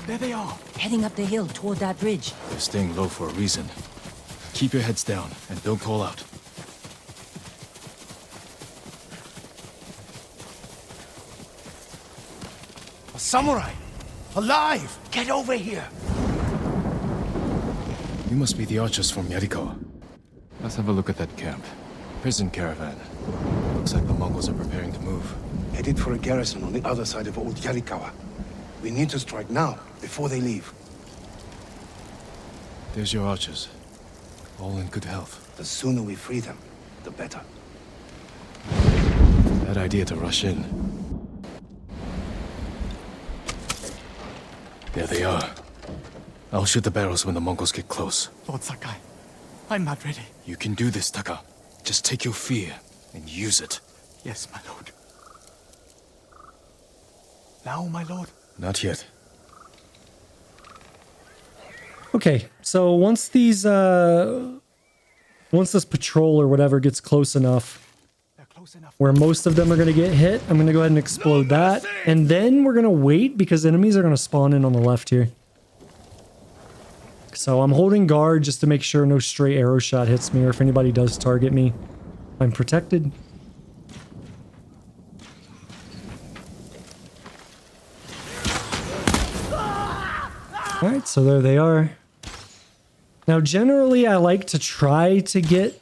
There they are. Heading up the hill toward that ridge. They're staying low for a reason. Keep your heads down and don't call out. A samurai! Alive! Get over here! You must be the archers from Yarikawa. Let's have a look at that camp. Prison caravan. Looks like the Mongols are preparing to move. Headed for a garrison on the other side of Old Yarikawa. We need to strike now, before they leave. There's your archers. All in good health. The sooner we free them, the better. Bad idea to rush in. There they are. I'll shoot the barrels when the Mongols get close. Lord Sakai, I'm not ready. You can do this, Taka. Just take your fear and use it. Yes, my lord. Now, my lord? Not yet. Okay, so once these once this patrol or whatever gets close enough where most of them are going to get hit, I'm going to go ahead and explode that, and then we're going to wait because enemies are going to spawn in on the left here. So I'm holding guard just to make sure no stray arrow shot hits me, or if anybody does target me, I'm protected. Alright, so there they are. Now, generally, I like to try to get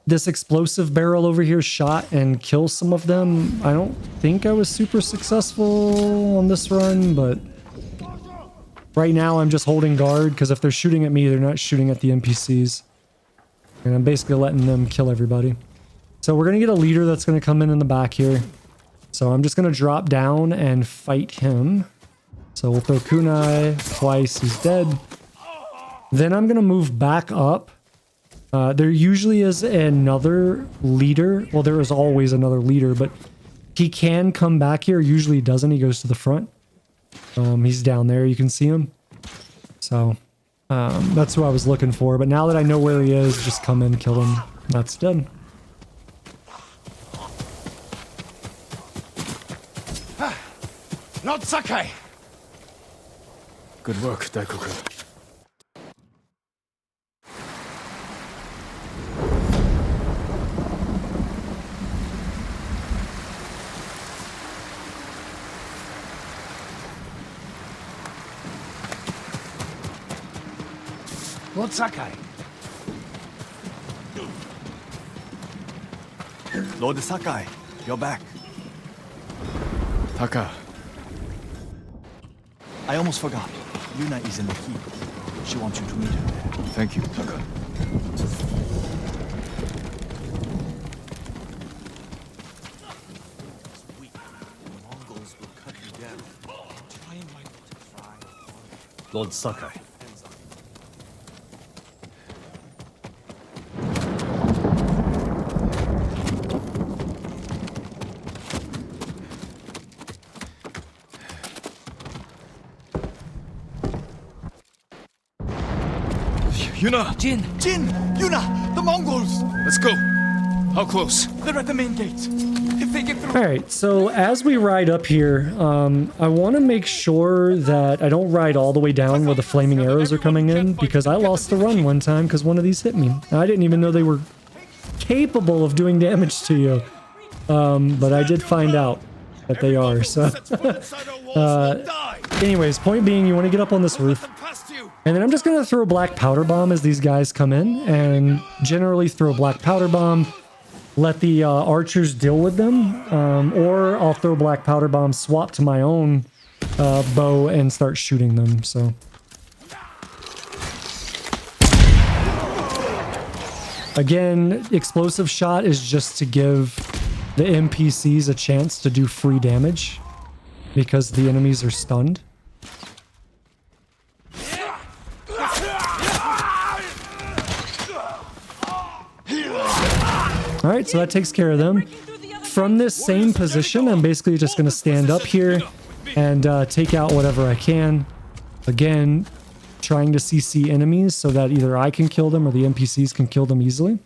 this explosive barrel over here shot and kill some of them. I don't think I was super successful on this run, but right now I'm just holding guard because if they're shooting at me, they're not shooting at the NPCs. And I'm basically letting them kill everybody. So we're going to get a leader that's going to come in the back here. So I'm just going to drop down and fight him. So we'll throw kunai twice, he's dead. Then I'm going to move back up. There usually is another leader. Well, there is always another leader, but he can come back here. Usually he doesn't. He goes to the front. He's down there. You can see him. So that's who I was looking for. But now that I know where he is, just come in, kill him. That's done. Not Sakai! Good work, Daikoku. Lord Sakai! Lord Sakai, you're back. Taka. I almost forgot. Yuna is in the keep. She wants you to meet her there. Thank you, Taka. Lord Sakai. Yuna! Jin! Yuna! The Mongols! Let's go! How close? They're at the main gates. If they get through... Alright, so as we ride up here, I want to make sure that I don't ride all the way down where the flaming arrows are coming in, because I lost the run one time because one of these hit me. I didn't even know they were capable of doing damage to you. But I did find out. that they are. So, anyways, point being, you want to get up on this roof. And then I'm just going to throw a black powder bomb as these guys come in. And generally throw a black powder bomb. Let the archers deal with them. Or I'll throw a black powder bomb, swap to my own bow, and start shooting them. So... Again, explosive shot is just to give the NPCs a chance to do free damage because the enemies are stunned. Alright, so that takes care of them. From this same position, I'm basically just going to stand up here and take out whatever I can. Again, trying to CC enemies so that either I can kill them or the NPCs can kill them easily.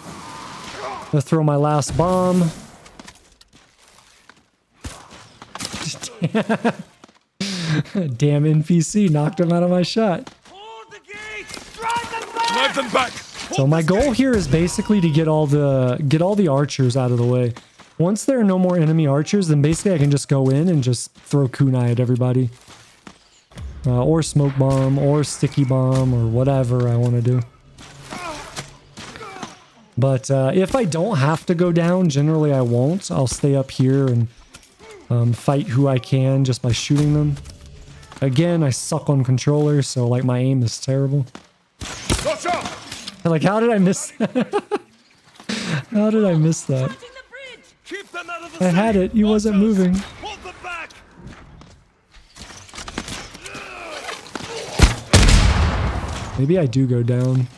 I'm gonna throw my last bomb. Damn NPC knocked him out of my shot. Drive them back. So my goal here is basically to get all the archers out of the way. Once there are no more enemy archers, then basically I can just go in and just throw kunai at everybody. Or smoke bomb, or sticky bomb, or whatever I want to do. But if I don't have to go down, generally I won't. I'll stay up here and fight who I can just by shooting them. Again, I suck on controller, so like my aim is terrible. Like, how did I miss that? How did I miss that? I had it. He wasn't moving. Maybe I do go down.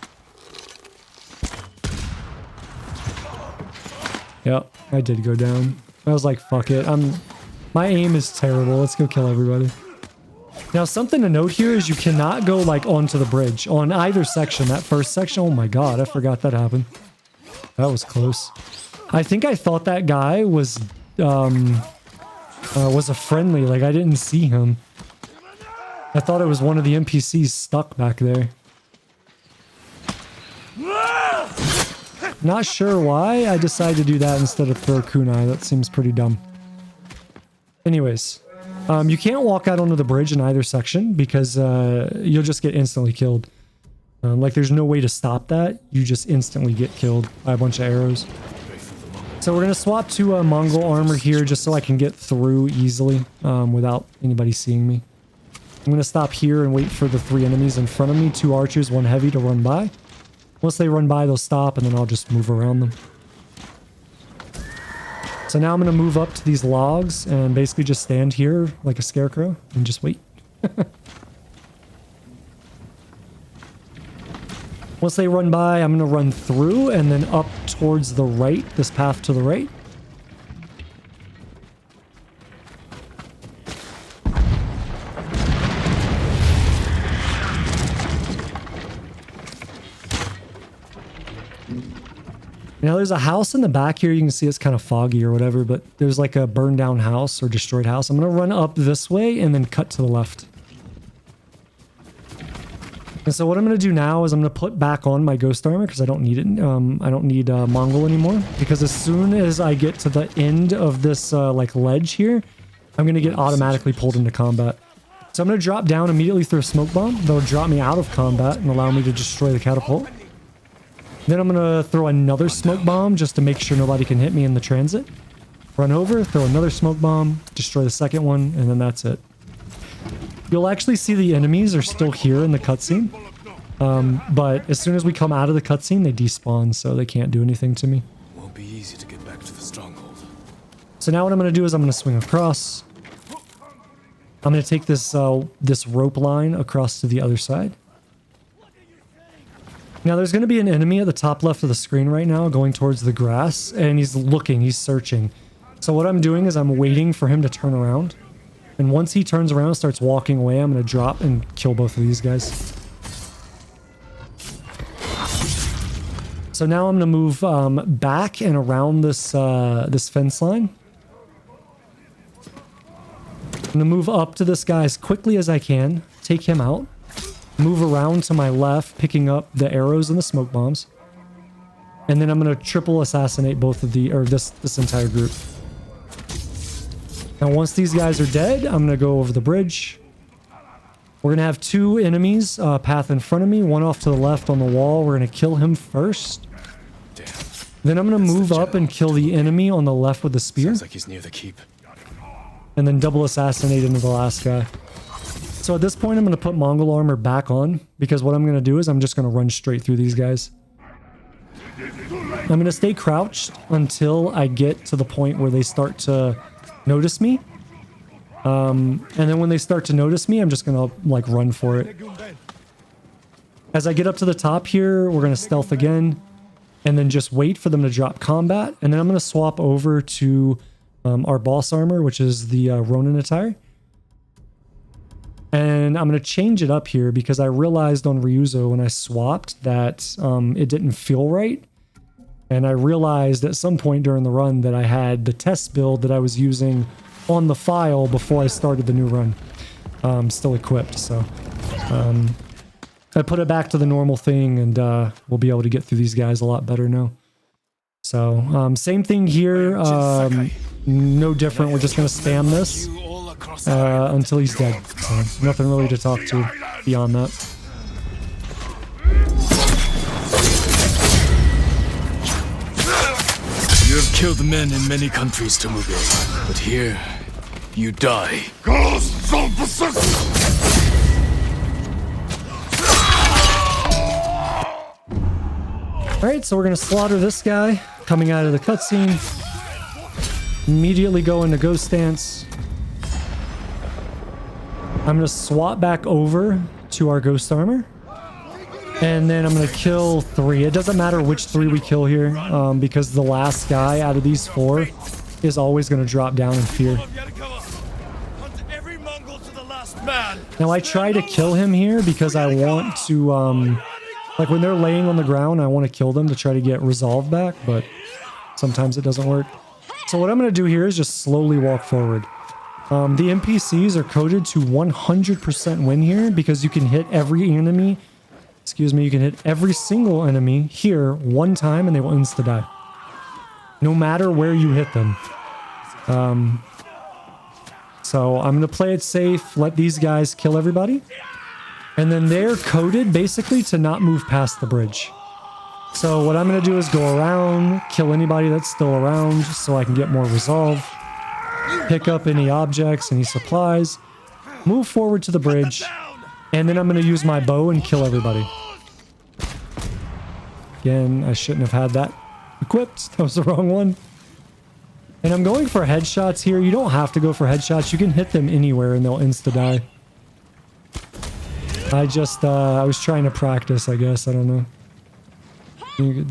Yep, I did go down. I was like, fuck it. My aim is terrible. Let's go kill everybody. Now, something to note here is you cannot go like onto the bridge on either section. That first section, oh my god, I forgot that happened. That was close. I think I thought that guy was a friendly. Like, I didn't see him. I thought it was one of the NPCs stuck back there. Not sure why I decided to do that instead of throw kunai. That seems pretty dumb. Anyways, you can't walk out onto the bridge in either section because you'll just get instantly killed. Like, there's no way to stop that. You just instantly get killed by a bunch of arrows. So we're going to swap to Mongol armor here just so I can get through easily without anybody seeing me. I'm going to stop here and wait for the 3 enemies in front of me. 2 archers, 1 heavy to run by. Once they run by, they'll stop, and then I'll just move around them. So now I'm going to move up to these logs and basically just stand here like a scarecrow and just wait. Once they run by, I'm going to run through and then up towards the right, this path to the right. Now there's a house in the back here. You can see it's kind of foggy or whatever, but there's like a burned down house or destroyed house. I'm going to run up this way and then cut to the left. And so what I'm going to do now is I'm going to put back on my ghost armor because I don't need it. I don't need Mongol anymore because as soon as I get to the end of this like ledge here, I'm going to get automatically pulled into combat. So I'm going to drop down, immediately throw a smoke bomb. That'll drop me out of combat and allow me to destroy the catapult. Then I'm going to throw another smoke bomb just to make sure nobody can hit me in the transit. Run over, throw another smoke bomb, destroy the second one, and then that's it. You'll actually see the enemies are still here in the cutscene. But as soon as we come out of the cutscene, they despawn, so they can't do anything to me. Won't be easy to get back to the stronghold. So now what I'm going to do is I'm going to swing across. I'm going to take this this rope line across to the other side. Now there's going to be an enemy at the top left of the screen right now going towards the grass, and he's looking, he's searching. So what I'm doing is I'm waiting for him to turn around. And once he turns around and starts walking away, I'm going to drop and kill both of these guys. So now I'm going to move back and around this this fence line. I'm going to move up to this guy as quickly as I can, take him out. Move around to my left, picking up the arrows and the smoke bombs. And then I'm going to triple assassinate both of the, or this entire group. Now, once these guys are dead, I'm going to go over the bridge. We're going to have two enemies path in front of me, one off to the left on the wall. We're going to kill him first. Damn. Then I'm going to move up and kill the enemy on the left with the spear. Sounds like he's near the keep. And then double assassinate into the last guy. So at this point, I'm going to put Mongol armor back on, because what I'm going to do is I'm just going to run straight through these guys. I'm going to stay crouched until I get to the point where they start to notice me. And then when they start to notice me, I'm just going to like run for it. As I get up to the top here, we're going to stealth again and then just wait for them to drop combat. And then I'm going to swap over to our boss armor, which is the Ronin attire. And I'm going to change it up here because I realized on Ryuzo when I swapped that it didn't feel right. And I realized at some point during the run that I had the test build that I was using on the file before I started the new run. Still equipped, so I put it back to the normal thing, and we'll be able to get through these guys a lot better now. So same thing here, no different. We're just gonna spam this until he's dead. So nothing really to talk to beyond that. You have killed men in many countries, Temuge, but here, you die. Ghosts of Alright, so we're gonna slaughter this guy coming out of the cutscene. Immediately go into ghost stance. I'm gonna swap back over to our ghost armor. And then I'm going to kill 3. It doesn't matter which 3 we kill here, because the last guy out of these 4 is always going to drop down in fear. Now I try to kill him here because I want to, like when they're laying on the ground, I want to kill them to try to get resolve back, but sometimes it doesn't work. So what I'm going to do here is just slowly walk forward. The NPCs are coded to 100% win here because you can hit every enemy. Excuse me, you can hit every single enemy here one time and they will insta-die. No matter where you hit them. So I'm going to play it safe, let these guys kill everybody. And then they're coded basically to not move past the bridge. So what I'm going to do is go around, kill anybody that's still around so I can get more resolve. Pick up any objects, any supplies. Move forward to the bridge. And then I'm going to use my bow and kill everybody. Again, I shouldn't have had that equipped. That was the wrong one. And I'm going for headshots here. You don't have to go for headshots. You can hit them anywhere and they'll insta-die. I was trying to practice, I guess. I don't know.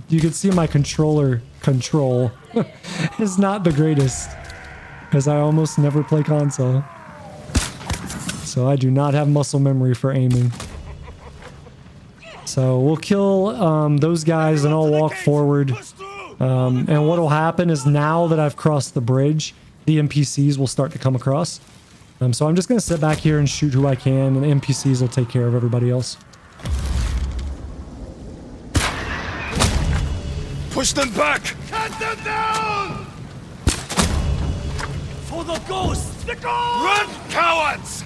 You can see my controller control is not the greatest. Because I almost never play console. So I do not have muscle memory for aiming. So we'll kill those guys and I'll walk forward. And what will happen is now that I've crossed the bridge, the NPCs will start to come across. So I'm just going to sit back here and shoot who I can, and the NPCs will take care of everybody else. Push them back! Cut them down! For the ghosts! The ghosts! Run, cowards!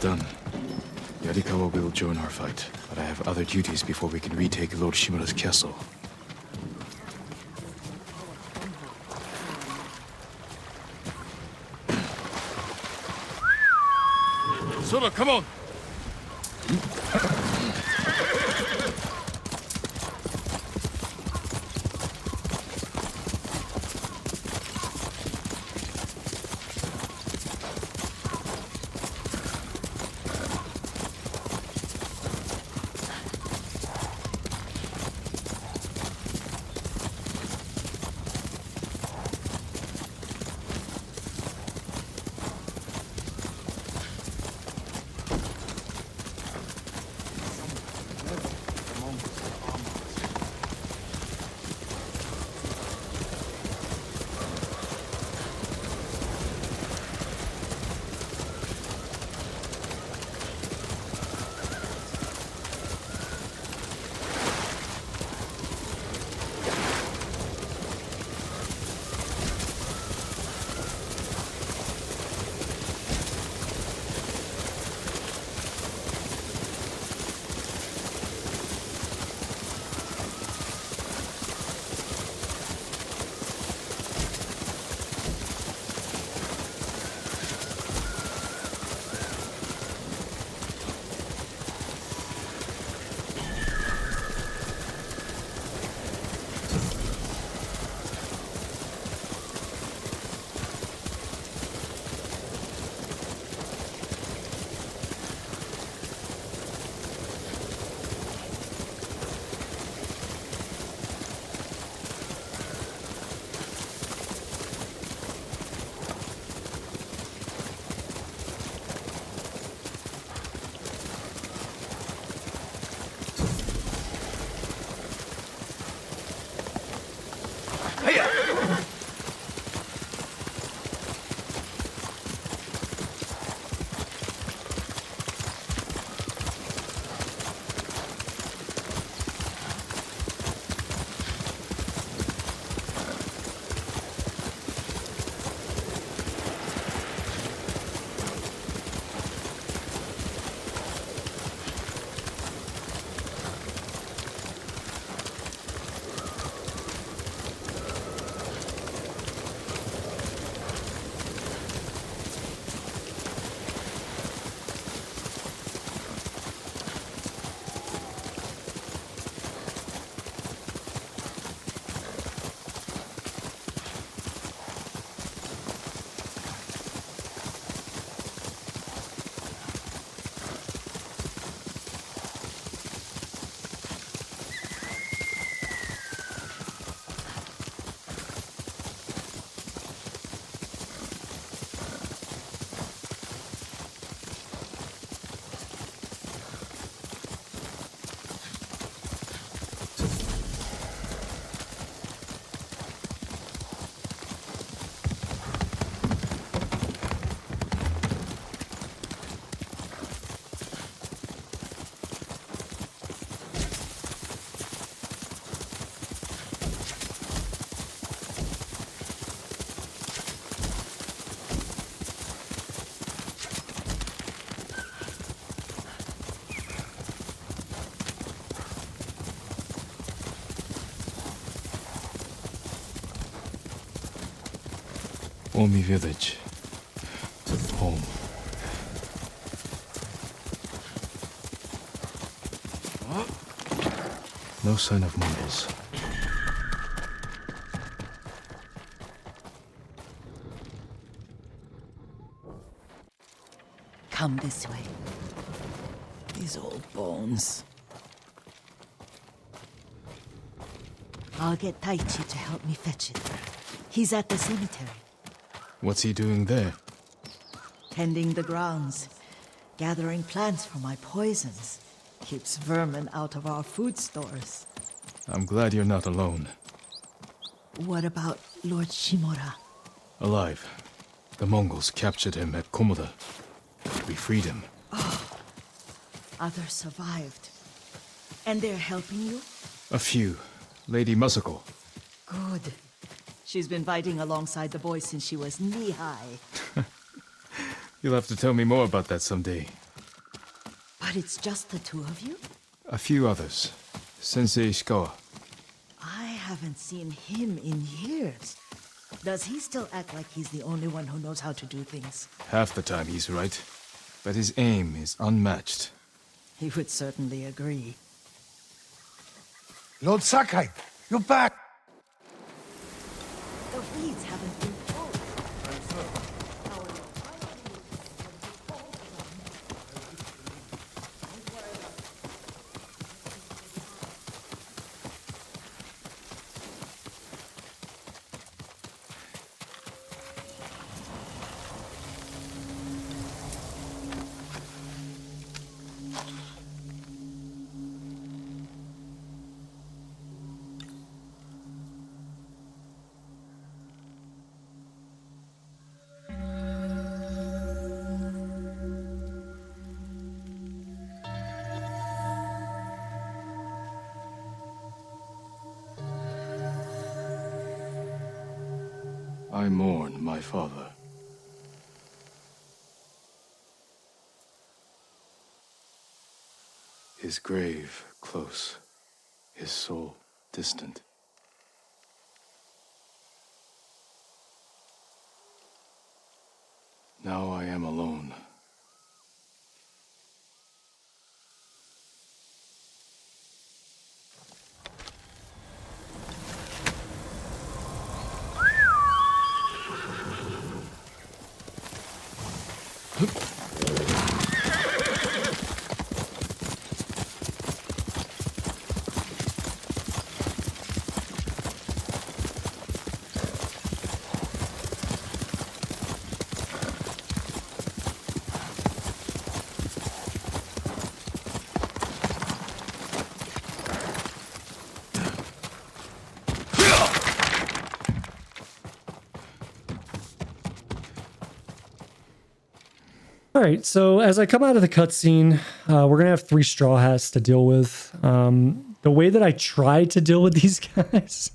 Done. Yarikawa will join our fight, but I have other duties before we can retake Lord Shimura's castle. Sora, come on! Omi village. Home. No sign of Mongols. Come this way. These old bones. I'll get Taichi to help me fetch it. He's at the cemetery. What's he doing there? Tending the grounds. Gathering plants for my poisons. Keeps vermin out of our food stores. I'm glad you're not alone. What about Lord Shimura? Alive. The Mongols captured him at Komoda. We freed him. Oh, others survived. And they're helping you? A few. Lady Masako. Good. She's been fighting alongside the boys since she was knee-high. You'll have to tell me more about that someday. But it's just the two of you? A few others. Sensei Ishikawa. I haven't seen him in years. Does he still act like he's the only one who knows how to do things? Half the time he's right. But his aim is unmatched. He would certainly agree. Lord Sakai, you're back! The weeds haven't been pulled. I mourn my father. His grave close, his soul distant. Now I am alone. All right, so as I come out of the cutscene, we're gonna have 3 straw hats to deal with. The way that I try to deal with these guys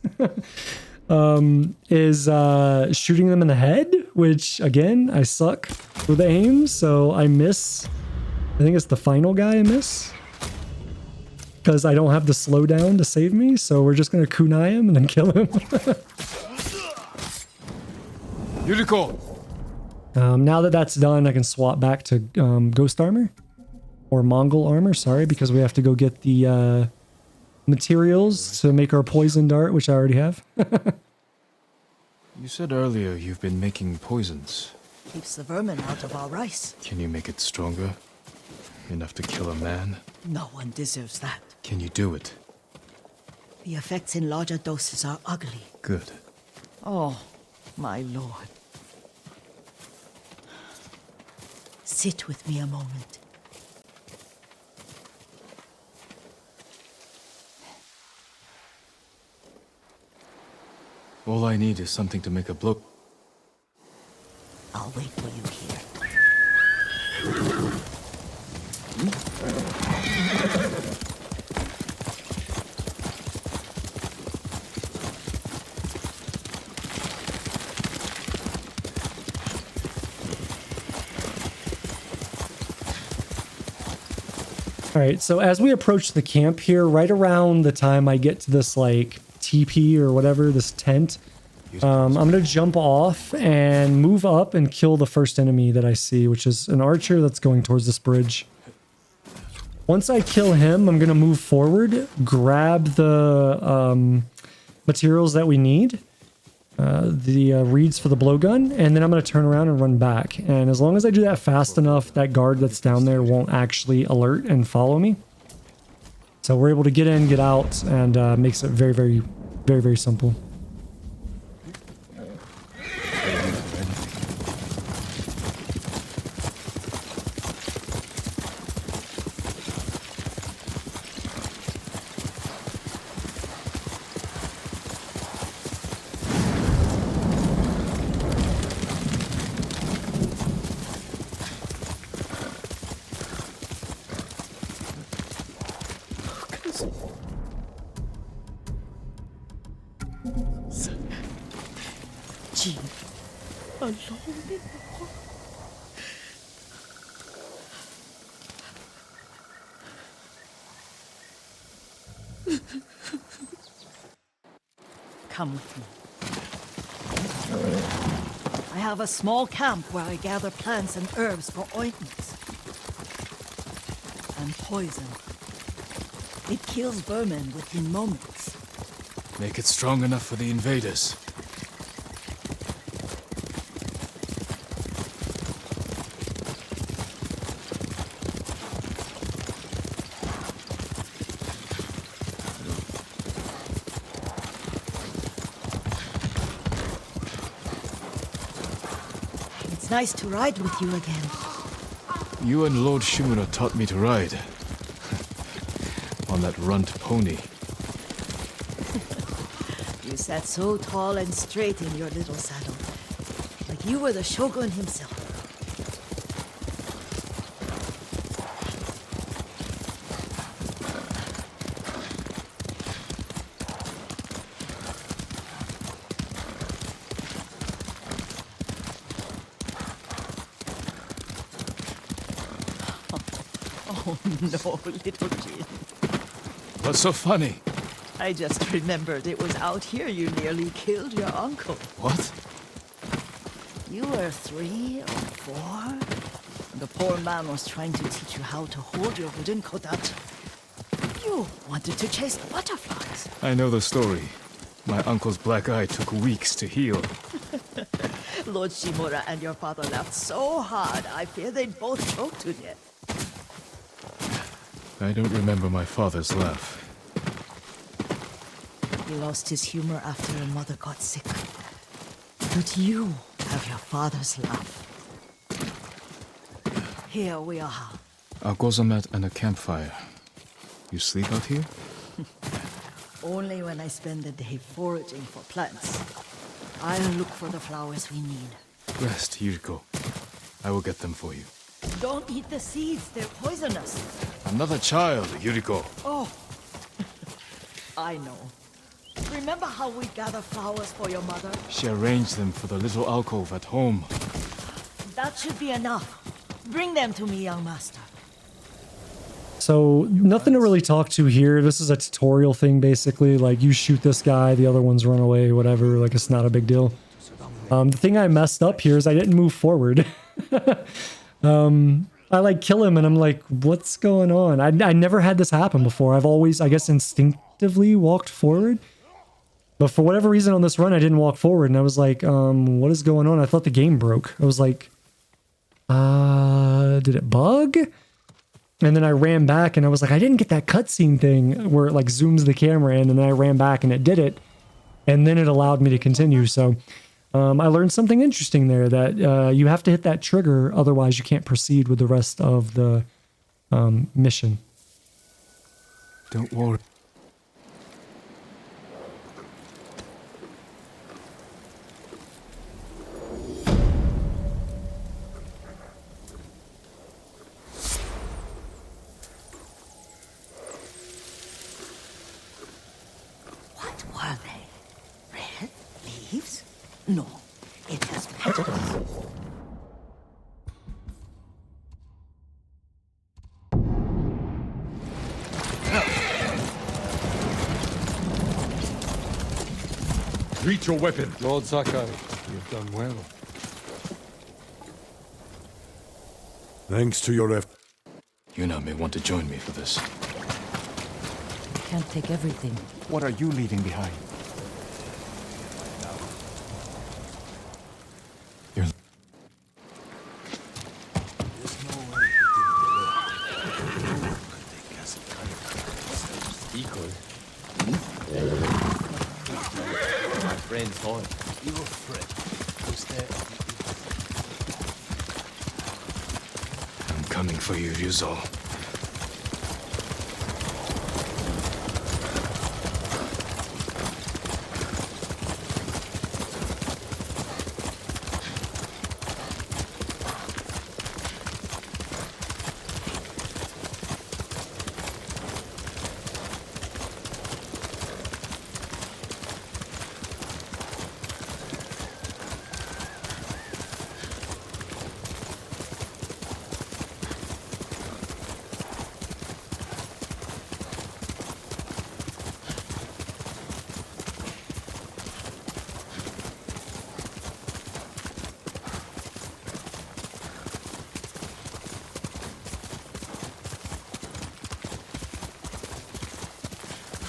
is shooting them in the head, which again, I suck with aim, so I miss. I think it's the final guy I miss because I don't have the slowdown to save me. So we're just gonna kunai him and then kill him. Yuriko! Now that that's done, I can swap back to ghost armor or Mongol armor. Sorry, because we have to go get the materials to make our poison dart, which I already have. You said earlier you've been making poisons. Keeps the vermin out of our rice. Can you make it stronger? Enough to kill a man? No one deserves that. Can you do it? The effects in larger doses are ugly. Good. Oh, my lord. Sit with me a moment. All I need is something to make a blow. I'll wait for you here. All right, so as we approach the camp here, right around the time I get to this like teepee or whatever, this tent, I'm going to jump off and move up and kill the first enemy that I see, which is an archer that's going towards this bridge. Once I kill him, I'm going to move forward, grab the materials that we need, the reeds for the blowgun, and then I'm going to turn around and run back. And as long as I do that fast enough, that guard that's down there won't actually alert and follow me. So we're able to get in, get out, and makes it very, very, very, very simple. Come with me. I have a small camp where I gather plants and herbs for ointments. And poison. It kills vermin within moments. Make it strong enough for the invaders. It's nice to ride with you again. You and Lord Shimura taught me to ride. On that runt pony. You sat so tall and straight in your little saddle. Like you were the shogun himself. Oh no, little kid. What's so funny? I just remembered it was out here you nearly killed your uncle. What? You were 3 or 4? The poor man was trying to teach you how to hold your wooden kodachi. You wanted to chase the butterflies. I know the story. My uncle's black eye took weeks to heal. Lord Shimura and your father laughed so hard, I fear they'd both choke to death. I don't remember my father's laugh. He lost his humor after your mother got sick. But you have your father's laugh. Here we are. A gozamat and a campfire. You sleep out here? Only when I spend the day foraging for plants. I'll look for the flowers we need. Rest, Yuriko. I will get them for you. Don't eat the seeds, they're poisonous. Another child, Yuriko. Oh, I know. Remember how we gather flowers for your mother? She arranged them for the little alcove at home. That should be enough. Bring them to me, young master. So nothing to really talk to here. This is a tutorial thing, basically. Like, you shoot this guy, the other ones run away, whatever. Like, it's not a big deal. The thing I messed up here is I didn't move forward. I like kill him and I'm like, what's going on? I never had this happen before. I've always, I guess, instinctively walked forward. But for whatever reason on this run, I didn't walk forward. And I was like, what is going on? I thought the game broke. I was like, did it bug? And then I ran back and I was like, I didn't get that cutscene thing where it like zooms the camera in, and then I ran back and it did it. And then it allowed me to continue. So I learned something interesting there, that you have to hit that trigger. Otherwise you can't proceed with the rest of the mission. Don't worry. What were they? Red leaves? No, it has petals. Reach your weapon. Lord Sakai, you've done well. Thanks to your effort. Yuna may want to join me for this. We can't take everything. What are you leaving behind? You're... My friend's home. Your friend. Who's there? I'm coming for you, Ryuzo.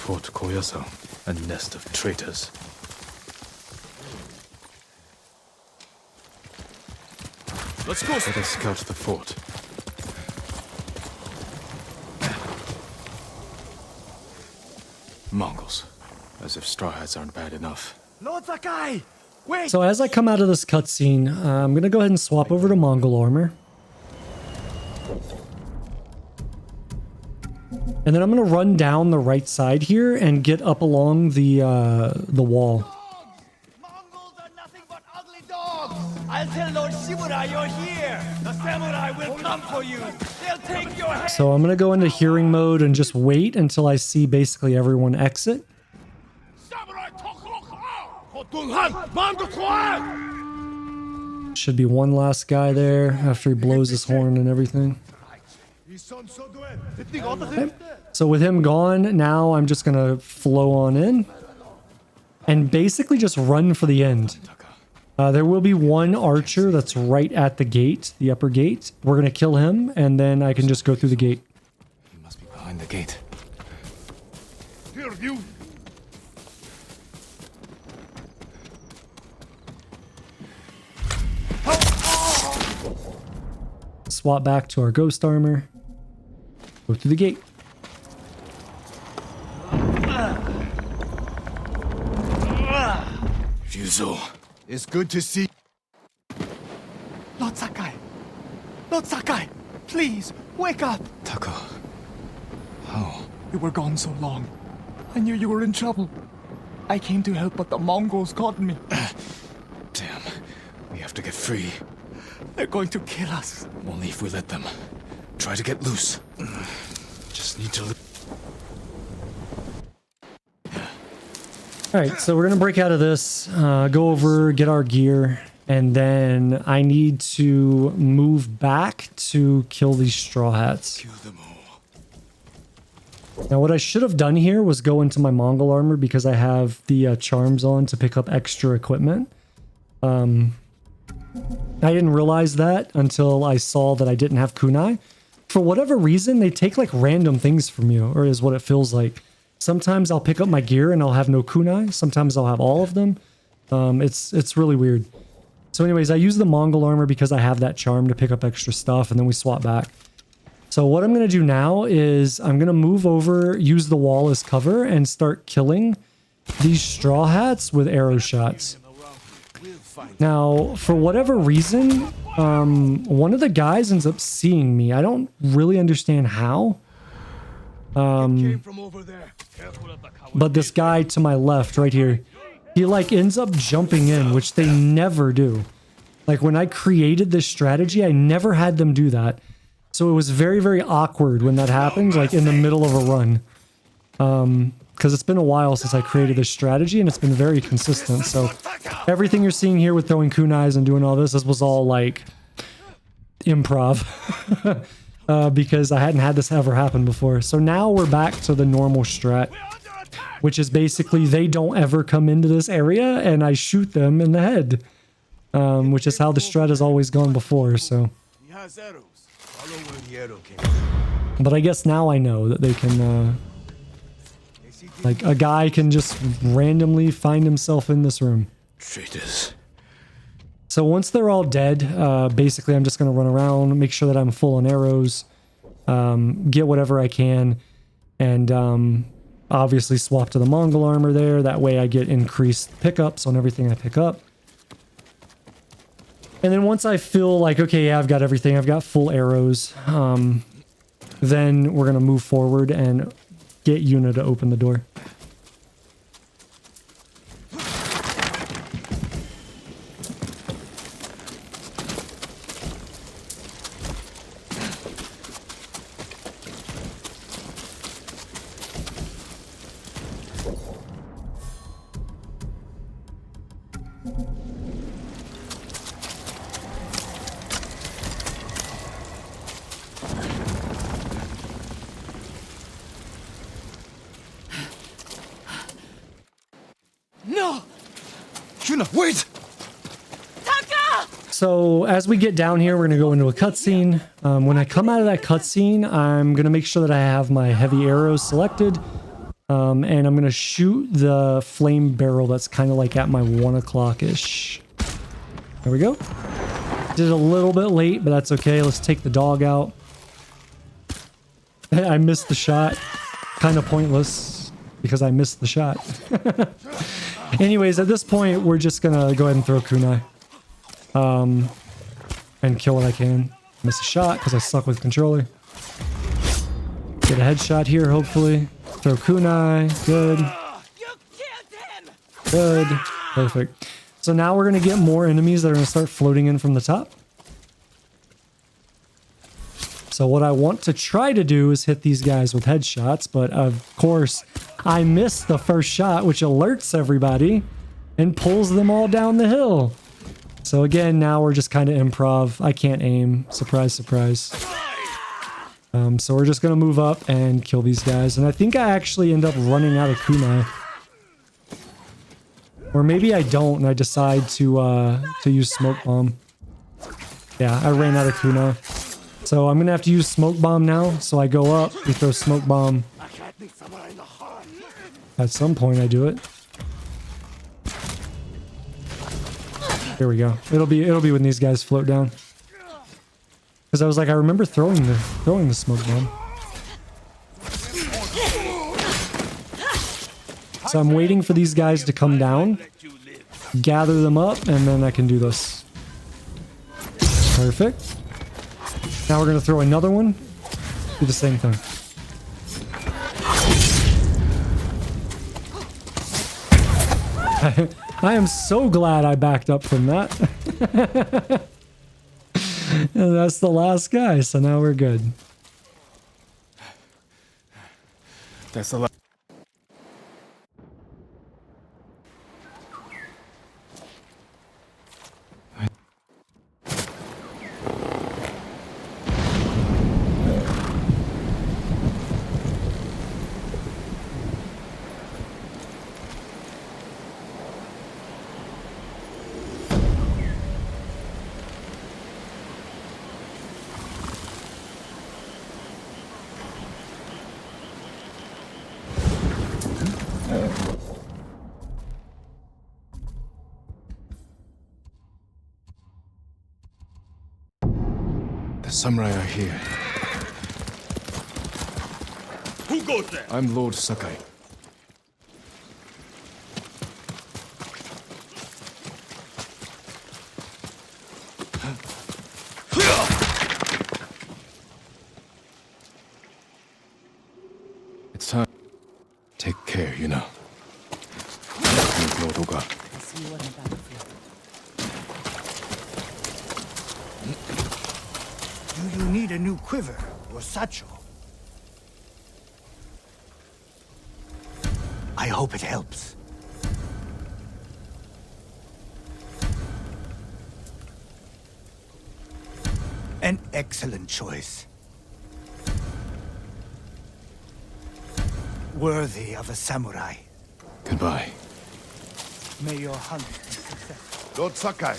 Fort Koyaso, a nest of traitors. Let's go. Let us scout the fort. Mongols. As if straw hats aren't bad enough. Lord Sakai! Wait! So as I come out of this cutscene, I'm going to go ahead and swap over to Mongol armor. And then I'm going to run down the right side here and get up along the wall. Mongols are nothing but ugly dogs! I'll tell Lord Shimura you're here! The samurai will come for you! They'll take your head! So I'm going to go into hearing mode and just wait until I see basically everyone exit. Should be one last guy there after he blows his horn and everything. Okay. So with him gone, now I'm just going to flow on in and basically just run for the end. There will be one archer that's right at the gate, the upper gate. We're going to kill him and then I can just go through the gate. He must be behind the gate. Here, you! Swap back to our ghost armor. Go through the gate. Ryuzo. It's good to see... Lord Sakai! Lord Sakai! Please, wake up! Taka. How? You were gone so long. I knew you were in trouble. I came to help, but the Mongols caught me. Damn. We have to get free. They're going to kill us. Only if we let them. Try to get loose. Just need to... Alright, so we're going to break out of this, go over, get our gear, and then I need to move back to kill these straw hats. Kill them all. Now what I should have done here was go into my Mongol armor because I have the charms on to pick up extra equipment. I didn't realize that until I saw that I didn't have kunai. For whatever reason, they take like random things from you, or is what it feels like. Sometimes I'll pick up my gear and I'll have no kunai. Sometimes I'll have all of them. It's really weird. So anyways, I use the Mongol armor because I have that charm to pick up extra stuff, and then we swap back. So what I'm going to do now is I'm going to move over, use the wall as cover, and start killing these straw hats with arrow shots. Now, for whatever reason, one of the guys ends up seeing me. I don't really understand how. But this guy to my left right here, he like ends up jumping in, which they never do. Like when I created this strategy, I never had them do that. So it was very, very awkward when that happens, like in the middle of a run. Because it's been a while since I created this strategy and it's been very consistent. So everything you're seeing here with throwing kunais and doing all this was all like improv. Because I hadn't had this ever happen before. So now we're back to the normal strat. which is basically they don't ever come into this area and I shoot them in the head, which is how the strat has always gone before. So, He has arrows. Follow where the arrow came from. but I guess now I know that they can, like a guy can just randomly find himself in this room. Traitors. So once they're all dead, basically I'm just going to run around, make sure that I'm full on arrows, get whatever I can, and obviously swap to the Mongol armor there. That way I get increased pickups on everything I pick up. And then once I feel like, okay, yeah, I've got everything, I've got full arrows, then we're going to move forward and get Yuna to open the door. No! Yuna, wait! So as we get down here, we're going to go into a cutscene. When I come out of that cutscene, I'm going to make sure that I have my heavy arrows selected. And I'm going to shoot the flame barrel that's kind of like at my 1 o'clock-ish. There we go. Did it a little bit late, but that's okay. Let's take the dog out. I missed the shot. Kind of pointless because I missed the shot. Anyways, at this point, we're just going to go ahead and throw kunai. And kill what I can. Miss a shot because I suck with controller. Get a headshot here, hopefully. Throw kunai. Good. Good. Perfect. So now we're going to get more enemies that are going to start floating in from the top. So what I want to try to do is hit these guys with headshots, but of course I missed the first shot, which alerts everybody and pulls them all down the hill. So again, now we're just kind of improv. I can't aim. Surprise, surprise. So we're just going to move up and kill these guys. And I think I actually end up running out of kunai. Or maybe I don't and I decide to use smoke bomb. Yeah, I ran out of kunai. So I'm going to have to use smoke bomb now. So I go up, we throw smoke bomb. At some point I do it. There we go. It'll be when these guys float down. Because I was like, I remember throwing the smoke bomb. So I'm waiting for these guys to come down, gather them up, and then I can do this. Perfect. Now we're gonna throw another one. Do the same thing. I am so glad I backed up from that. And that's the last guy, so now we're good. That's the last. The samurai are here. Who goes there? I'm Lord Sakai. It's time. Take care, you know. Lord Oga. I see you on the battlefield. Do you need a new quiver or satchel? I hope it helps. An excellent choice. worthy of a samurai. Goodbye. May your hunt be successful. Lord Sakai.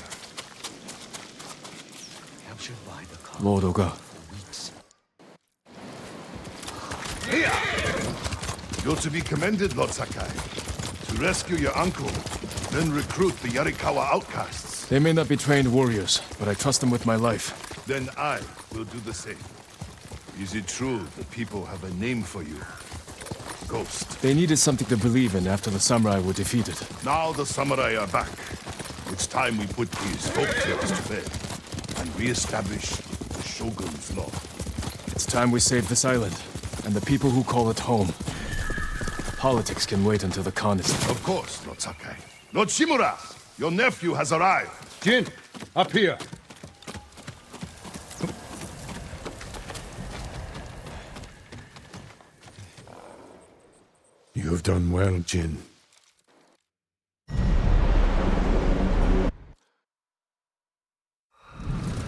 Captured by the call. Lord Oga. You're to be commended, Lord Sakai. To rescue your uncle, then recruit the Yarikawa outcasts. They may not be trained warriors, but I trust them with my life. Then I will do the same. Is it true the people have a name for you? Ghost. They needed something to believe in after the samurai were defeated. Now the samurai are back. It's time we put these folktales to bed and re-establish the Shogun's law. It's time we save this island, and the people who call it home. Politics can wait until the Khan is... Of course, Lord Sakai. Lord Shimura, your nephew has arrived. Jin, up here. You have done well, Jin.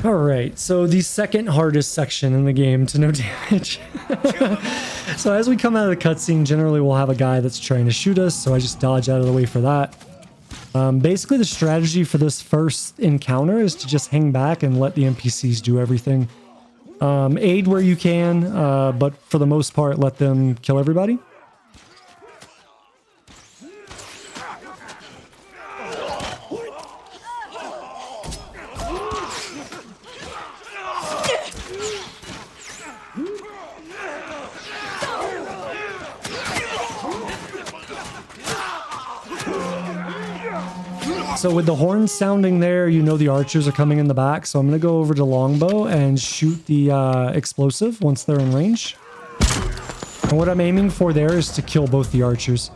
All right, so the second hardest section in the game to no damage. So as we come out of the cutscene, generally we'll have a guy that's trying to shoot us, so I just dodge out of the way for that. Basically, the strategy for this first encounter is to just hang back and let the NPCs do everything. Aid where you can, but for the most part, let them kill everybody. So with the horns sounding there, you know the archers are coming in the back. So I'm going to go over to longbow and shoot the explosive once they're in range. And what I'm aiming for there is to kill both the archers.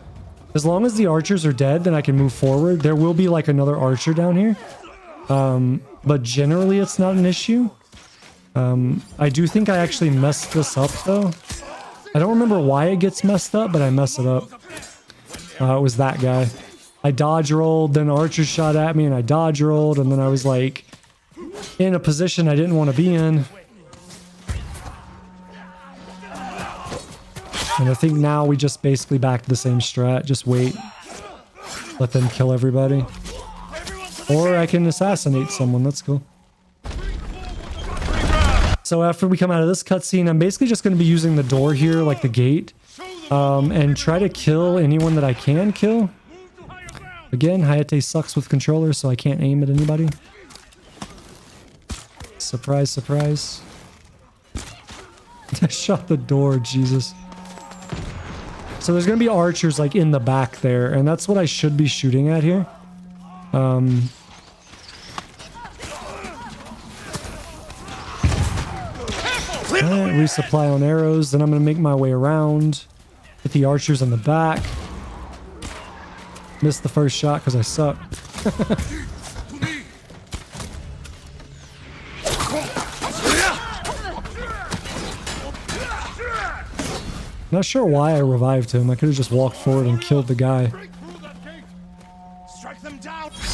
As long as the archers are dead, then I can move forward. There will be like another archer down here. But generally it's not an issue. I do think I actually messed this up though. I don't remember why it gets messed up, but I messed it up. It was that guy. I dodge rolled, then archer shot at me and I dodge rolled, and then I was like in a position I didn't want to be in. And I think now we just basically back to the same strat. Just wait. Let them kill everybody. Or I can assassinate someone. That's cool. So after we come out of this cutscene, I'm basically just going to be using the door here, like the gate, and try to kill anyone that I can kill. Again, Hayete sucks with controllers, so I can't aim at anybody. Surprise, surprise. I shot the door, Jesus. So there's going to be archers like in the back there, and that's what I should be shooting at here. Resupply on arrows, then I'm going to make my way around. Hit the archers in the back. Missed the first shot because I suck. Not sure why I revived him. I could have just walked forward and killed the guy.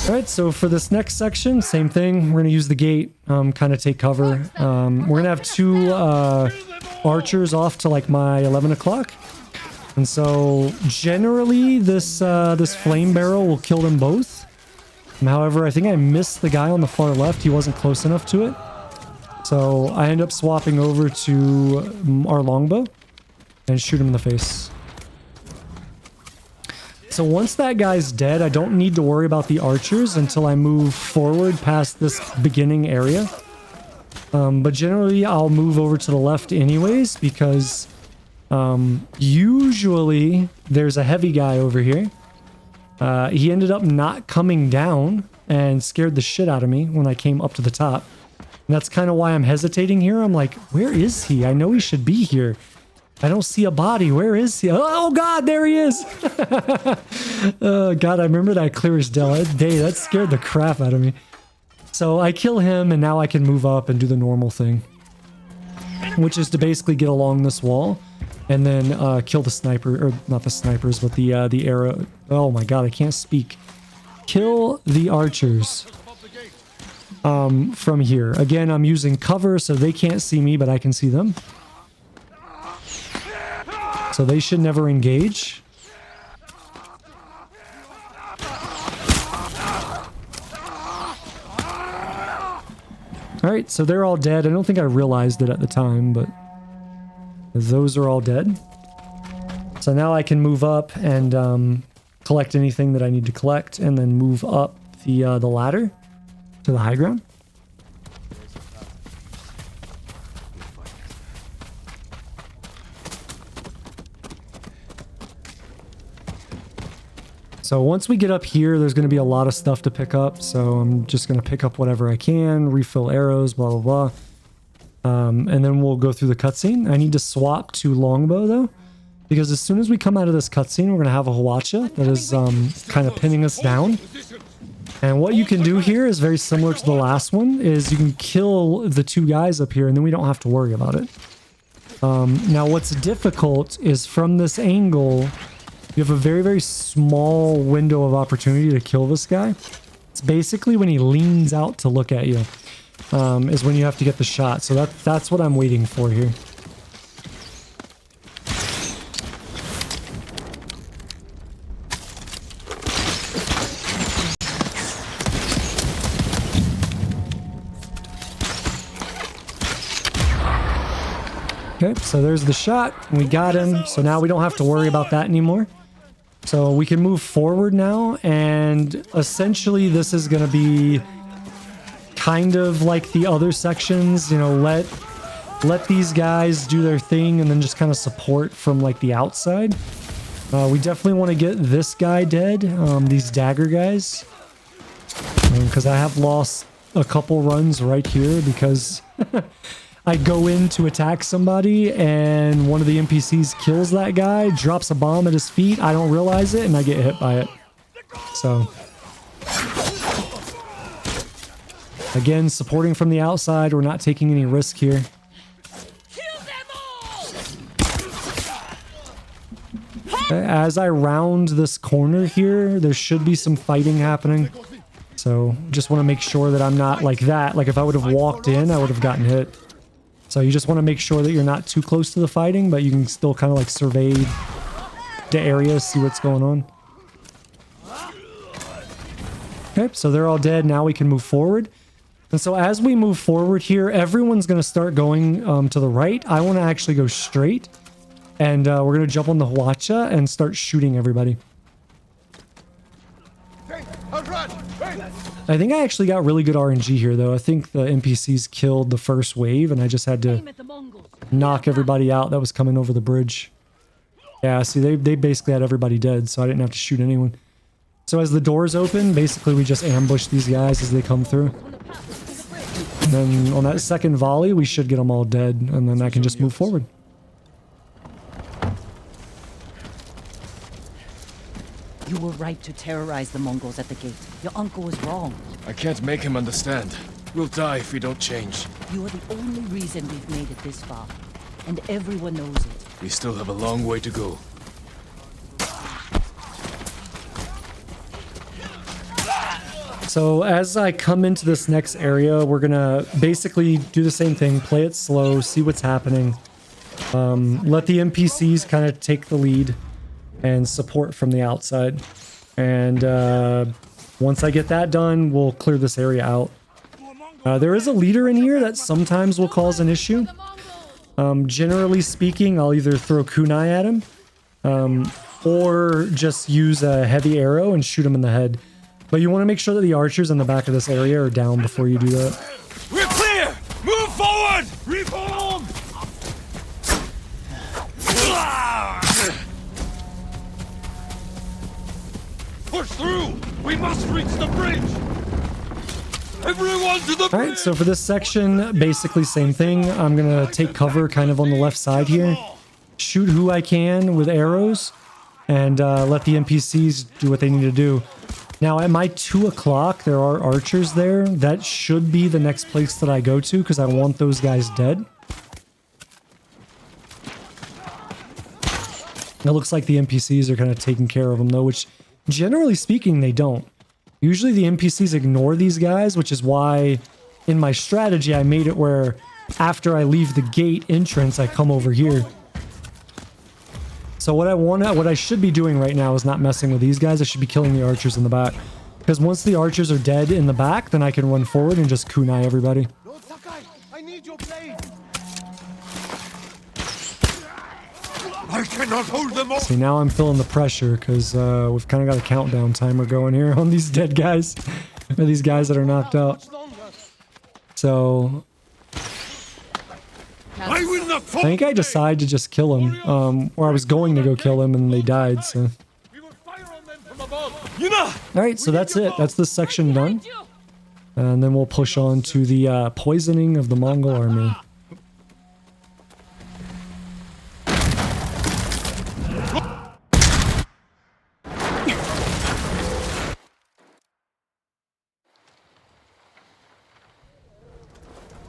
Alright, so for this next section, same thing. We're going to use the gate, kind of take cover. We're going to have two archers off to like my 11 o'clock. And so generally this this flame barrel will kill them both. However, I think I missed the guy on the far left. He wasn't close enough to it. So I end up swapping over to our longbow and shoot him in the face. So once that guy's dead, I don't need to worry about the archers until I move forward past this beginning area. But generally I'll move over to the left anyways, because usually there's a heavy guy over here. He ended up not coming down and scared the shit out of me when I came up to the top. And that's kind of why I'm hesitating here. I'm like, where is he? I know he should be here. I don't see a body. Where is he? Oh God, there he is. Oh God, I remember that clear as day. That scared the crap out of me. So I kill him and now I can move up and do the normal thing, which is to basically get along this wall and then kill the sniper, or not the snipers, but the arrow. Oh my God, I can't speak. Kill the archers from here. Again, I'm using cover so they can't see me, but I can see them. So they should never engage. Alright, so they're all dead. I don't think I realized it at the time, but those are all dead. So now I can move up and collect anything that I need to collect, and then move up the ladder to the high ground. So once we get up here, there's going to be a lot of stuff to pick up. So I'm just going to pick up whatever I can, refill arrows, blah, blah, blah. And then we'll go through the cutscene. I need to swap to longbow though, because as soon as we come out of this cutscene, we're going to have a Hawacha that is kind of pinning us down. And what you can do here is very similar to the last one, is you can kill the two guys up here and then we don't have to worry about it. Now what's difficult is from this angle, you have a very, very small window of opportunity to kill this guy. It's basically when he leans out to look at you, is when you have to get the shot. So that's what I'm waiting for here. Okay, so there's the shot. We got him. So now we don't have to worry about that anymore. So we can move forward now, and essentially this is going to be kind of like the other sections, you know, let these guys do their thing and then just kind of support from like the outside. We definitely want to get this guy dead, these dagger guys, because I have lost a couple runs right here because I go in to attack somebody and one of the NPCs kills that guy, drops a bomb at his feet, I don't realize it, and I get hit by it. So again, supporting from the outside, we're not taking any risk here. As I round this corner here, there should be some fighting happening. So just want to make sure that I'm not like that. Like if I would have walked in, I would have gotten hit. So you just want to make sure that you're not too close to the fighting, but you can still kind of like survey the area, see what's going on. Okay, so they're all dead. Now we can move forward. And so as we move forward here, everyone's going to start going to the right. I want to actually go straight. And we're going to jump on the Hawacha and start shooting everybody. I think I actually got really good RNG here, though. I think the NPCs killed the first wave, and I just had to knock everybody out that was coming over the bridge. Yeah, see, they basically had everybody dead, so I didn't have to shoot anyone. So as the doors open, basically we just ambush these guys as they come through. And then on that second volley, we should get them all dead, and then I can just move forward. You were right to terrorize the Mongols at the gate. Your uncle was wrong. I can't make him understand. We'll die if we don't change. You are the only reason we've made it this far. And everyone knows it. We still have a long way to go. So as I come into this next area, we're going to basically do the same thing. Play it slow, see what's happening. Let the NPCs kind of take the lead and support from the outside. And once I get that done, we'll clear this area out. There is a leader in here that sometimes will cause an issue. Generally speaking, I'll either throw kunai at him or just use a heavy arrow and shoot him in the head. But you want to make sure that the archers in the back of this area are down before you do that. We're clear! Move forward! Reform! Push through! We must reach the bridge! Everyone to the bridge! Alright, so for this section, basically same thing. I'm going to take cover kind of on the left side here. Shoot who I can with arrows. And let the NPCs do what they need to do. Now at my 2 o'clock, there are archers there. That should be the next place that I go to because I want those guys dead. It looks like the NPCs are kind of taking care of them though, which generally speaking, they don't. Usually the NPCs ignore these guys, which is why in my strategy, I made it where after I leave the gate entrance, I come over here. So what I should be doing right now is not messing with these guys. I should be killing the archers in the back. Because once the archers are dead in the back, then I can run forward and just kunai everybody. Lord Sakai, I need your blade. I cannot hold them all. See, now I'm feeling the pressure because we've kind of got a countdown timer going here on these dead guys. Or these guys that are knocked out. So I will not fall. I think I decided to just kill him. Or I was going to go kill him and they died, so. Alright, so that's it. That's this section done. And then we'll push on to the poisoning of the Mongol army.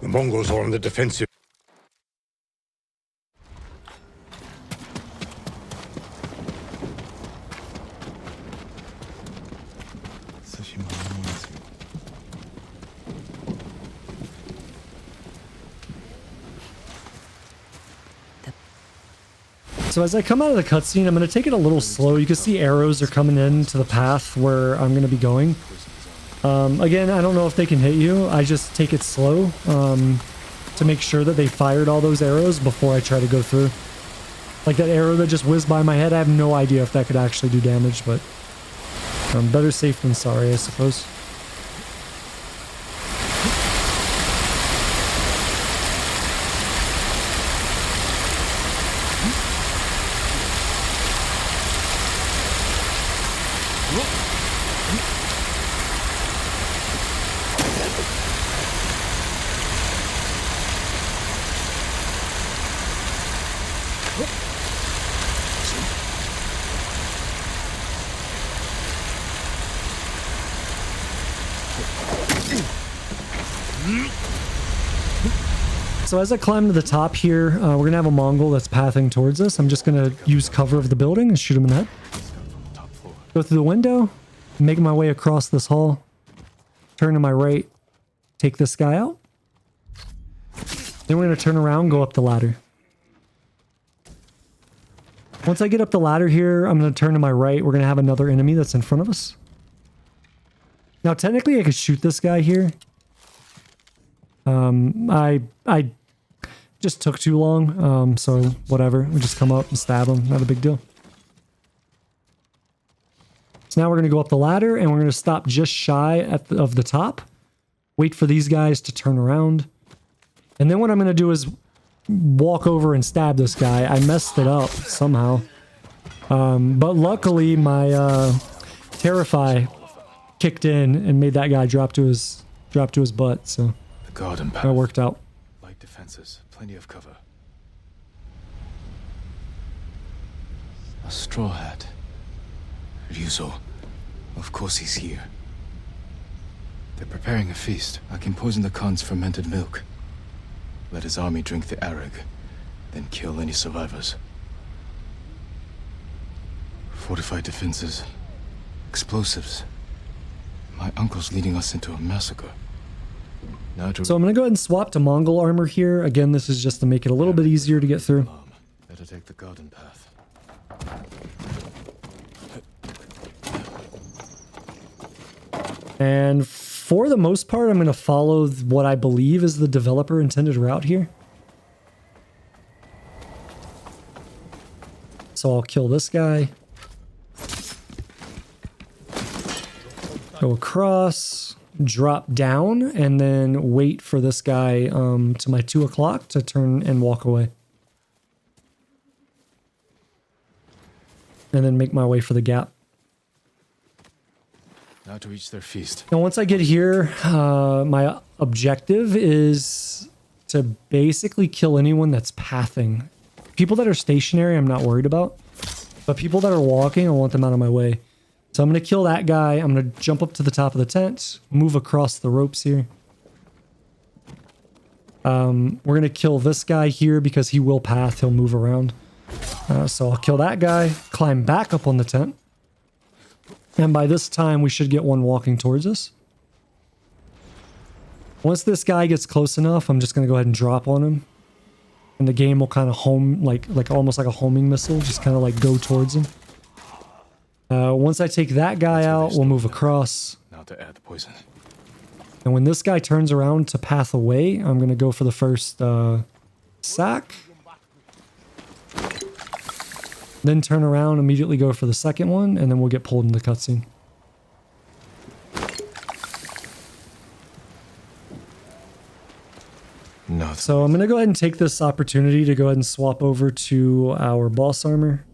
The Mongols are on the defensive. So as I come out of the cutscene, I'm going to take it a little slow. You can see arrows are coming into the path where I'm going to be going. Again, I don't know if they can hit you. I just take it slow to make sure that they fired all those arrows before I try to go through. Like that arrow that just whizzed by my head, I have no idea if that could actually do damage, but better safe than sorry, I suppose. So as I climb to the top here, we're going to have a Mongol that's pathing towards us. I'm just going to use cover of the building and shoot him in the head. Go through the window, make my way across this hall, turn to my right, take this guy out. Then we're going to turn around, go up the ladder. Once I get up the ladder here, I'm going to turn to my right. We're going to have another enemy that's in front of us. Now, technically, I could shoot this guy here. I just took too long, so whatever. We just come up and stab him. Not a big deal. So now we're going to go up the ladder, and we're going to stop just shy of the top. Wait for these guys to turn around. And then what I'm going to do is walk over and stab this guy. I messed it up somehow. But luckily, my Terrify kicked in and made that guy drop to his butt, so the garden path. That worked out. Light defenses, plenty of cover. A straw hat. Ryuzo. Of course he's here. They're preparing a feast. I can poison the Khan's fermented milk. Let his army drink the arag, then kill any survivors. Fortified defenses. Explosives. My uncle's leading us into a massacre. So I'm going to go ahead and swap to Mongol armor here. Again, this is just to make it a little bit easier to get through. Better take the garden path. And for the most part, I'm going to follow what I believe is the developer intended route here. So I'll kill this guy. Go across, drop down, and then wait for this guy to my 2 o'clock to turn and walk away. And then make my way for the gap. Now to reach their feast. Now once I get here, my objective is to basically kill anyone that's pathing. People that are stationary, I'm not worried about. But people that are walking, I want them out of my way. So I'm going to kill that guy. I'm going to jump up to the top of the tent, move across the ropes here. We're going to kill this guy here because he will path. He'll move around. So I'll kill that guy, climb back up on the tent. And by this time, we should get one walking towards us. Once this guy gets close enough, I'm just going to go ahead and drop on him. and the game will kind of home, like almost like a homing missile, just kind of like go towards him. Once I take that guy out, we'll move across. Now to add the poison. And when this guy turns around to path away, I'm going to go for the first sack. Then turn around, immediately go for the second one, and then we'll get pulled into the cutscene. No. So I'm going to go ahead and take this opportunity to go ahead and swap over to our boss armor,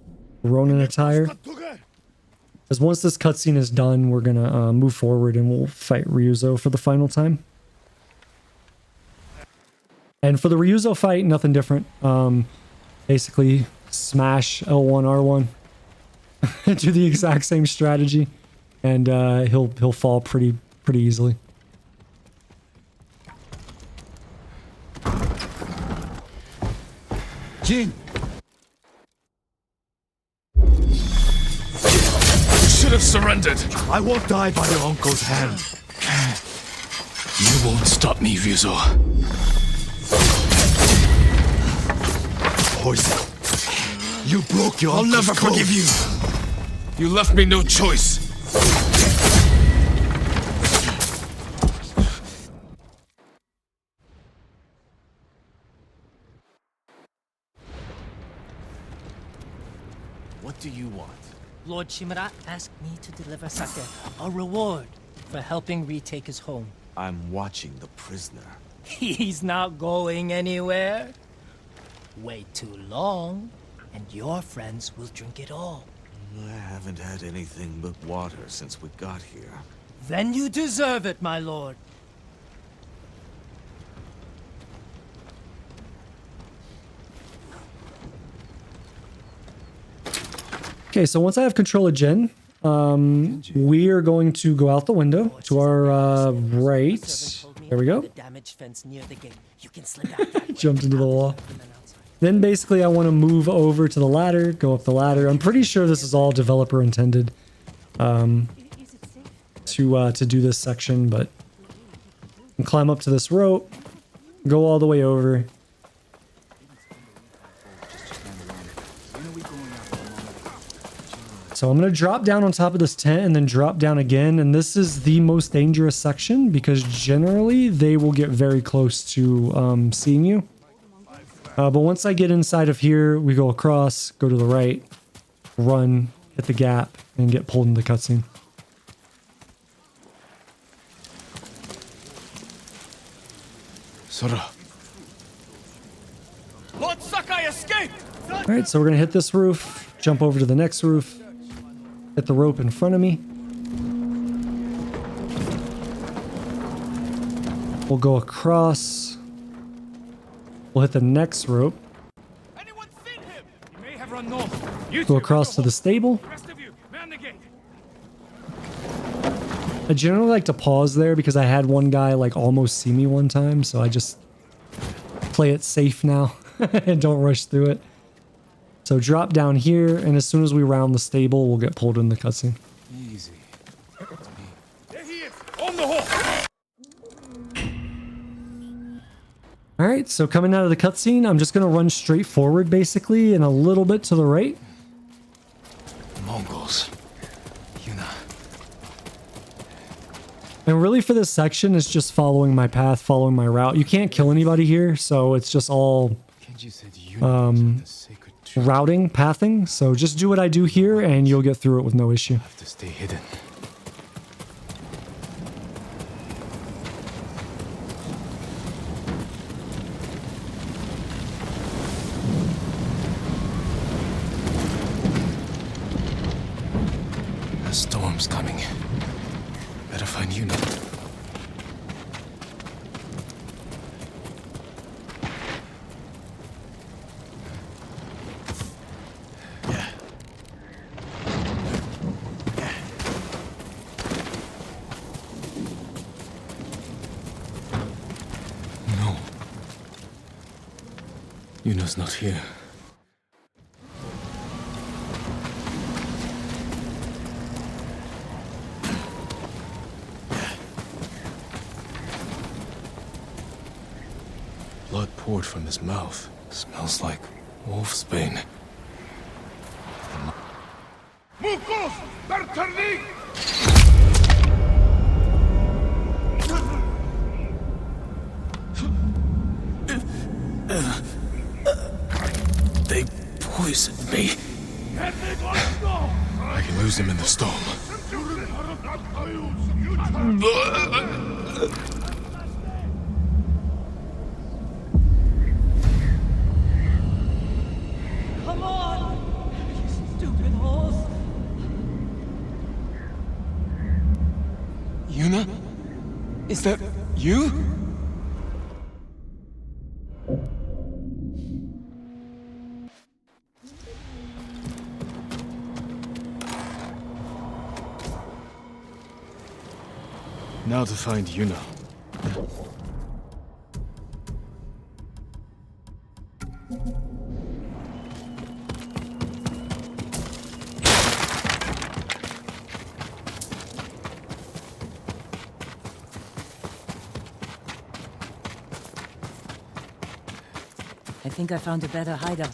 Ronin attire. Because once this cutscene is done, we're going to move forward and we'll fight Ryuzo for the final time. And for the Ryuzo fight, nothing different. Basically, smash L1, R1. Do the exact same strategy. And he'll fall pretty easily. Jin! Should have surrendered. I won't die by your uncle's hand. You won't stop me, Ryuzo. Poison. You broke your I'll uncle's never code. forgive you. You left me no choice. What do you want? Lord Shimura asked me to deliver Sake, a reward for helping retake his home. I'm watching the prisoner. He's not going anywhere. Wait too long, and your friends will drink it all. I haven't had anything but water since we got here. Then you deserve it, my lord. Okay, so once I have control of Jin, we are going to go out the window to our right. There we go. Jumped into the wall. Then basically I want to move over to the ladder, go up the ladder. I'm pretty sure this is all developer intended to do this section, but and climb up to this rope, go all the way over. So I'm going to drop down on top of this tent and then drop down again. And this is the most dangerous section because generally they will get very close to seeing you. But once I get inside of here, we go across, go to the right, run, hit the gap, and get pulled into the cutscene. Sora. Lord Sakai escaped! Alright, so we're going to hit this roof, jump over to the next roof, hit the rope in front of me. We'll go across. We'll hit the next rope. Anyone seen him? You may have run north. Go across to the stable. Rest of you, man the gate. I generally like to pause there because I had one guy like almost see me one time, so I just play it safe now and don't rush through it. So drop down here, and as soon as we round the stable, we'll get pulled in the cutscene. Easy. There he is, on the horse. Alright, so coming out of the cutscene, I'm just going to run straight forward, basically, and a little bit to the right. Mongols. And really for this section, it's just following my path, following my route. You can't kill anybody here, so it's just all routing, pathing. So just do what I do here, and you'll get through it with no issue. Have to stay hidden. A storm's coming. Better find you now. No. Yuna's not here. Blood poured from his mouth. Smells like wolf's bane. Move close! They're turning! They poisoned me. I can lose them in the storm. Come on! You stupid horse! Yuna? Is that you? Now to find Yuna. I think I found a better hideout.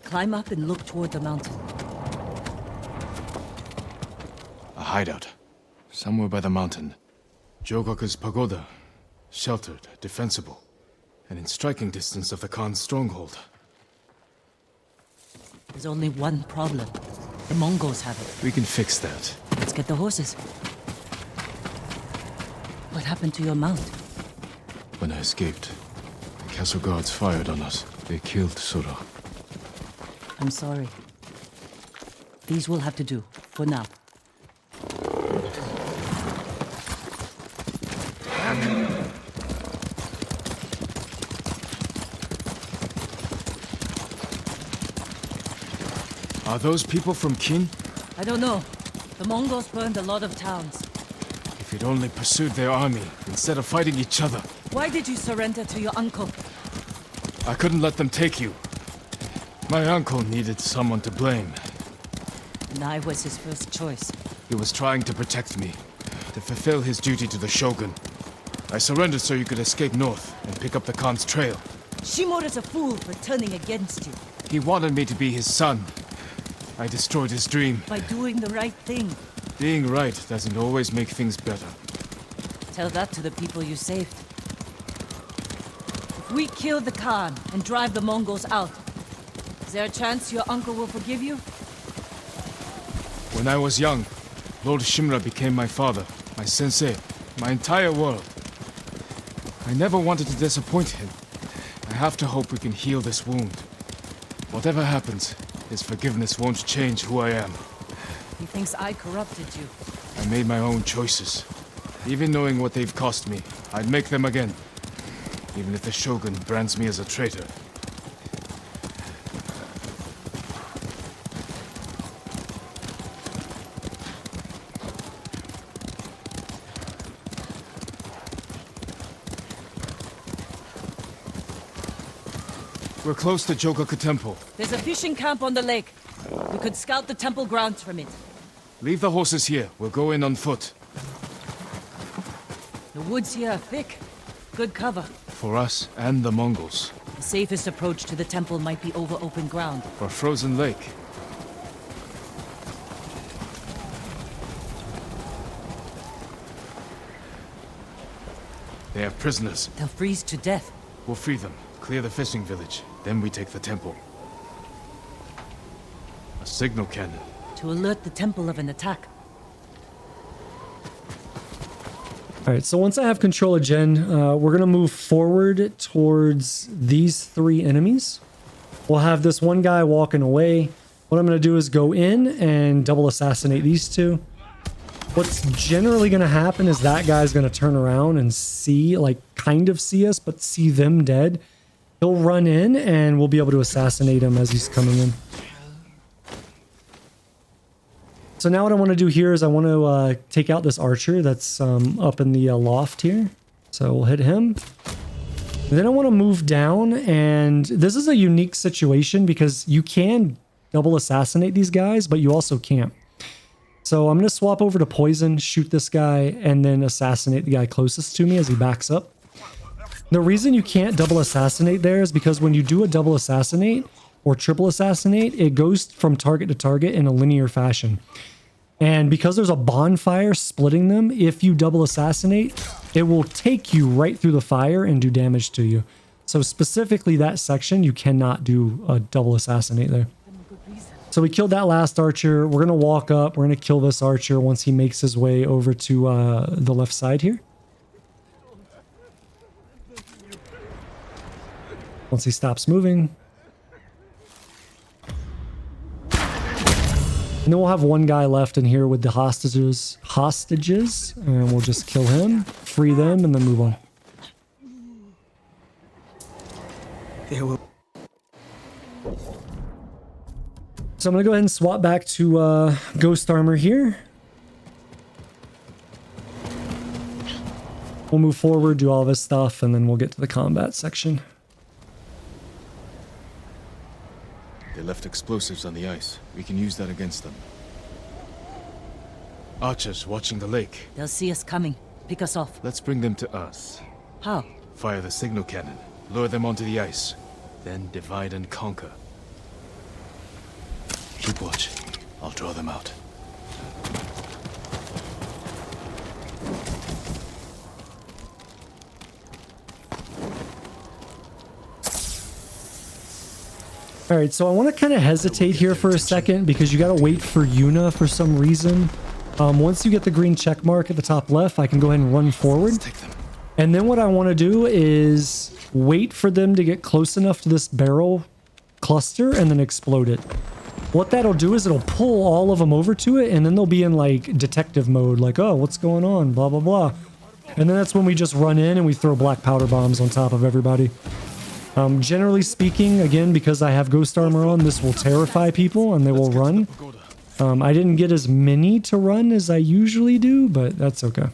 Climb up and look toward the mountain. A hideout. Somewhere by the mountain. Jogaku's pagoda. Sheltered, defensible. And in striking distance of the Khan's stronghold. There's only one problem. The Mongols have it. We can fix that. Let's get the horses. What happened to your mount? When I escaped, the castle guards fired on us. They killed Sura. I'm sorry. These will have to do, for now. Are those people from Qin? I don't know. The Mongols burned a lot of towns. If you'd only pursued their army, instead of fighting each other. Why did you surrender to your uncle? I couldn't let them take you. My uncle needed someone to blame. And I was his first choice. He was trying to protect me, to fulfill his duty to the Shogun. I surrendered so you could escape north and pick up the Khan's trail. Shimura's a fool for turning against you. He wanted me to be his son. I destroyed his dream. By doing the right thing. Being right doesn't always make things better. Tell that to the people you saved. If we kill the Khan and drive the Mongols out, is there a chance your uncle will forgive you? When I was young, Lord Shimura became my father, my sensei, my entire world. I never wanted to disappoint him. I have to hope we can heal this wound. Whatever happens, his forgiveness won't change who I am. He thinks I corrupted you. I made my own choices. Even knowing what they've cost me, I'd make them again. Even if the Shogun brands me as a traitor. We're close to Jogaku Temple. There's a fishing camp on the lake. We could scout the temple grounds from it. Leave the horses here. We'll go in on foot. The woods here are thick. Good cover. For us and the Mongols. The safest approach to the temple might be over open ground. Or frozen lake. They have prisoners. They'll freeze to death. We'll free them. Clear the fishing village. Then we take the temple. A signal cannon. To alert the temple of an attack. Alright, so once I have control of Jen, we're going to move forward towards these three enemies. We'll have this one guy walking away. What I'm going to do is go in and double assassinate these two. What's generally going to happen is that guy's going to turn around and see, like, kind of see us, but see them dead. He'll run in and we'll be able to assassinate him as he's coming in. So now what I want to do here is I want to take out this archer that's up in the loft here. So we'll hit him. And then I want to move down, and this is a unique situation because you can double assassinate these guys, but you also can't. So I'm going to swap over to poison, shoot this guy, and then assassinate the guy closest to me as he backs up. The reason you can't double assassinate there is because when you do a double assassinate or triple assassinate, it goes from target to target in a linear fashion. And because there's a bonfire splitting them, if you double assassinate, it will take you right through the fire and do damage to you. So specifically that section, you cannot do a double assassinate there. So we killed that last archer. We're going to walk up. We're going to kill this archer once he makes his way over to the left side here. Once he stops moving. And then we'll have one guy left in here with the hostages, and we'll just kill him, free them, and then move on. So I'm going to go ahead and swap back to Ghost Armor here. We'll move forward, do all this stuff, and then we'll get to the combat section. They left explosives on the ice. We can use that against them. Archers watching the lake. They'll see us coming. Pick us off. Let's bring them to us. How? Fire the signal cannon. Lure them onto the ice. Then divide and conquer. Keep watch. I'll draw them out. All right, so I want to kind of hesitate here for a second because you got to wait for Yuna for some reason. Once you get the green check mark at the top left, I can go ahead and run forward. And then what I want to do is wait for them to get close enough to this barrel cluster and then explode it. What that'll do is it'll pull all of them over to it, and then they'll be in like detective mode, like, oh, what's going on, blah, blah, blah. And then that's when we just run in and we throw black powder bombs on top of everybody. Generally speaking, again, because I have Ghost Armor on, this will terrify people and they will run. I didn't get as many to run as I usually do, but that's okay.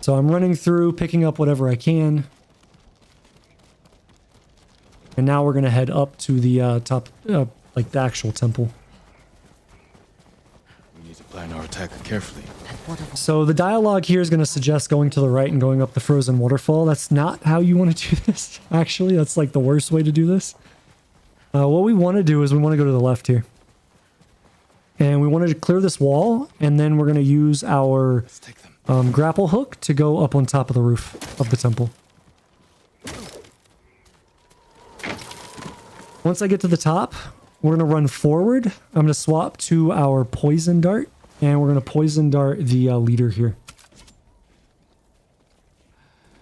So I'm running through, picking up whatever I can. And now we're going to head up to the top, like the actual temple. We need to plan our attack carefully. So the dialogue here is going to suggest going to the right and going up the frozen waterfall. That's not how you want to do this, actually. That's like the worst way to do this. What we want to do is we want to go to the left here. And we wanted to clear this wall, and then we're going to use our grapple hook to go up on top of the roof of the temple. Once I get to the top, we're going to run forward. I'm going to swap to our poison dart. And we're going to poison dart the leader here.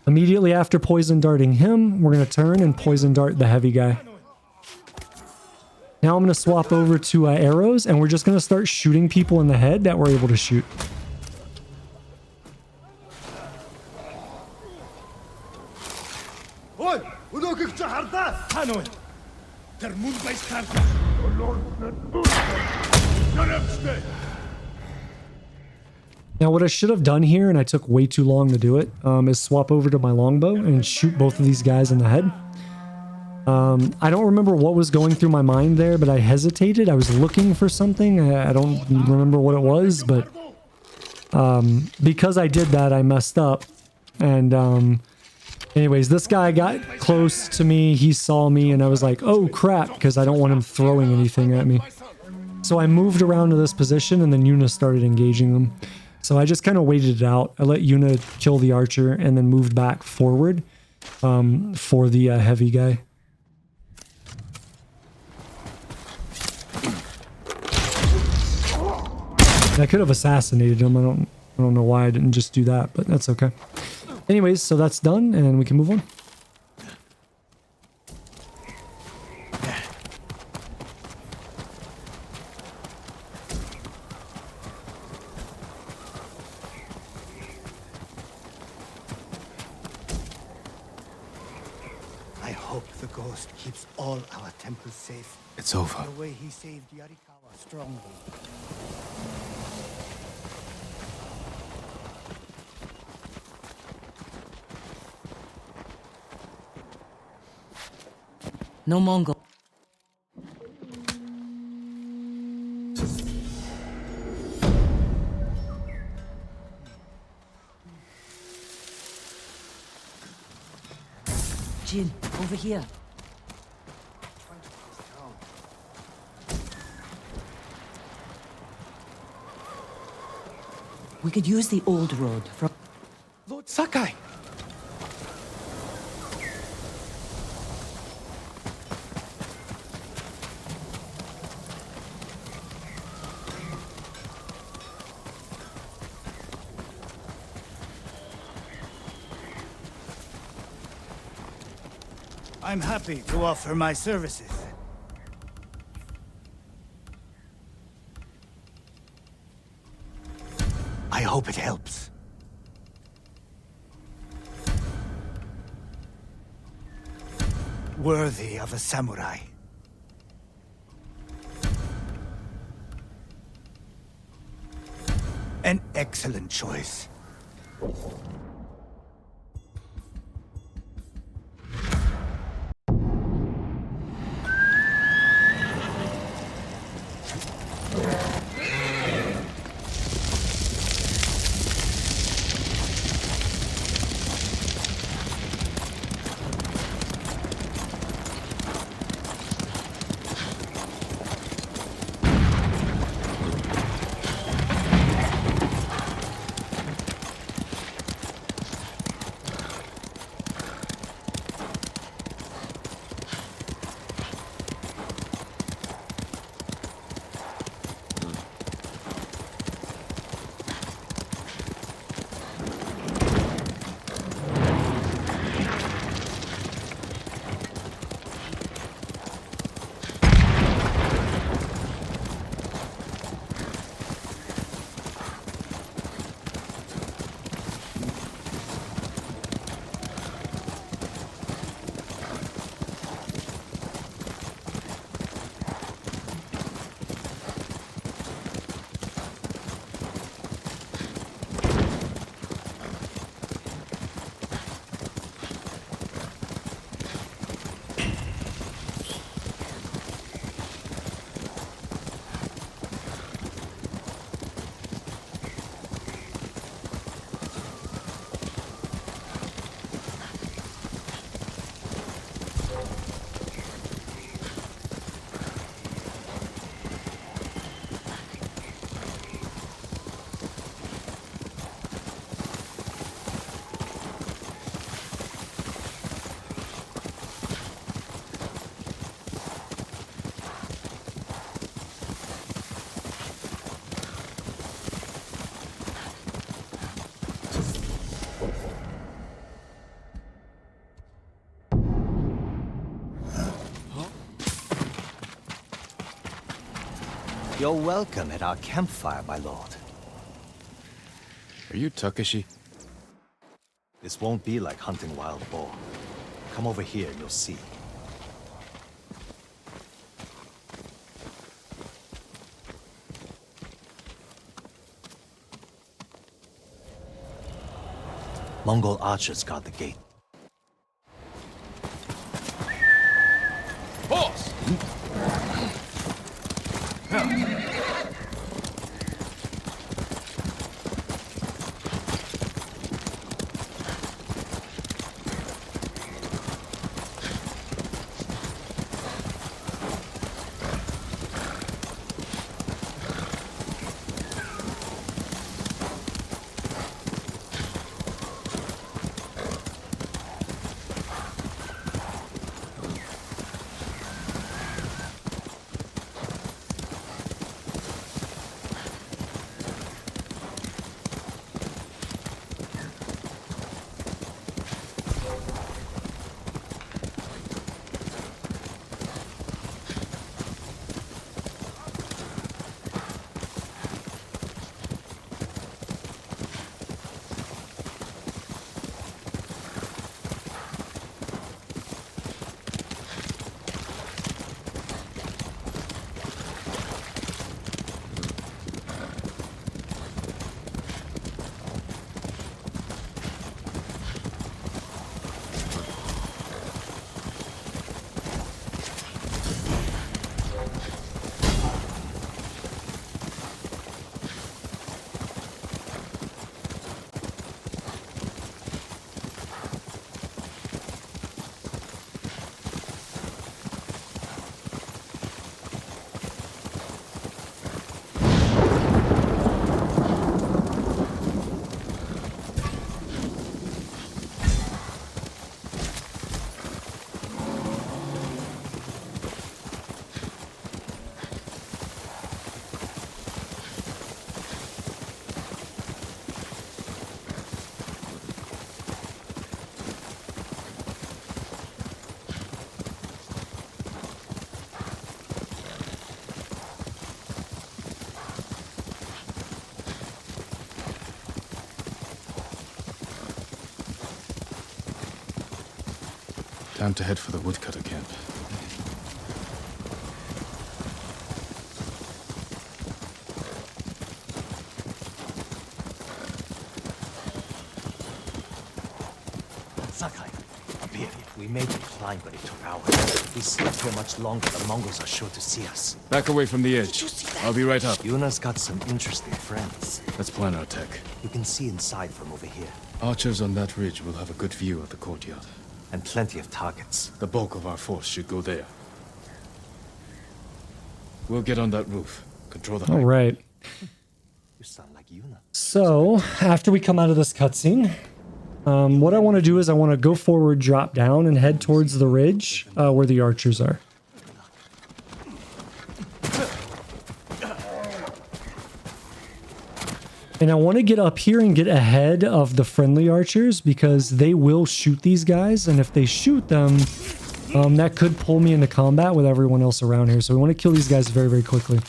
Immediately after poison darting him, we're going to turn and poison dart the heavy guy. Now I'm going to swap over to arrows, and we're just going to start shooting people in the head that we're able to shoot. Now what I should have done here, and I took way too long to do it, is swap over to my longbow and shoot both of these guys in the head. I don't remember what was going through my mind there, but I hesitated. I was looking for something. I don't remember what it was, but because I did that, I messed up. And anyways, this guy got close to me. He saw me, and I was like, oh crap, because I don't want him throwing anything at me. So I moved around to this position, and then Yuna started engaging them. So I just kind of waited it out. I let Yuna kill the archer and then moved back forward for the heavy guy. I could have assassinated him. I don't know why I didn't just do that, but that's okay. Anyways, so that's done and we can move on. Keeps all our temples safe. It's over. The way he saved Yarikawa stronghold. No Mongol. Jin, over here. We could use the old road from... Lord Sakai! I'm happy to offer my services. I hope it helps. Worthy of a samurai. An excellent choice. You're welcome at our campfire, my lord. Are you Takeshi? This won't be like hunting wild boar. Come over here and you'll see. Mongol archers guard the gate. Boss! Time to head for the woodcutter camp. Sakai, up here. We made the climb, but it took hours. We slept here much longer. The Mongols are sure to see us. Back away from the edge. I'll be right up. Yuna's got some interesting friends. Let's plan our attack. You can see inside from over here. Archers on that ridge will have a good view of the courtyard. And plenty of targets. The bulk of our force should go there. We'll get on that roof. Control the height. All right. You sound like Yuna. So, after we come out of this cutscene, what I want to do is I want to go forward, drop down, and head towards the ridge where the archers are. And I want to get up here and get ahead of the friendly archers because they will shoot these guys. And if they shoot them, that could pull me into combat with everyone else around here. So we want to kill these guys very, very quickly.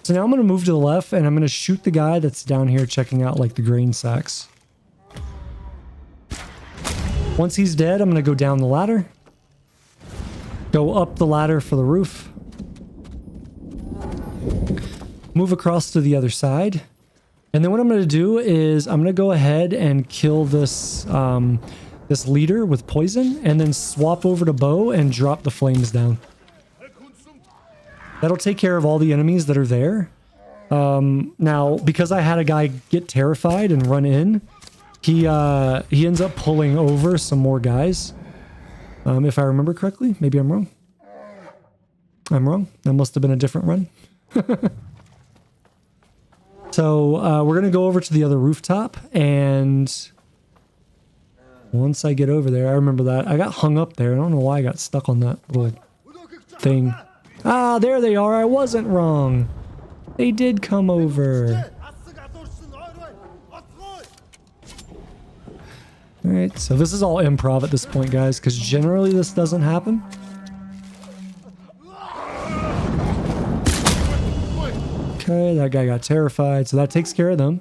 So now I'm going to move to the left and I'm going to shoot the guy that's down here checking out like the grain sacks. Once he's dead, I'm going to go down the ladder. Go up the ladder for the roof. Move across to the other side. And then what I'm going to do is I'm going to go ahead and kill this this leader with poison and then swap over to bow and drop the flames down. That'll take care of all the enemies that are there. Now, because I had a guy get terrified and run in, he ends up pulling over some more guys. If I remember correctly. Maybe I'm wrong. I'm wrong. That must have been a different run. So we're going to go over to the other rooftop, and once I get over there, I remember that. I got hung up there. I don't know why I got stuck on that little thing. Ah, there they are. I wasn't wrong. They did come over. Alright, so this is all improv at this point, guys, because generally this doesn't happen. Okay, that guy got terrified, so that takes care of them.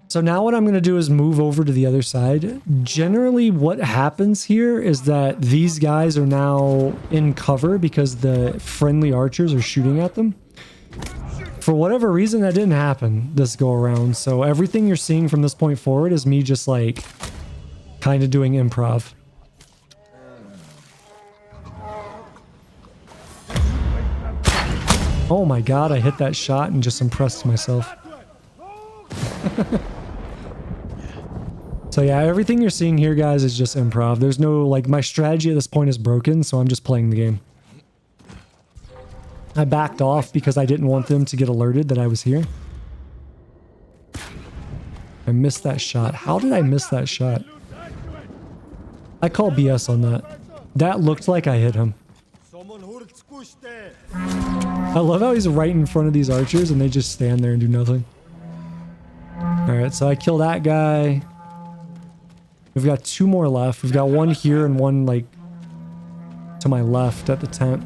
So now what I'm going to do is move over to the other side. Generally, what happens here is that these guys are now in cover because the friendly archers are shooting at them. For whatever reason, that didn't happen this go around. So everything you're seeing from this point forward is me just like kind of doing improv. Oh my god, I hit that shot and just impressed myself. So yeah, everything you're seeing here, guys, is just improv. There's no, like, my strategy at this point is broken, so I'm just playing the game. I backed off because I didn't want them to get alerted that I was here. I missed that shot. How did I miss that shot? I call BS on that. That looked like I hit him. I love how he's right in front of these archers and they just stand there and do nothing. Alright, so I kill that guy. We've got two more left. We've got one here and one, like, to my left at the tent.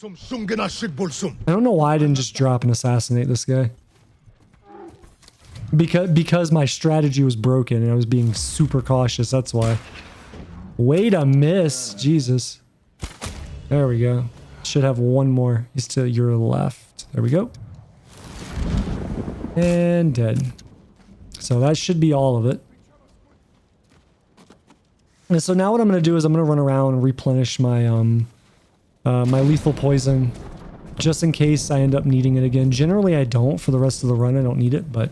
I don't know why I didn't just drop and assassinate this guy. Because my strategy was broken and I was being super cautious, that's why. Way to miss, Jesus. There we go. Should have one more. He's to your left. There we go. And dead. So that should be all of it. And so now what I'm going to do is I'm going to run around and replenish my my lethal poison just in case I end up needing it again. Generally I don't. For the rest of the run I don't need it, but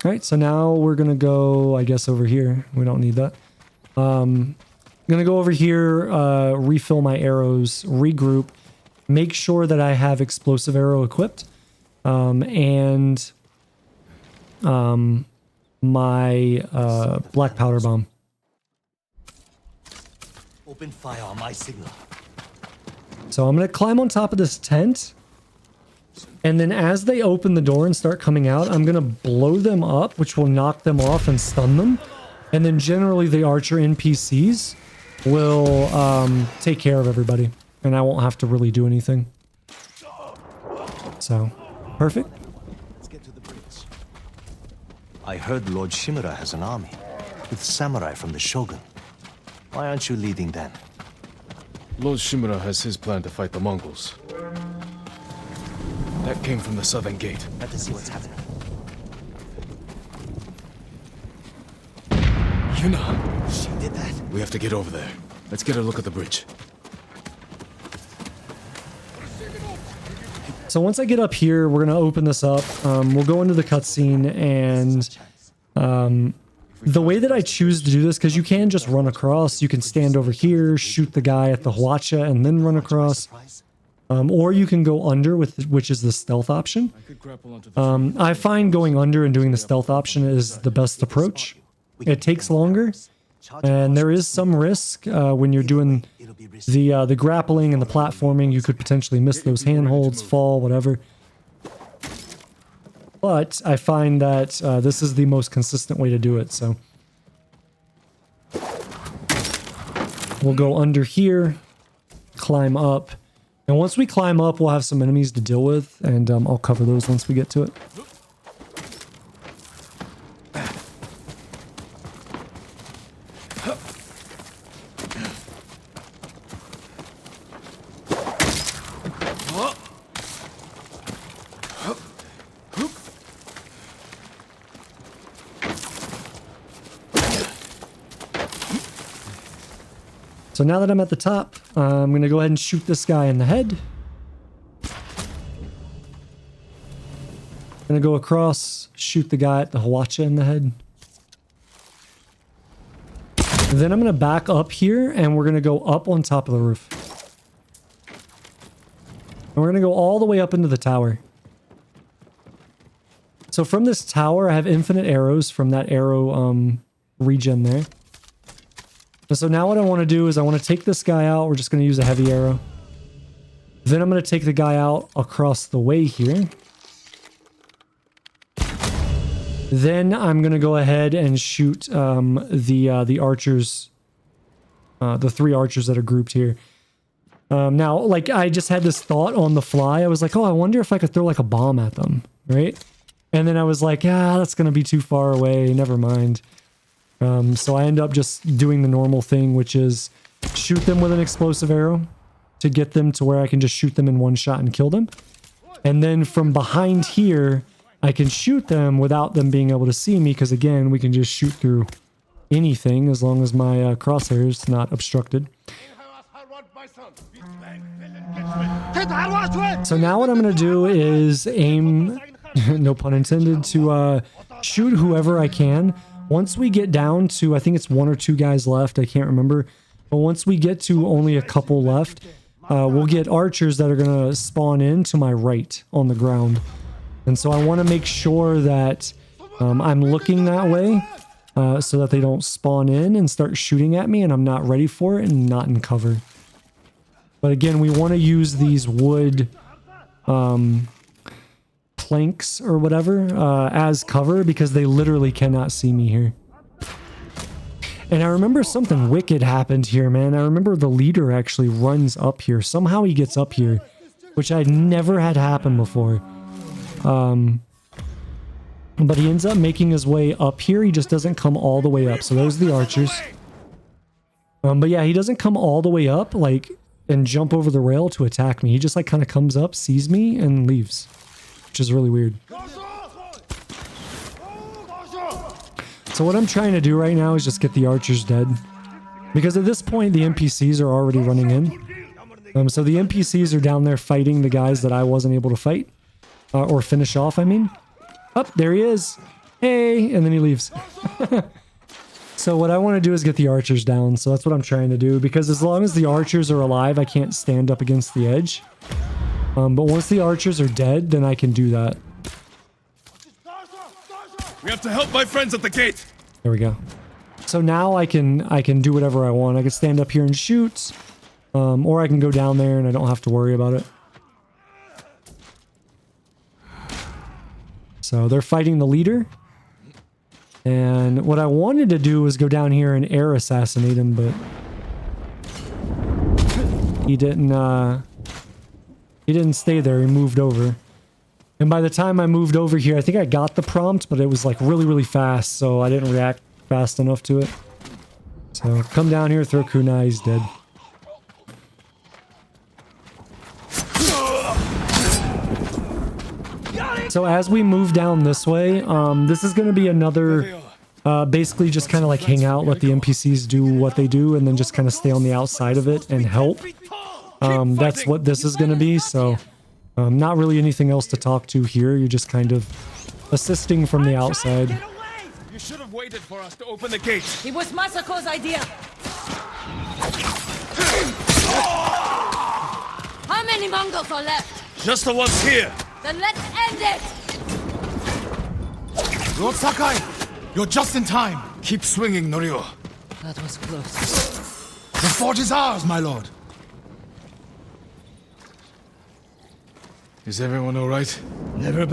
Alright, so now we're going to go, I guess, over here. We don't need that. I'm going to go over here, refill my arrows, regroup, make sure that I have explosive arrow equipped, and my black powder bomb. Open fire on my signal. So I'm going to climb on top of this tent, And then as they open the door and start coming out, I'm going to blow them up, which will knock them off and stun them. And then generally the archer NPCs will take care of everybody. And I won't have to really do anything. So, perfect. Let's get to the bridge. I heard Lord Shimura has an army with samurai from the Shogun. Why aren't you leading then? Lord Shimura has his plan to fight the Mongols. That came from the southern gate. Let us see what's happening. Yuna! She did that. We have to get over there. Let's get a look at the bridge. So once I get up here, we're going to open this up. We'll go into the cutscene, and the way that I choose to do this, because you can just run across, you can stand over here, shoot the guy at the Hwacha, and then run across. Or you can go under, which is the stealth option. I find going under and doing the stealth option is the best approach. It takes longer, and there is some risk when you're doing the grappling and the platforming. You could potentially miss those handholds, fall, whatever. But I find that this is the most consistent way to do it, so. We'll go under here, climb up. And once we climb up, we'll have some enemies to deal with, and I'll cover those once we get to it. So now that I'm at the top, I'm going to go ahead and shoot this guy in the head. I'm going to go across, shoot the guy at the Hwacha in the head. Then I'm going to back up here, and we're going to go up on top of the roof. And we're going to go all the way up into the tower. So from this tower, I have infinite arrows from that arrow regen there. And so now what I want to do is I want to take this guy out. We're just going to use a heavy arrow. Then I'm going to take the guy out across the way here. Then I'm going to go ahead and shoot the archers, the 3 archers that are grouped here. Now, like, I just had this thought on the fly. I was like, oh, I wonder if I could throw like a bomb at them, right? And then I was like, that's going to be too far away. Never mind. So I end up just doing the normal thing, which is shoot them with an explosive arrow to get them to where I can just shoot them in one shot and kill them. And then from behind here, I can shoot them without them being able to see me, because again, we can just shoot through anything as long as my crosshair is not obstructed. So now what I'm going to do is aim, no pun intended, to shoot whoever I can. Once we get down to, I think it's 1 or 2 guys left, I can't remember. But once we get to only a couple left, we'll get archers that are going to spawn in to my right on the ground. And so I want to make sure that I'm looking that way so that they don't spawn in and start shooting at me and I'm not ready for it and not in cover. But again, we want to use these wood planks or whatever as cover, because they literally cannot see me here. And I remember something wicked happened here, man. I remember the leader actually runs up here. Somehow he gets up here, which I'd never had happen before. But he ends up making his way up here. He just doesn't come all the way up. So those are the archers. But yeah, he doesn't come all the way up, like, and jump over the rail to attack me. He just like kind of comes up, sees me, and leaves. Which is really weird. So what I'm trying to do right now is just get the archers dead. Because at this point, the NPCs are already running in. So the NPCs are down there fighting the guys that I wasn't able to fight. Or finish off, I mean. Oh, there he is. Hey! And then he leaves. So what I want to do is get the archers down. So that's what I'm trying to do. Because as long as the archers are alive, I can't stand up against the edge. But once the archers are dead, then I can do that. We have to help my friends at the gate. There we go. So now I can do whatever I want. I can stand up here and shoot, or I can go down there and I don't have to worry about it. So they're fighting the leader. And what I wanted to do was go down here and air assassinate him, but he didn't stay there. He moved over. And by the time I moved over here, I think I got the prompt, but it was like really, really fast, so I didn't react fast enough to it. So come down here, throw kunai, he's dead. So as we move down this way, this is going to be another, basically just kind of like hang out, let the NPCs do what they do, and then just kind of stay on the outside of it and help. That's what this is going to be, so not really anything else to talk to here. You're just kind of assisting from the outside. You should have waited for us to open the gates. It was Masako's idea. How many Mongols are left? Just the ones here. Then let's end it! Lord Sakai, you're just in time. Keep swinging, Norio. That was close. The fort is ours, my lord. Is everyone all right? Never.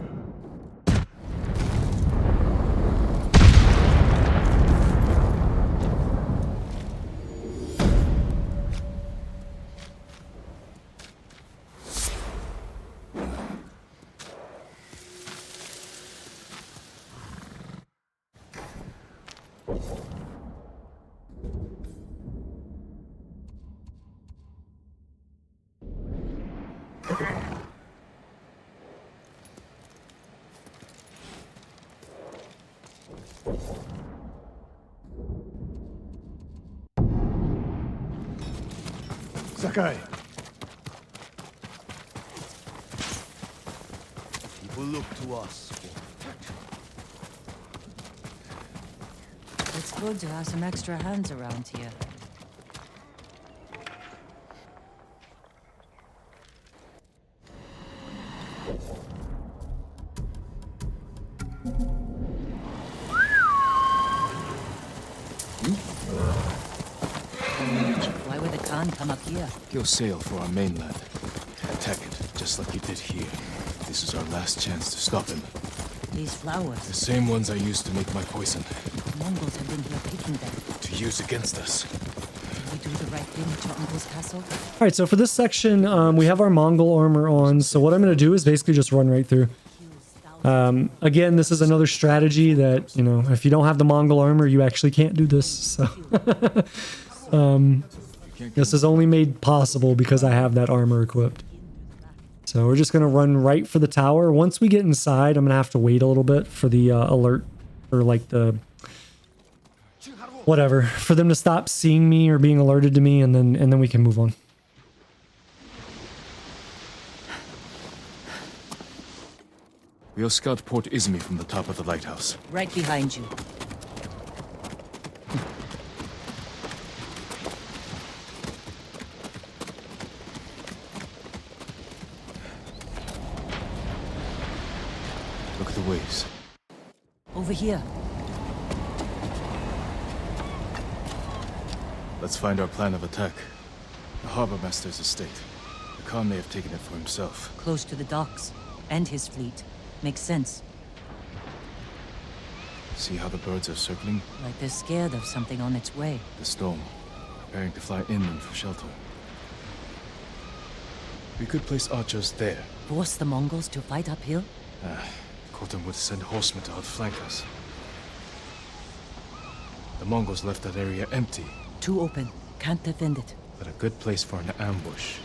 Sakai. People look to us for protection. It's good to have some extra hands around here. Why would the Khan come up here? He'll sail for our mainland. Attack it, just like you did here. This is our last chance to stop him. These flowers. The same ones I used to make my poison. The Mongols have been here picking them. To use against us. Did we do the right thing to Uncle's castle? Alright, so for this section, we have our Mongol armor on. So what I'm going to do is basically just run right through. Again, this is another strategy that, you know, if you don't have the Mongol armor, you actually can't do this. So this is only made possible because I have that armor equipped. So we're just going to run right for the tower. Once we get inside, I'm going to have to wait a little bit for the alert, or like the whatever, for them to stop seeing me or being alerted to me, and then we can move on. We'll scout Port Izumi from the top of the lighthouse. Right behind you. Look at the waves. Over here. Let's find our plan of attack. The harbor master's estate. The Khan may have taken it for himself. Close to the docks. And his fleet. Makes sense. See how the birds are circling? Like they're scared of something on its way. The storm. Preparing to fly inland for shelter. We could place archers there. Force the Mongols to fight uphill? Khotun would send horsemen to outflank us. The Mongols left that area empty. Too open. Can't defend it. But a good place for an ambush.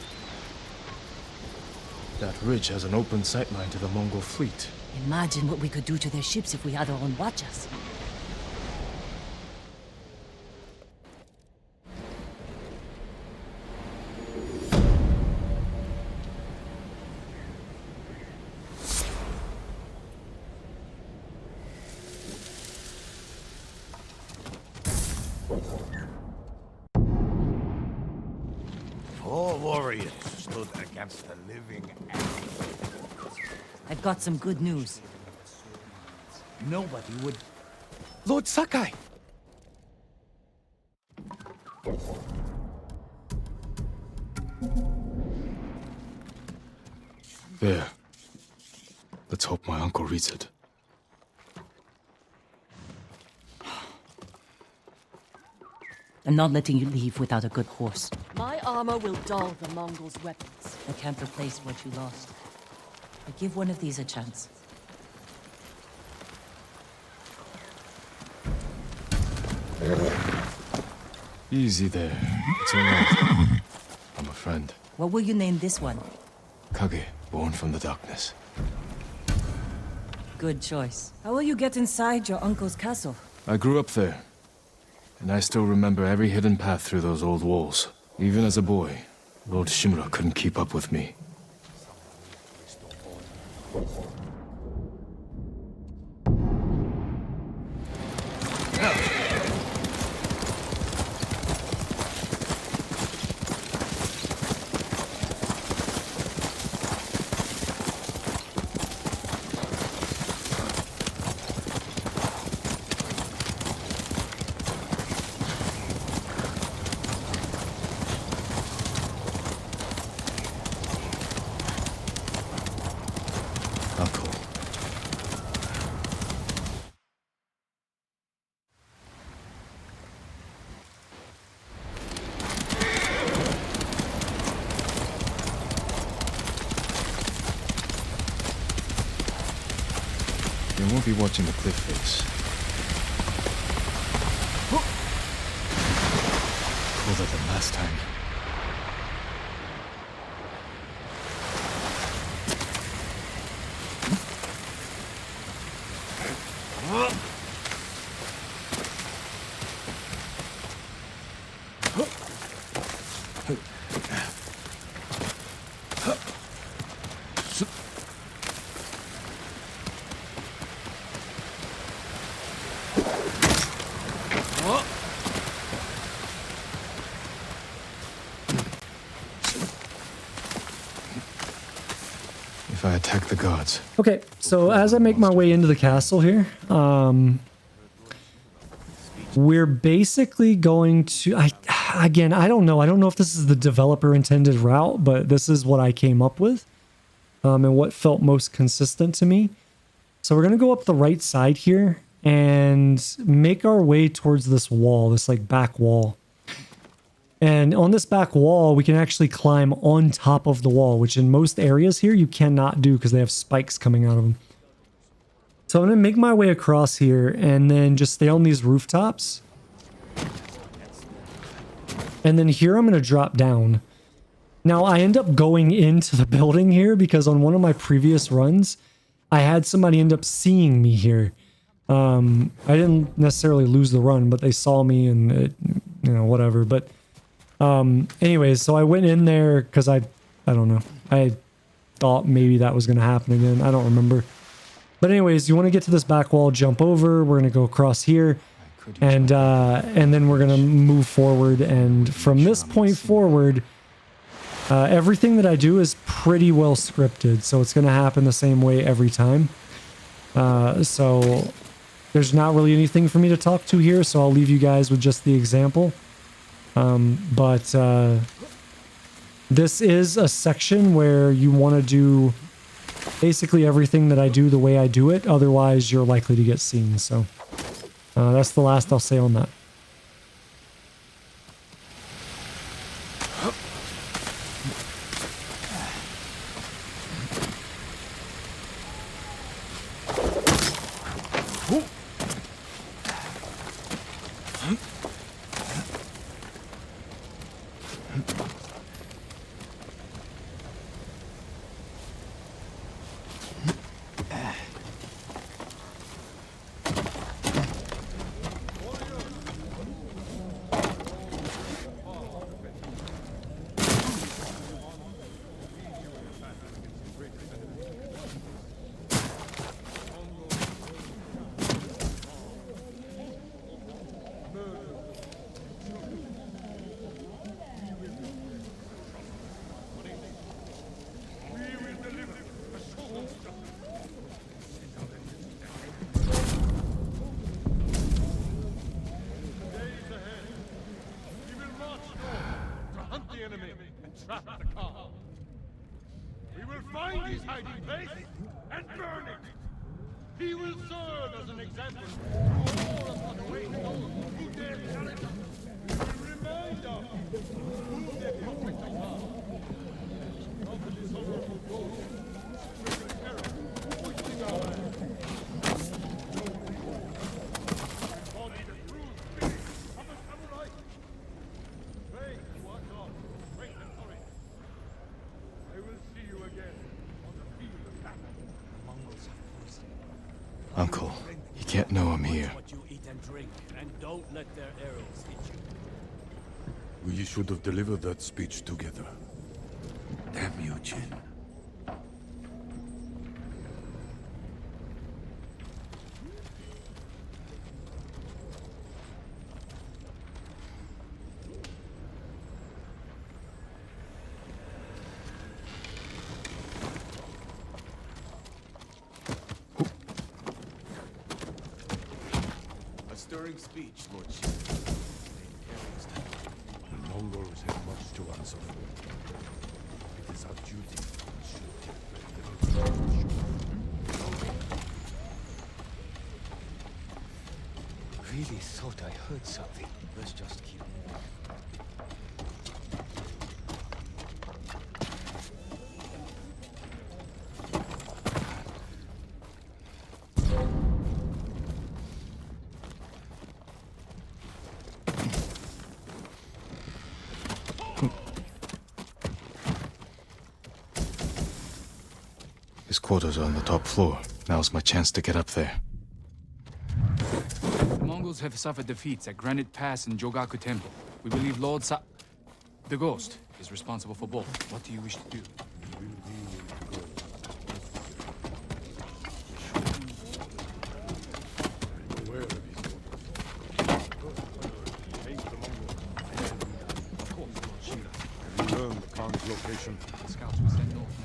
That ridge has an open sightline to the Mongol fleet. Imagine what we could do to their ships if we had our own watchers. Four warriors stood against the living enemy. I've got some good news. Nobody would... Lord Sakai! There. Let's hope my uncle reads it. I'm not letting you leave without a good horse. My armor will dull the Mongols' weapons. I can't replace what you lost. But give one of these a chance. Easy there. It's alright. I'm a friend. What will you name this one? Kage, born from the darkness. Good choice. How will you get inside your uncle's castle? I grew up there. And I still remember every hidden path through those old walls. Even as a boy, Lord Shimura couldn't keep up with me. They won't be watching the cliff face. Colder than last time. If I attack the gods. Okay, so as I make my way into the castle here, we're basically going to... I don't know. I don't know if this is the developer intended route, but this is what I came up with and what felt most consistent to me. So we're going to go up the right side here and make our way towards this wall, this like back wall. And on this back wall, we can actually climb on top of the wall, which in most areas here you cannot do because they have spikes coming out of them. So I'm going to make my way across here and then just stay on these rooftops. And then here I'm going to drop down. Now I end up going into the building here because on one of my previous runs, I had somebody end up seeing me here. I didn't necessarily lose the run, but they saw me and it, you know, whatever. But anyways, so I went in there because I don't know. I thought maybe that was going to happen again. I don't remember. But anyways, you want to get to this back wall, jump over. We're going to go across here and then we're going to move forward. And from this point forward, everything that I do is pretty well scripted. So it's going to happen the same way every time. So there's not really anything for me to talk to here. So I'll leave you guys with just the example. But this is a section where you want to do basically everything that I do the way I do it. Otherwise, you're likely to get seen. So that's the last I'll say on that. know I'm here. What you eat and drink, and don't let their arrows hit you. We should have delivered that speech together. Damn you, Jin. A stirring speech, Lord Shimura. The Mongols have much to answer for. It is our duty to ensure their Really thought I heard something. Let's just keep moving. His quarters are on the top floor. Now's my chance to get up there. The Mongols have suffered defeats at Granite Pass and Jogaku Temple. We believe the Ghost is responsible for both. What do you wish to do? aware of his Of course, Lord Shimura. Have you learned the Khan's location? The scouts were sent north.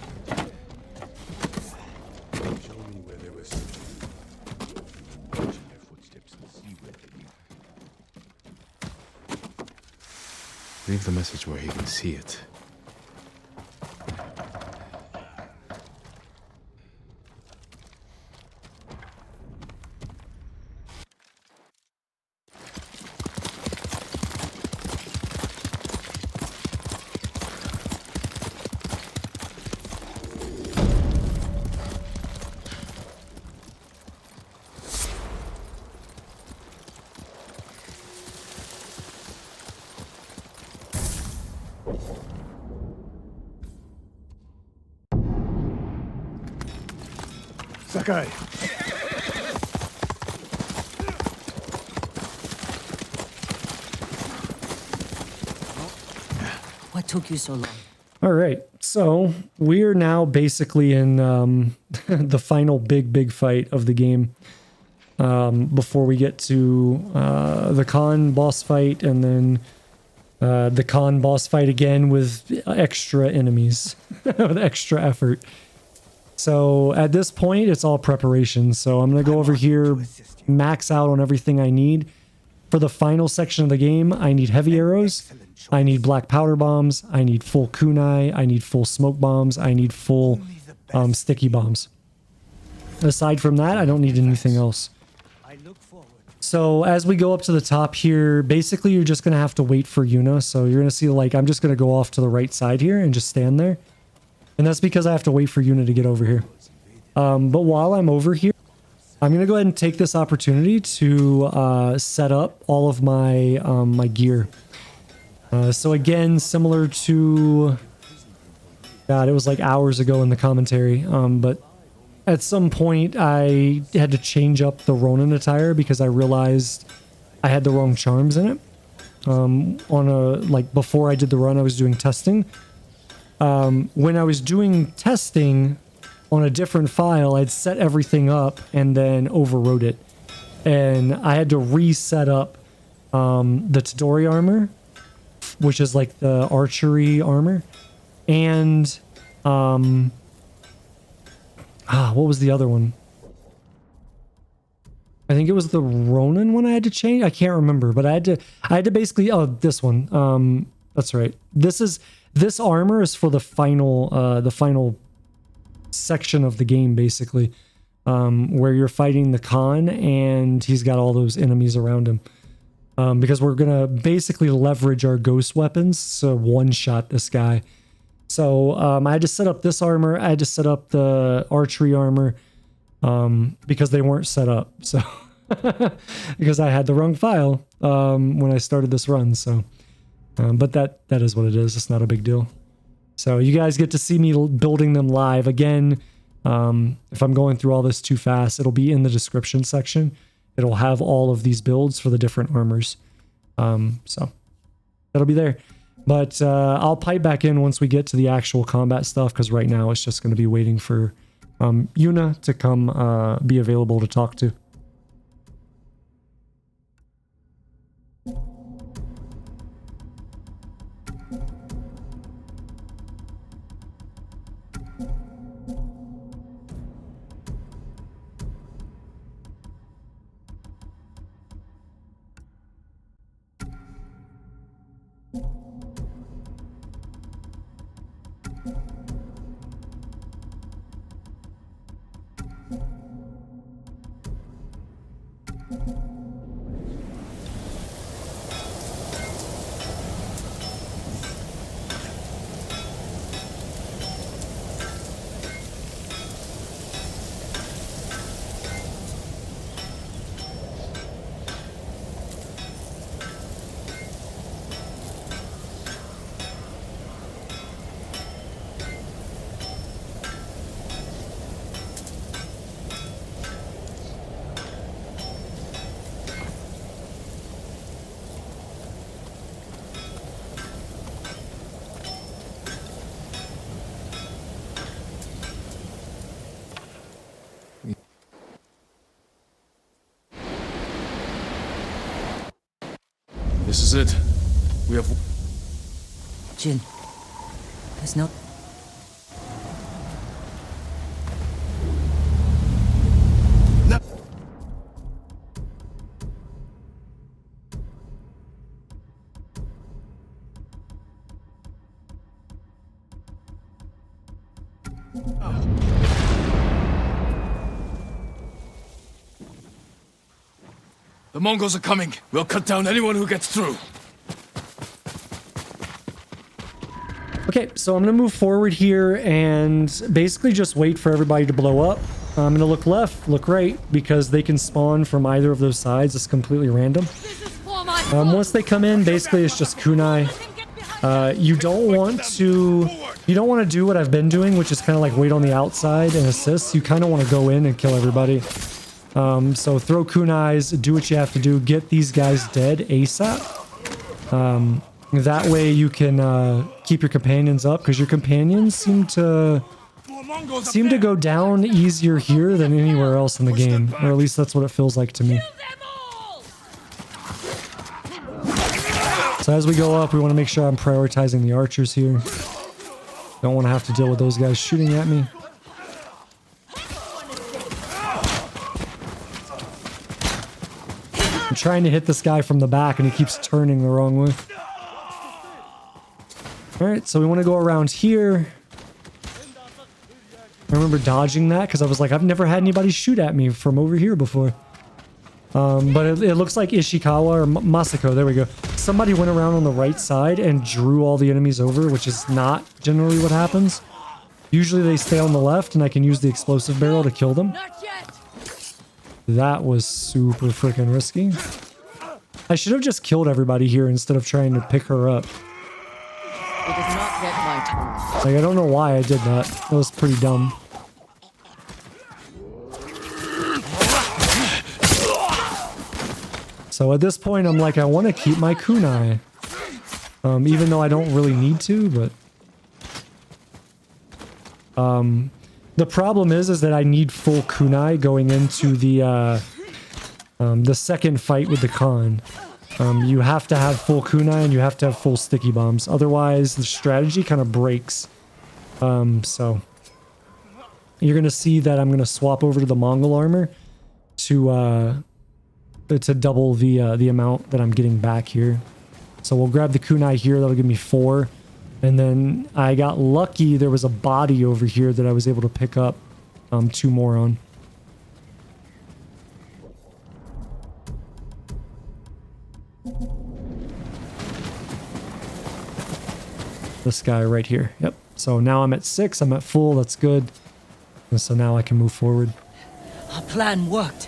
Show me where they were searching. Watching their footsteps and see where they lead. Leave the message where he can see it. Sakai. What took you so long? All right, so we are now basically in the final big fight of the game. Before we get to the Khan boss fight, and then the Khan boss fight again with extra enemies, with extra effort. So at this point, it's all preparation. So I'm going to go over here, max out on everything I need. For the final section of the game, I need heavy arrows, I need black powder bombs, I need full kunai, I need full smoke bombs, I need full sticky bombs. Aside from that, I don't need anything else. So as we go up to the top here, basically you're just going to have to wait for Yuna. So you're going to see, like, I'm just going to go off to the right side here and just stand there. And that's because I have to wait for Yuna to get over here. But while I'm over here, I'm going to go ahead and take this opportunity to set up all of my my gear. So again, similar to... God, it was like hours ago in the commentary. But at some point, I had to change up the Ronin attire because I realized I had the wrong charms in it. Before I did the run, I was doing testing. When I was doing testing on a different file, I'd set everything up and then overwrote it. And I had to reset up the Tadori armor, which is like the archery armor. And what was the other one? I think it was the Ronin one I had to change. I can't remember, but I had to basically, this one. That's right. This armor is for the final section of the game, basically, where you're fighting the Khan and he's got all those enemies around him. Because we're gonna basically leverage our ghost weapons to one-shot this guy. So I had to set up this armor. I had to set up the archery armor because they weren't set up. So because I had the wrong file when I started this run. So. But that is what it is. It's not a big deal. So you guys get to see me building them live. Again, if I'm going through all this too fast, it'll be in the description section. it'll have all of these builds for the different armors. So that'll be there. But I'll pipe back in once we get to the actual combat stuff, because right now it's just going to be waiting for Yuna to come be available to talk to. This is it. We have... Jin, there's no... The Mongols are coming. We'll cut down anyone who gets through. Okay, so I'm going to move forward here and basically just wait for everybody to blow up. I'm going to look left, look right, because they can spawn from either of those sides. It's completely random. Once they come in, basically it's just kunai. You don't want to do what I've been doing, which is kind of like wait on the outside and assist. You kind of want to go in and kill everybody. So throw kunais, do what you have to do, get these guys dead ASAP. That way you can keep your companions up, because your companions seem to go down easier here than anywhere else in the game, or at least that's what it feels like to me. So as we go up, we want to make sure I'm prioritizing the archers here. Don't want to have to deal with those guys shooting at me. I'm trying to hit this guy from the back and he keeps turning the wrong way. Alright, so we want to go around here. I remember dodging that because I was like, I've never had anybody shoot at me from over here before. But it looks like Ishikawa or Masako, there we go. Somebody went around on the right side and drew all the enemies over, which is not generally what happens. Usually they stay on the left and I can use the explosive barrel to kill them. That was super freaking risky. I should have just killed everybody here instead of trying to pick her up. It is not yet my turn. Like, I don't know why I did that. That was pretty dumb. So at this point, I'm like, I want to keep my kunai. Even though I don't really need to, but... the problem is that I need full kunai going into the second fight with the Khan. You have to have full kunai and you have to have full sticky bombs. Otherwise, the strategy kind of breaks. So you're going to see that I'm going to swap over to the Mongol armor to double the amount that I'm getting back here. So we'll grab the kunai here. That'll give me 4. And then I got lucky. There was a body over here that I was able to pick up 2 more on. This guy right here. Yep. So now I'm at 6. I'm at full. That's good. And so now I can move forward. Our plan worked.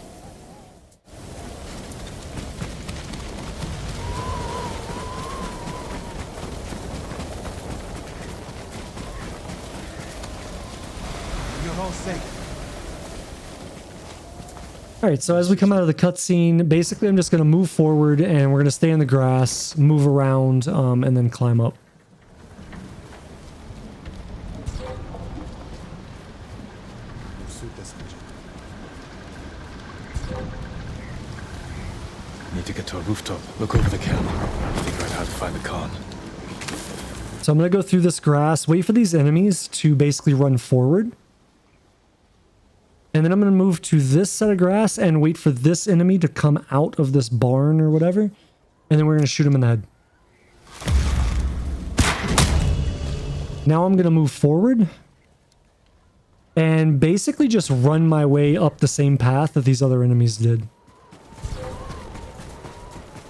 All right, so as we come out of the cutscene, basically I'm just going to move forward and we're going to stay in the grass, move around, and then climb up. Need to get to a rooftop. Look over the camp. Figure out how to find the Khan. So I'm going to go through this grass, wait for these enemies to basically run forward. And then I'm going to move to this set of grass and wait for this enemy to come out of this barn or whatever. And then we're going to shoot him in the head. Now I'm going to move forward. And basically just run my way up the same path that these other enemies did.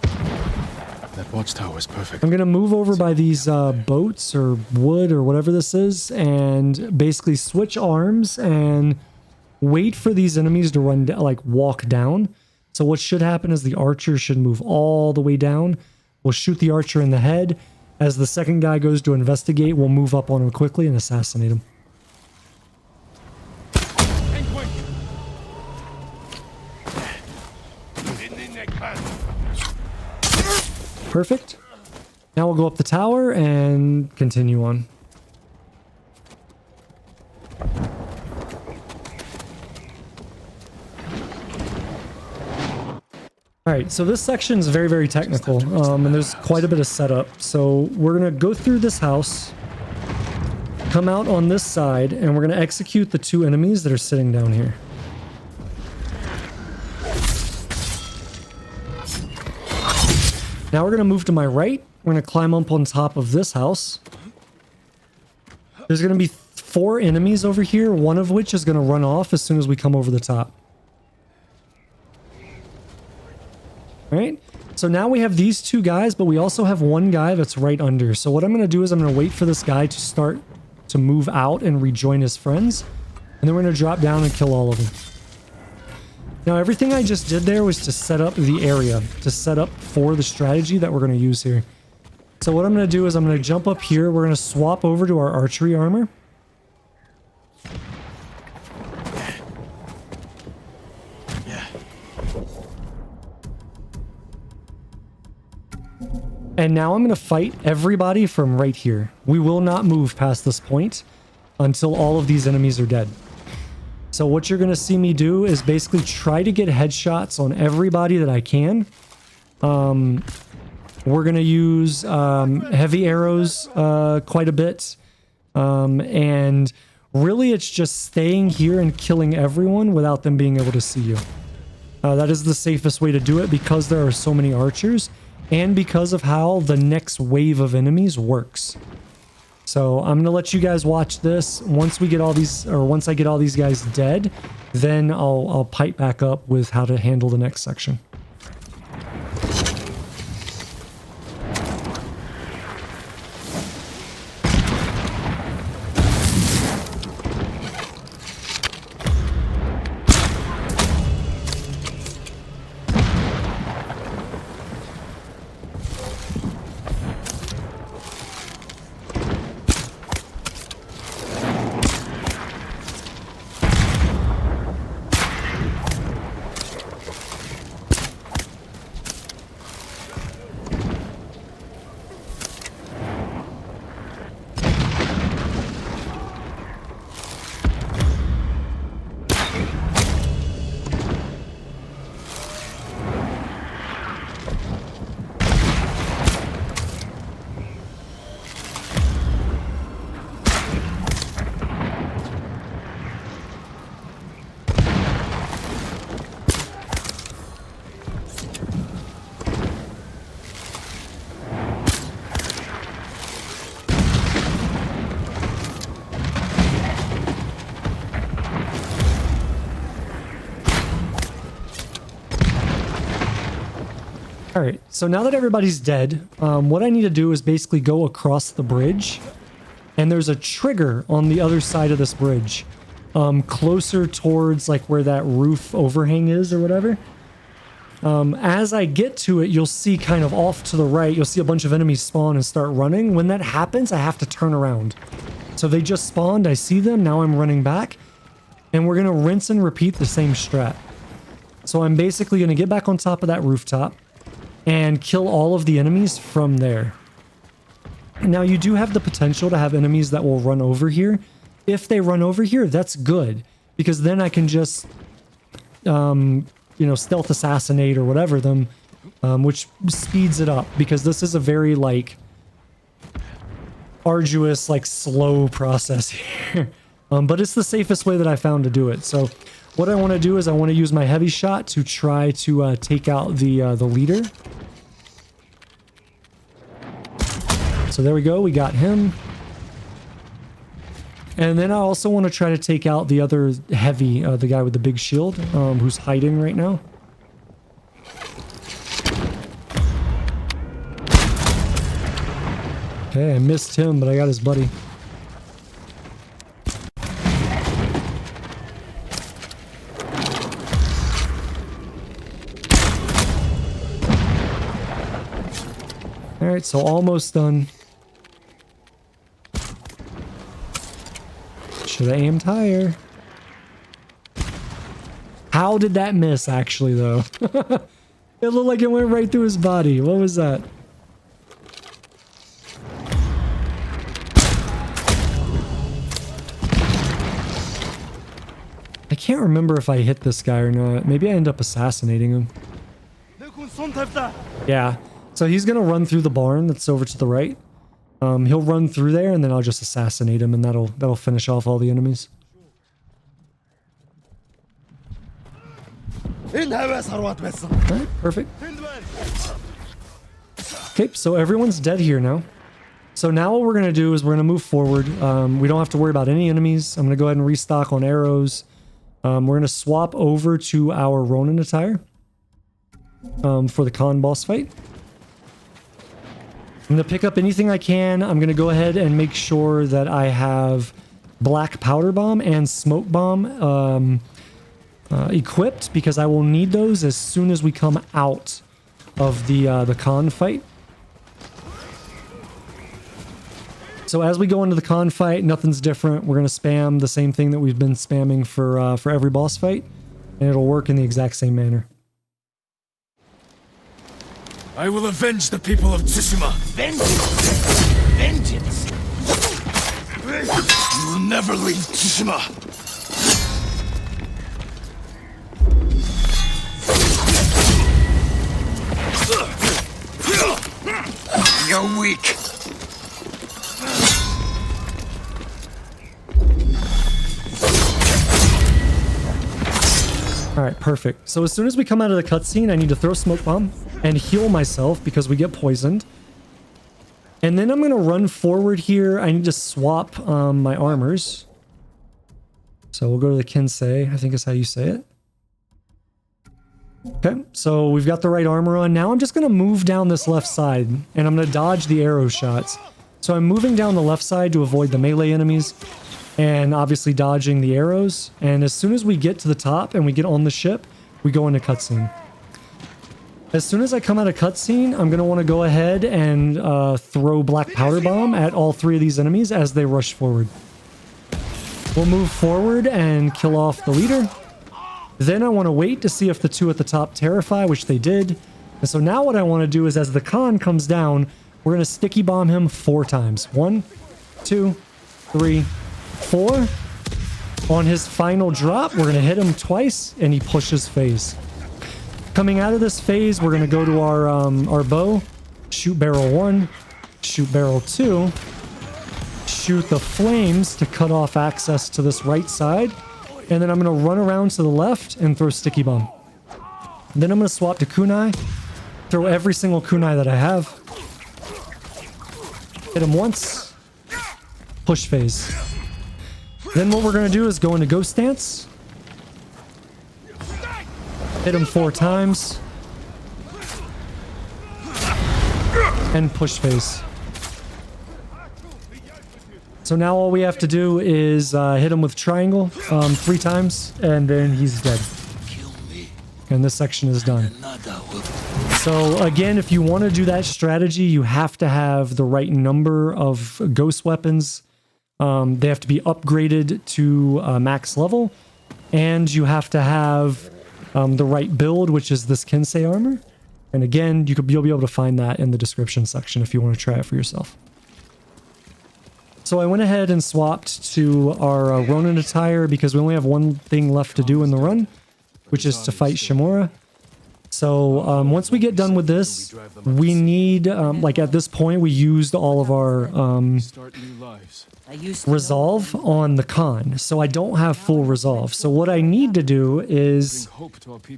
That watchtower is perfect. I'm going to move over by these boats or wood or whatever this is. And basically switch arms and wait for these enemies to run, like walk down. So what should happen is the archer should move all the way down. We'll shoot the archer in the head. As the second guy goes to investigate, we'll move up on him quickly and assassinate him. Perfect. Now we'll go up the tower and continue on. Alright, so this section is very, very technical, and there's quite a bit of setup. So we're going to go through this house, come out on this side, and we're going to execute the two enemies that are sitting down here. Now we're going to move to my right. We're going to climb up on top of this house. There's going to be 4 enemies over here, one of which is going to run off as soon as we come over the top. Alright, so now we have these 2 guys, but we also have one guy that's right under. So what I'm going to do is I'm going to wait for this guy to start to move out and rejoin his friends. And then we're going to drop down and kill all of them. Now everything I just did there was to set up the area, to set up for the strategy that we're going to use here. So what I'm going to do is I'm going to jump up here. We're going to swap over to our archery armor. And now I'm going to fight everybody from right here. We will not move past this point until all of these enemies are dead. So what you're going to see me do is basically try to get headshots on everybody that I can. We're going to use heavy arrows quite a bit. And really it's just staying here and killing everyone without them being able to see you. That is the safest way to do it because there are so many archers. And because of how the next wave of enemies works. So I'm going to let you guys watch this. Once we get all these, or once I get all these guys dead, then I'll pipe back up with how to handle the next section. Alright, so now that everybody's dead, what I need to do is basically go across the bridge. And there's a trigger on the other side of this bridge. Closer towards like where that roof overhang is or whatever. As I get to it, you'll see kind of off to the right, you'll see a bunch of enemies spawn and start running. When that happens, I have to turn around. So they just spawned, I see them, now I'm running back. And we're going to rinse and repeat the same strat. So I'm basically going to get back on top of that rooftop and kill all of the enemies from there. Now, you do have the potential to have enemies that will run over here. If they run over here, that's good, because then I can just, you know, stealth assassinate or whatever them, which speeds it up, because this is a very, like, arduous, like, slow process here. But it's the safest way that I found to do it. So what I want to do is I want to use my heavy shot to try to take out the leader. So there we go. We got him. And then I also want to try to take out the other heavy, the guy with the big shield, who's hiding right now. Okay, I missed him, but I got his buddy. Alright, so almost done. Should have aimed higher. How did that miss, actually, though? It looked like it went right through his body. What was that? I can't remember if I hit this guy or not. Maybe I end up assassinating him. Yeah. So he's going to run through the barn that's over to the right. He'll run through there, and then I'll just assassinate him, and that'll finish off all the enemies. Alright, perfect. Okay, so everyone's dead here now. So now what we're going to do is we're going to move forward. We don't have to worry about any enemies. I'm going to go ahead and restock on arrows. We're going to swap over to our Ronin attire for the Khan boss fight. I'm going to pick up anything I can. I'm going to go ahead and make sure that I have black powder bomb and smoke bomb equipped, because I will need those as soon as we come out of the Khan fight. So as we go into the Khan fight, nothing's different. We're going to spam the same thing that we've been spamming for every boss fight, and it'll work in the exact same manner. I will avenge the people of Tsushima. Vengeance! Vengeance! You will never leave Tsushima. You're weak. Alright, perfect. So as soon as we come out of the cutscene, I need to throw smoke bomb and heal myself because we get poisoned. And then I'm going to run forward here. I need to swap my armors. So we'll go to the Kensei, I think is how you say it. Okay, so we've got the right armor on. Now I'm just going to move down this left side, and I'm going to dodge the arrow shots. So I'm moving down the left side to avoid the melee enemies, and obviously dodging the arrows. And as soon as we get to the top and we get on the ship, we go into cutscene. As soon as I come out of cutscene, I'm going to want to go ahead and throw black powder bomb at all three of these enemies as they rush forward. We'll move forward and kill off the leader. Then I want to wait to see if the two at the top terrify, which they did. And so now what I want to do is as the Khan comes down, we're going to sticky bomb him 4 times. 1, 2, 3, 4. On his final drop, we're going to hit him twice, and he pushes phase. Coming out of this phase, we're going to go to our bow, shoot barrel 1, shoot barrel 2, shoot the flames to cut off access to this right side, and then I'm going to run around to the left and throw sticky bomb. Then I'm going to swap to kunai, throw every single kunai that I have, hit him once, push phase. Then what we're going to do is go into ghost stance, hit him 4 times, and push phase. So now all we have to do is hit him with triangle 3 times, and then he's dead. And this section is done. So again, if you want to do that strategy, you have to have the right number of ghost weapons. They have to be upgraded to max level, and you have to have the right build, which is this Kensei armor. And again, you'll be able to find that in the description section if you want to try it for yourself. So I went ahead and swapped to our Ronin attire because we only have one thing left to do in the run, which is to fight Shimura. So once we get done with this, we need, like at this point, we used all of our resolve on the Khan. So I don't have full resolve. So what I need to do is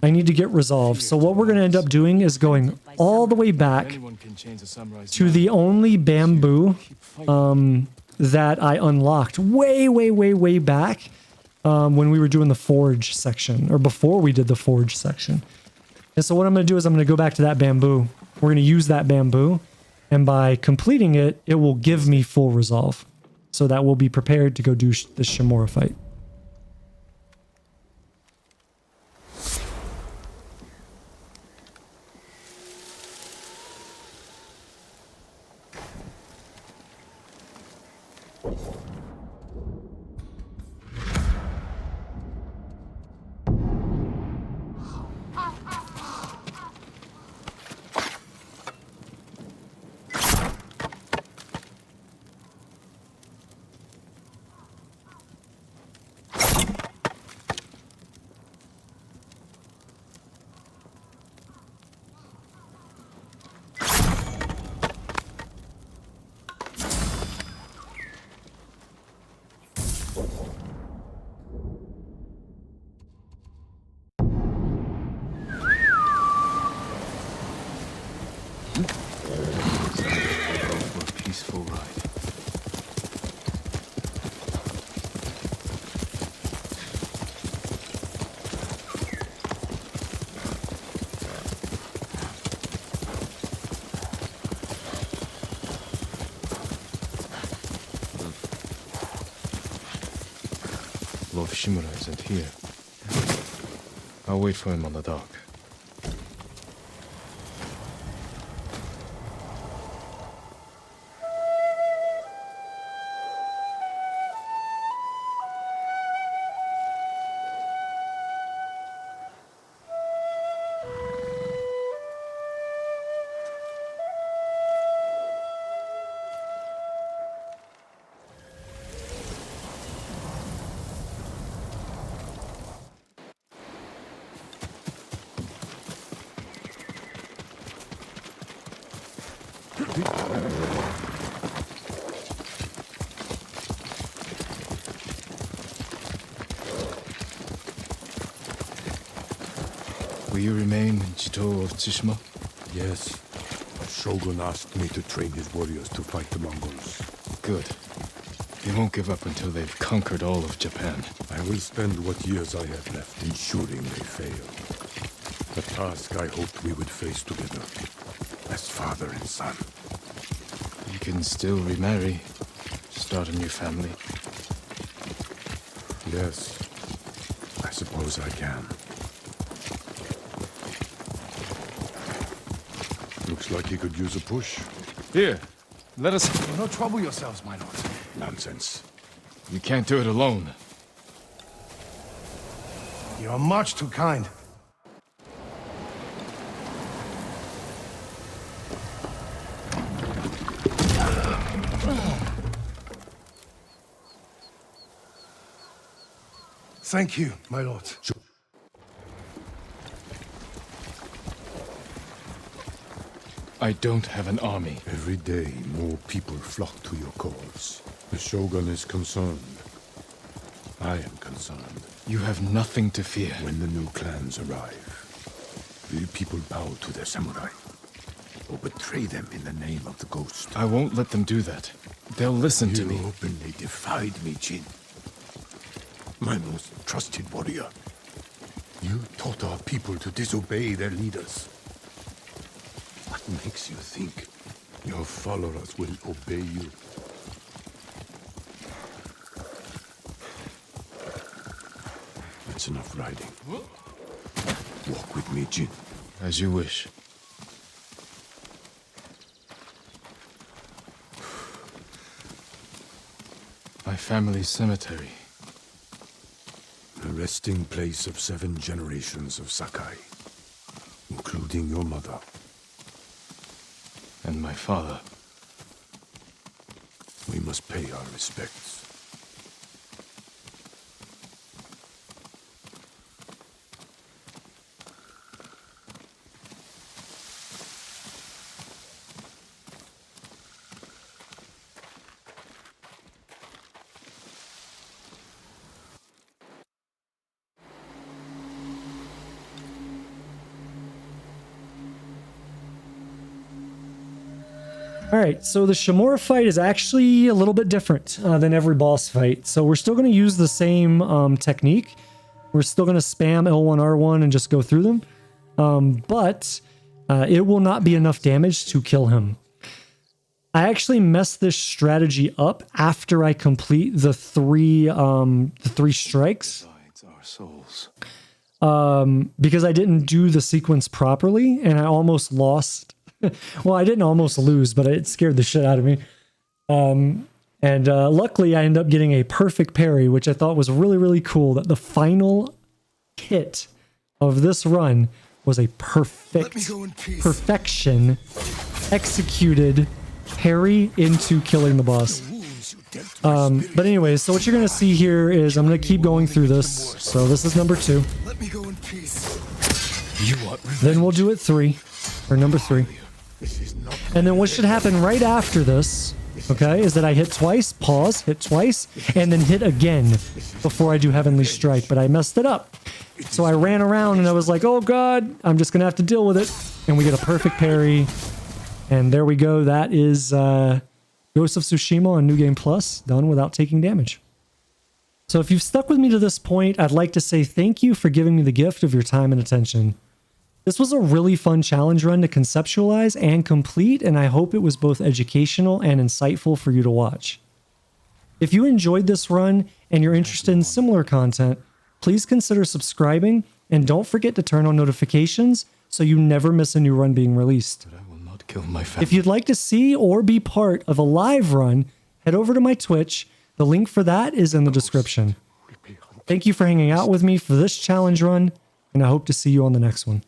I need to get resolve. So what we're going to end up doing is going all the way back to the only bamboo that I unlocked way back when we were doing the forge section, or before we did the forge section. And so what I'm going to do is I'm going to go back to that bamboo. We're going to use that bamboo, and by completing it, it will give me full resolve, so that we'll be prepared to go do the Shimura fight. Peaceful ride. Lord Shimura isn't here. I'll wait for him on the dock. Will you remain in Jito of Tsushima? Yes. The Shogun asked me to train his warriors to fight the Mongols. Good. They won't give up until they've conquered all of Japan. I will spend what years I have left ensuring they fail. A task I hoped we would face together, as father and son. You can still remarry, start a new family. Yes, I suppose I can. Looks like he could use a push. Here, let us... Do not trouble yourselves, my lord. Nonsense. You can't do it alone. You are much too kind. Thank you, my lord. I don't have an army. Every day, more people flock to your cause. The Shogun is concerned. I am concerned. You have nothing to fear. When the new clans arrive, will people bow to their samurai? Or betray them in the name of the Ghost? I won't let them do that. They'll listen to me. You openly defied me, Jin. My most trusted warrior. You taught our people to disobey their leaders. What makes you think your followers will obey you? That's enough riding. Walk with me, Jin. As you wish. My family's cemetery. A resting place of 7 generations of Sakai, including your mother. And my father. We must pay our respects. All right, so the Shimura fight is actually a little bit different than every boss fight. So we're still going to use the same technique. We're still going to spam L1, R1 and just go through them. But it will not be enough damage to kill him. I actually messed this strategy up after I complete the three strikes. Our souls. Because I didn't do the sequence properly and I almost lost. Well, I didn't almost lose, but it scared the shit out of me. And luckily, I ended up getting a perfect parry, which I thought was really, really cool. That the final hit of this run was a perfection executed parry into killing the boss. But anyways, so what you're going to see here is I'm going to keep going through this. So this is number 2. Let me go in peace. Then we'll do it 3, or number 3. And then what should happen right after this, okay, is that I hit twice, pause, hit twice, and then hit again before I do Heavenly Strike, but I messed it up. So I ran around and I was like, oh god, I'm just going to have to deal with it. And we get a perfect parry. And there we go. That is Ghost of Tsushima on New Game Plus, done without taking damage. So if you've stuck with me to this point, I'd like to say thank you for giving me the gift of your time and attention. This was a really fun challenge run to conceptualize and complete, and I hope it was both educational and insightful for you to watch. If you enjoyed this run and you're interested in similar content, please consider subscribing and don't forget to turn on notifications so you never miss a new run being released. But I will not kill my family. If you'd like to see or be part of a live run, head over to my Twitch. The link for that is in the description. Thank you for hanging out with me for this challenge run, and I hope to see you on the next one.